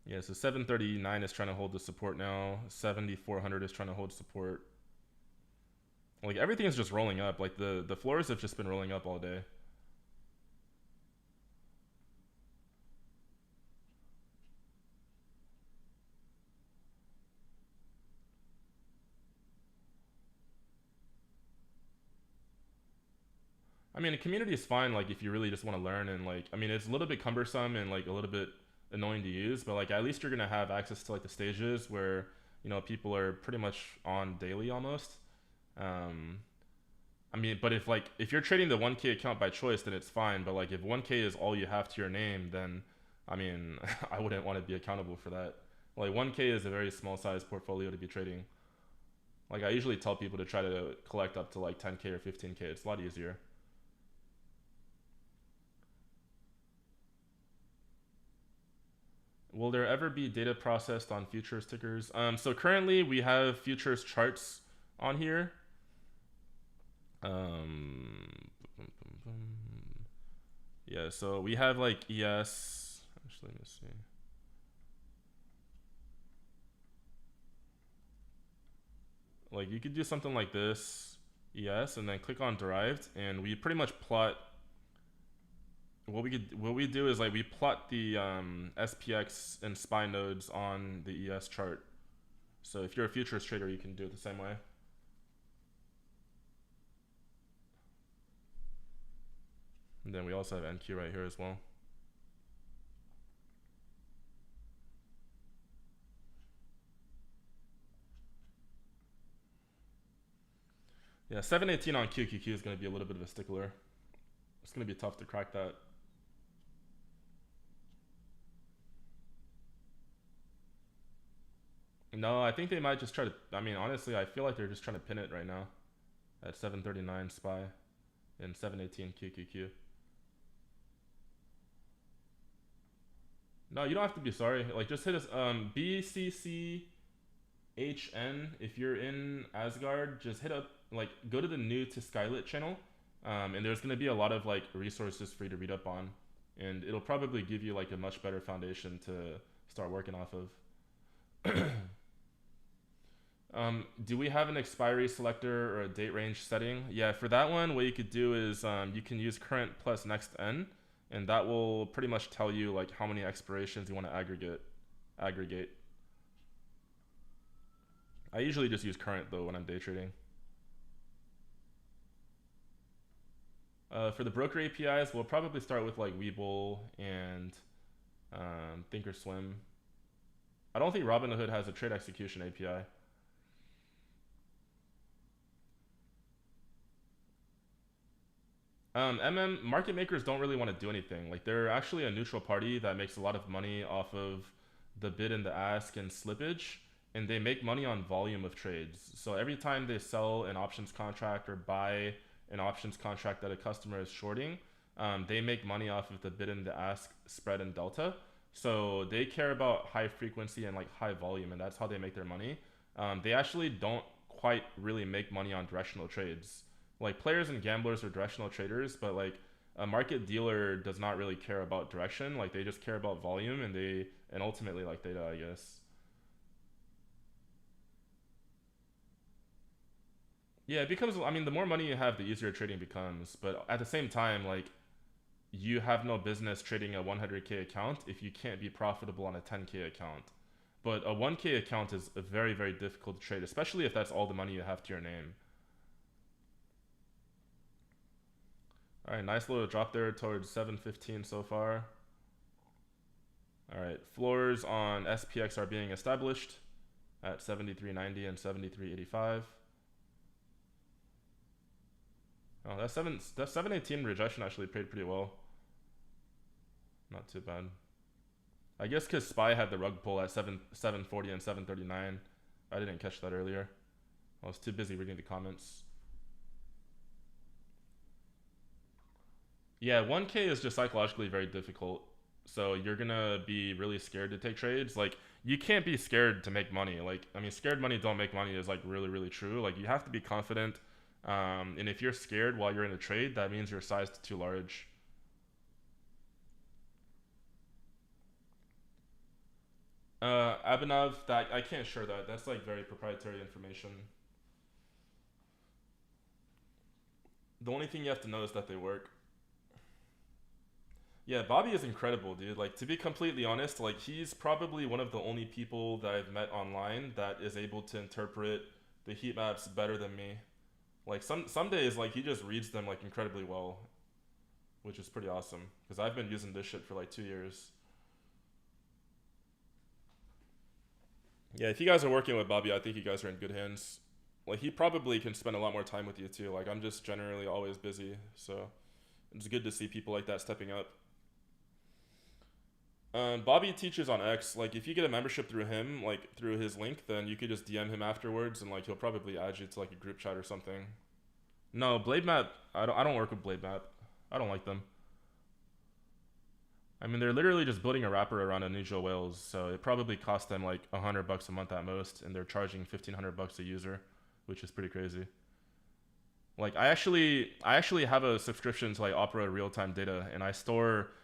Yeah, so 739 is trying to hold the support now. 7400 is trying to hold support. Like everything is just rolling up. Like the floors have just been rolling up all day. I mean, a community is fine, like if you really just want to learn and like, I mean, it's a little bit cumbersome and like a little bit annoying to use, but like at least you're gonna have access to like the stages where people are pretty much on daily almost. Um, I mean, but if you're trading the 1K account by choice, then it's fine. But like if 1K is all you have to your name, then I mean, I wouldn't want to be accountable for that. Like 1K is a very small size portfolio to be trading. Like I usually tell people to try to collect up to like 10K or 15K. It's a lot easier. Will there ever be data processed on futures tickers? So currently we have futures charts on here. Yeah, so we have like ES. Actually, let me see. Like you could do something like this, ES, and then click on derived, and we pretty much plot. What we do is like we plot the SPX and SPY nodes on the ES chart. So if you're a futures trader, you can do it the same way. And then we also have NQ right here as well. Yeah, 718 on QQQ is going to be a little bit of a stickler. It's going to be tough to crack that. No, I think they might just try to. I mean, honestly, I feel like they're just trying to pin it right now at 739 SPY and 718 QQQ. No, you don't have to be sorry. Like, just hit us BCCHN. If you're in Asgard, just hit up, like, go to the new to Skylit channel, and there's gonna be a lot of like resources for you to read up on, and it'll probably give you like a much better foundation to start working off of. Do we have an expiry selector or a date range setting? Yeah, for that one, what you could do is you can use current plus next n, and that will pretty much tell you like how many expirations you want to aggregate. I usually just use current though when I'm day trading. For the broker APIs, we'll probably start with like Webull and Thinkorswim. I don't think Robinhood has a trade execution API. Market makers don't really want to do anything. Like they're actually a neutral party that makes a lot of money off of the bid and the ask and slippage, and they make money on volume of trades. So every time they sell an options contract or buy an options contract that a customer is shorting, they make money off of the bid and the ask spread and delta. So they care about high frequency and like high volume, and that's how they make their money. They actually don't quite really make money on directional trades. Like players and gamblers are directional traders, but like a market dealer does not really care about direction. Like they just care about volume, and ultimately like data, I guess. Yeah, it becomes. I mean, the more money you have, the easier trading becomes. But at the same time, like you have no business trading a 100K account if you can't be profitable on a 10K account. But a 1K account is a very, very difficult to trade, especially if that's all the money you have to your name. All right, nice little drop there towards 715 so far. All right, floors on SPX are being established at 73.90 and 73.85. Oh, that 718 rejection actually paid pretty well. Not too bad. I guess because SPY had the rug pull at 740 and 739. I didn't catch that earlier. I was too busy reading the comments. Yeah, 1K is just psychologically very difficult. So you're gonna be really scared to take trades. Like you can't be scared to make money. Like I mean, scared money don't make money is like really really true. Like you have to be confident. And if you're scared while you're in a trade, that means you're sized too large. Abhinav, that I can't share that. That's like very proprietary information. The only thing you have to know is that they work. Yeah, Bobby is incredible, dude. Like to be completely honest, like he's probably one of the only people that I've met online that is able to interpret the heat maps better than me. Like some days, like he just reads them like incredibly well, which is pretty awesome. Because I've been using this shit for like 2 years. Yeah, if you guys are working with Bobby, I think you guys are in good hands. Like he probably can spend a lot more time with you too. Like I'm just generally always busy, so it's good to see people like that stepping up. Bobby teaches on X. Like, if you get a membership through him, like through his link, then you could just DM him afterwards, and like he'll probably add you to like a group chat or something. No, Blade Map. I don't work with Blade Map. I don't like them. I mean, they're literally just building a wrapper around unusual whales, so it probably cost them like $100 a month at most, and they're charging $1,500 a user, which is pretty crazy. Like I actually have a subscription to like Opera real time data, and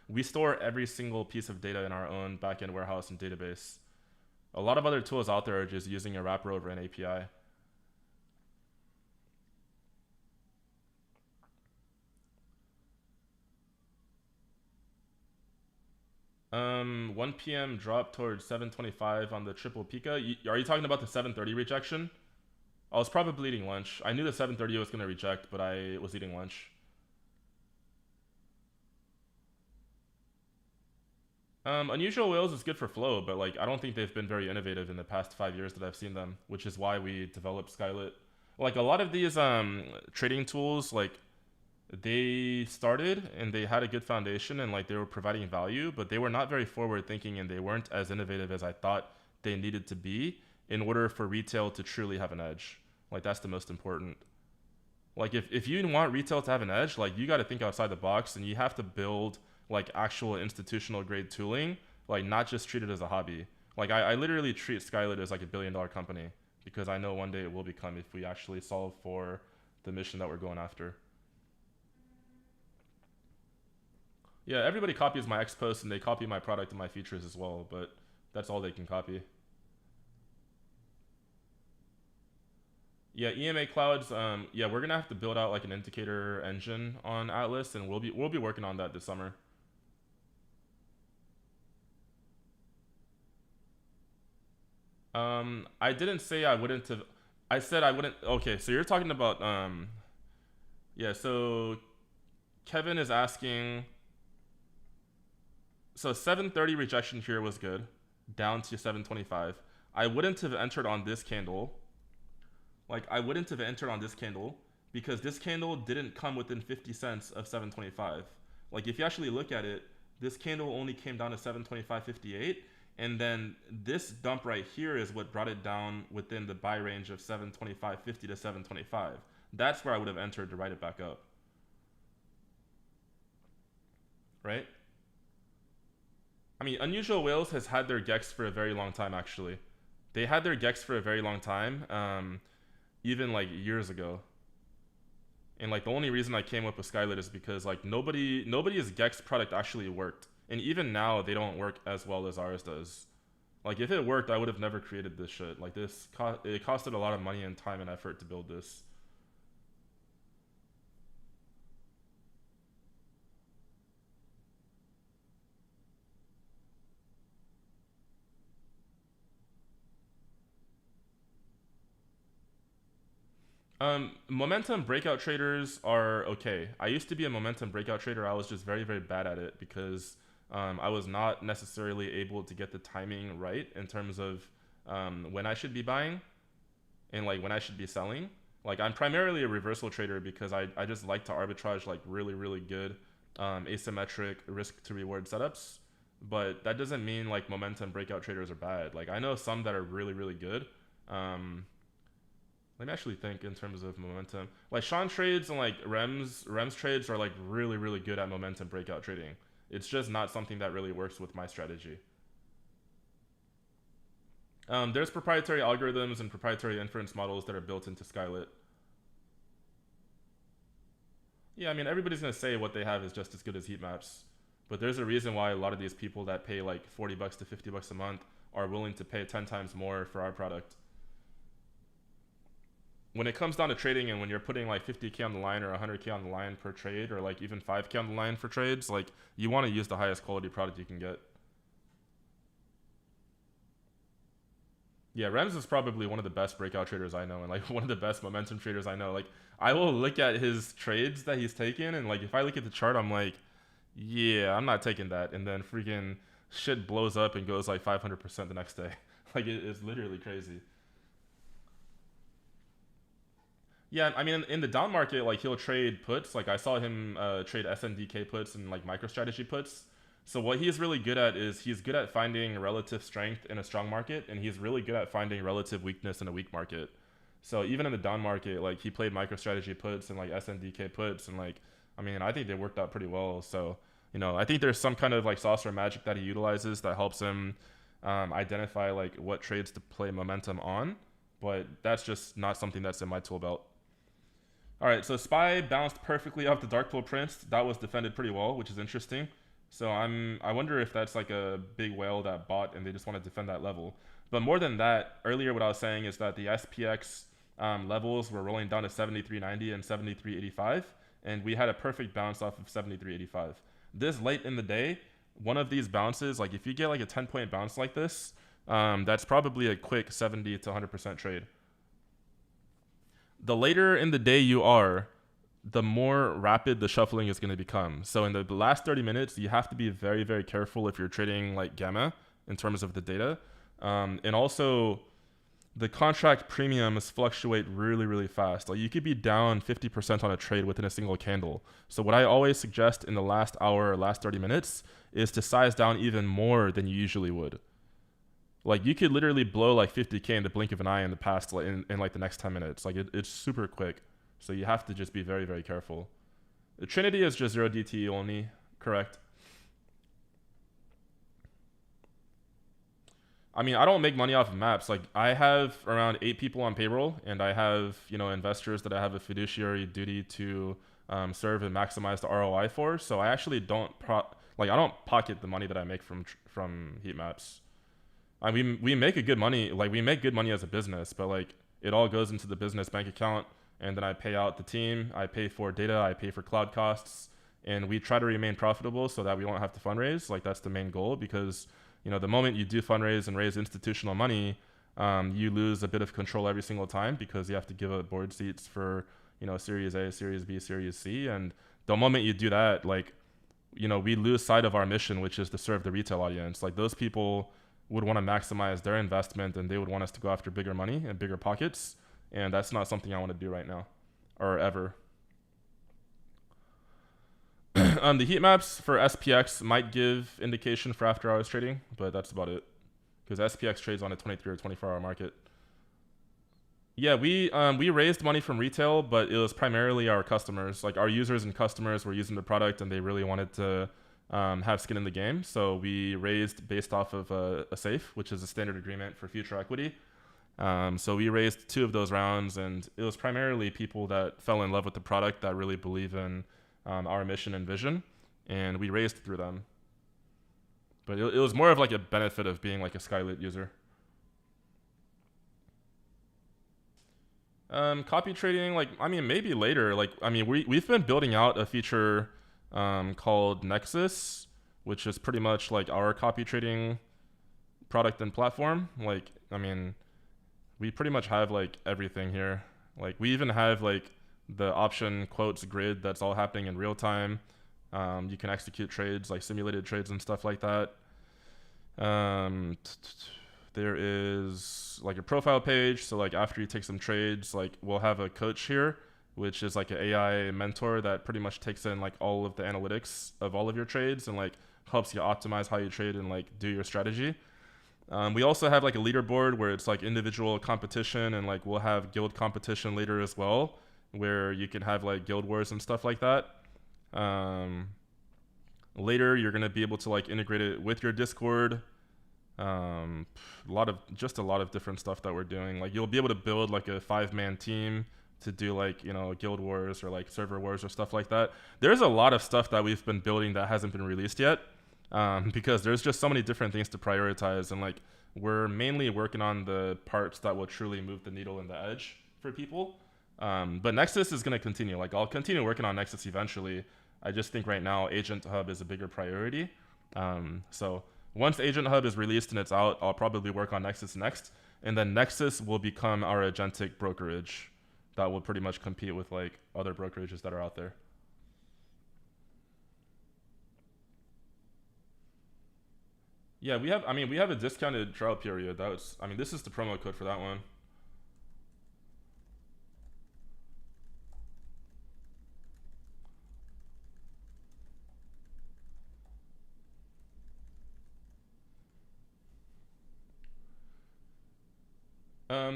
we store every single piece of data in our own backend warehouse and database. A lot of other tools out there are just using a wrapper over an API. 1 p.m. drop towards 7:25 on the triple Pika. Are you talking about the 7:30 rejection? I was probably eating lunch. I knew the 7:30 was gonna reject, but I was eating lunch. Unusual whales is good for flow, but like I don't think they've been very innovative in the past 5 years that I've seen them, which is why we developed Skylit. Like a lot of these trading tools, like they started and they had a good foundation and like they were providing value, but they were not very forward thinking and they weren't as innovative as I thought they needed to be in order for retail to truly have an edge. Like that's the most important. Like if you want retail to have an edge, like you got to think outside the box and you have to build like actual institutional grade tooling, like not just treat it as a hobby. Like I literally treat Skylit as like a $1 billion company because I know one day it will become if we actually solve for the mission that we're going after. Yeah, everybody copies my X posts and they copy my product and my features as well, but that's all they can copy. Yeah, EMA clouds. Yeah, we're gonna have to build out like an indicator engine on Atlas, and we'll be working on that this summer. I didn't say I wouldn't have. I said I wouldn't. Okay, so you're talking about yeah. So Kevin is asking. So 7:30 rejection here was good, down to 7:25. I wouldn't have entered on this candle. Like I wouldn't have entered on this candle because this candle didn't come within 50 cents of 725. Like if you actually look at it, this candle only came down to 725.58, and then this dump right here is what brought it down within the buy range of 725.50 to 725. That's where I would have entered to write it back up, right? I mean, Unusual Whales has had their Gex for a very long time actually. They had their Gex for a very long time, even like years ago. And like the only reason I came up with Skylit is because like nobody's Gex product actually worked, and even now they don't work as well as ours does. Like if it worked, I would have never created this shit. Like it costed a lot of money and time and effort to build this. Momentum breakout traders are okay. I used to be a momentum breakout trader. I was just very, very bad at it because I was not necessarily able to get the timing right in terms of when I should be buying and like when I should be selling. Like I'm primarily a reversal trader because I just like to arbitrage like really, really good asymmetric risk to reward setups. But that doesn't mean like momentum breakout traders are bad. Like I know some that are really, really good. Um, Let me actually think in terms of momentum. Like Sean trades and like Rems trades are like really really good at momentum breakout trading. It's just not something that really works with my strategy. There's proprietary algorithms and proprietary inference models that are built into Skylit. Yeah, I mean everybody's gonna say what they have is just as good as heat maps, but there's a reason why a lot of these people that pay like $40 to $50 a month are willing to pay 10 times more for our product. When it comes down to trading and when you're putting like 50K on the line or 100K on the line per trade or like even 5K on the line for trades, like you want to use the highest quality product you can get. Yeah, Rems is probably one of the best breakout traders I know and like one of the best momentum traders I know. Like I will look at his trades that he's taken and like if I look at the chart I'm like, yeah, I'm not taking that, and then freaking shit blows up and goes like 500% the next day. Like it's literally crazy. Yeah, I mean, in the down market, like he'll trade puts. Like I saw him trade SNDK puts and like MicroStrategy puts. So what he's really good at is he's good at finding relative strength in a strong market, and he's really good at finding relative weakness in a weak market. So even in the down market, like he played MicroStrategy puts and like SNDK puts, and like I mean, I think they worked out pretty well. So I think there's some kind of like saucer magic that he utilizes that helps him identify like what trades to play momentum on. But that's just not something that's in my tool belt. All right, so Spy bounced perfectly off the Darkpool Prince. That was defended pretty well, which is interesting. So I wonder if that's like a big whale that bought and they just want to defend that level. But more than that, earlier what I was saying is that the SPX levels were rolling down to 73.90 and 73.85, and we had a perfect bounce off of 73.85. This late in the day, one of these bounces, like if you get like a 10-point bounce like this, that's probably a quick 70 to 100% trade. The later in the day you are, the more rapid the shuffling is going to become. So in the last 30 minutes, you have to be very, very careful if you're trading like gamma in terms of the data. And also, the contract premiums fluctuate really, really fast. Like you could be down 50% on a trade within a single candle. So what I always suggest in the last hour or last 30 minutes is to size down even more than you usually would. Like you could literally blow like 50K in the blink of an eye in the past, like in like the next 10 minutes. Like it's super quick. So you have to just be very, very careful. The Trinity is just 0 DTE only, correct? I mean, I don't make money off of maps. Like I have around 8 people on payroll, and I have investors that I have a fiduciary duty to serve and maximize the ROI for. So I actually don't I don't pocket the money that I make from heat maps. I mean, we make a good money. Like we make good money as a business, but like it all goes into the business bank account, and then I pay out the team. I pay for data. I pay for cloud costs, and we try to remain profitable so that we won't have to fundraise. Like that's the main goal, because the moment you do fundraise and raise institutional money, you lose a bit of control every single time because you have to give up board seats for Series A, Series B, Series C, and the moment you do that, like we lose sight of our mission, which is to serve the retail audience. Like those people would want to maximize their investment, and they would want us to go after bigger money and bigger pockets, and that's not something I want to do right now or ever. The heat maps for SPX might give indication for after hours trading, but that's about it, because SPX trades on a 23 or 24-hour market. Yeah, we raised money from retail, but it was primarily our customers. Like our users and customers were using the product, and they really wanted to have skin in the game. So we raised based off of a SAFE, which is a standard agreement for future equity. So we raised 2 of those rounds, and it was primarily people that fell in love with the product, that really believe in our mission and vision, and we raised through them. But it was more of like a benefit of being like a Skylit user. Copy trading, like I mean maybe later. Like I mean we've been building out a feature called Nexus, which is pretty much like our copy trading product and platform. Like I mean we pretty much have like everything here. Like we even have like the option quotes grid that's all happening in real time. You can execute trades, like simulated trades and stuff like that. There is like a profile page. So like after you take some trades, like we'll have a coach here, which is like an AI mentor that pretty much takes in like all of the analytics of all of your trades and like helps you optimize how you trade and like do your strategy. We also have like a leaderboard where it's like individual competition, and like we'll have guild competition later as well, where you can have like guild wars and stuff like that. Um, Later, you're gonna be able to like integrate it with your Discord. A lot of different stuff that we're doing. Like you'll be able to build like a 5-man team to do like guild wars or like server wars or stuff like that. There's a lot of stuff that we've been building that hasn't been released yet, because there's just so many different things to prioritize, and like we're mainly working on the parts that will truly move the needle and the edge for people. But Nexus is going to continue. Like I'll continue working on Nexus eventually. I just think right now Agent Hub is a bigger priority. So once Agent Hub is released and it's out, I'll probably work on Nexus next, and then Nexus will become our agentic brokerage that will pretty much compete with like other brokerages that are out there. Yeah, we have a discounted trial period. This is the promo code for that one.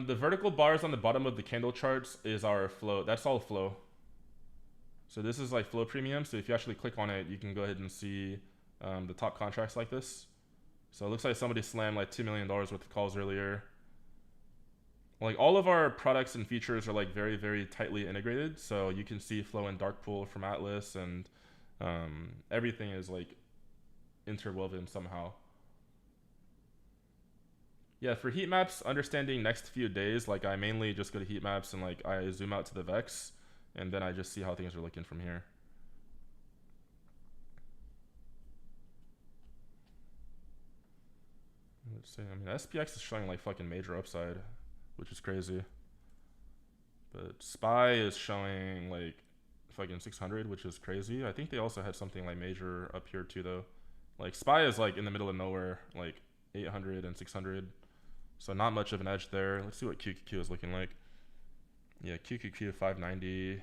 The vertical bars on the bottom of the candle charts is our flow. That's all flow. So this is like flow premium. So if you actually click on it, you can go ahead and see the top contracts like this. So it looks like somebody slammed like $2 million worth of calls earlier. Like all of our products and features are like very, very tightly integrated. So you can see flow in DARKPOO from Atlas, and everything is like interwoven somehow. Yeah, for heat maps, understanding next few days, like I mainly just go to heat maps and like I zoom out to the Vex, and then I just see how things are looking from here. Let's see. SPX is showing like fucking major upside, which is crazy. But SPY is showing like fucking 600, which is crazy. I think they also had something like major up here too, though. Like SPY is like in the middle of nowhere, like 800 and 600. So not much of an edge there. Let's see what QQQ is looking like. Yeah, QQQ 590.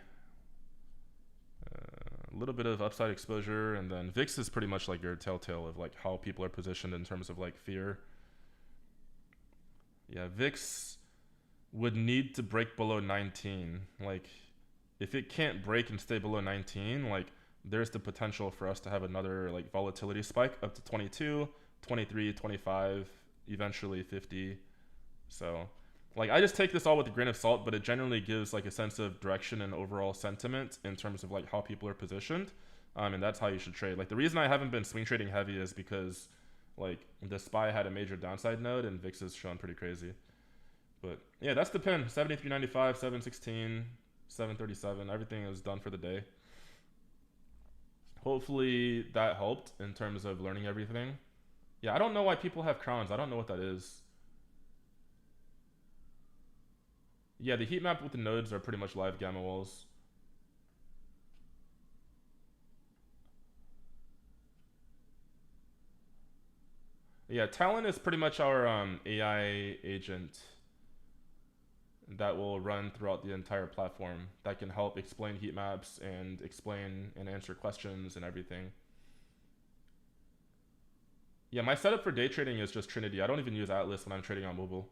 A little bit of upside exposure, and then VIX is pretty much like your telltale of like how people are positioned in terms of like fear. Yeah, VIX would need to break below 19. Like if it can't break and stay below 19, like there's the potential for us to have another like volatility spike up to 22, 23, 25, eventually 50. So like I just take this all with a grain of salt, but it generally gives like a sense of direction and overall sentiment in terms of like how people are positioned. And that's how you should trade. Like the reason I haven't been swing trading heavy is because like the SPY had a major downside node and VIX is showing pretty crazy. But yeah, that's the pin. 73.95, 716, 737. Everything is done for the day. Hopefully that helped in terms of learning everything. Yeah, I don't know why people have crowns. I don't know what that is. Yeah, the heat map with the nodes are pretty much live gamma walls. Yeah, Talon is pretty much our AI agent that will run throughout the entire platform that can help explain heat maps and explain and answer questions and everything. Yeah, my setup for day trading is just Trinity. I don't even use Atlas when I'm trading on mobile.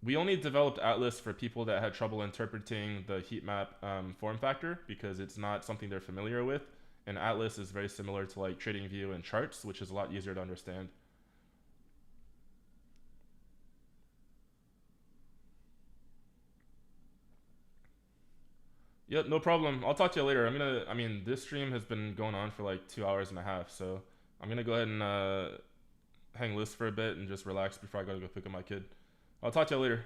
We only developed Atlas for people that had trouble interpreting the heat map form factor because it's not something they're familiar with. And Atlas is very similar to like TradingView and charts, which is a lot easier to understand. Yep, no problem. I'll talk to you later. This stream has been going on for like 2 hours and a half, so I'm gonna go ahead and hang loose for a bit and just relax before I gotta go pick up my kid. I'll talk to you later.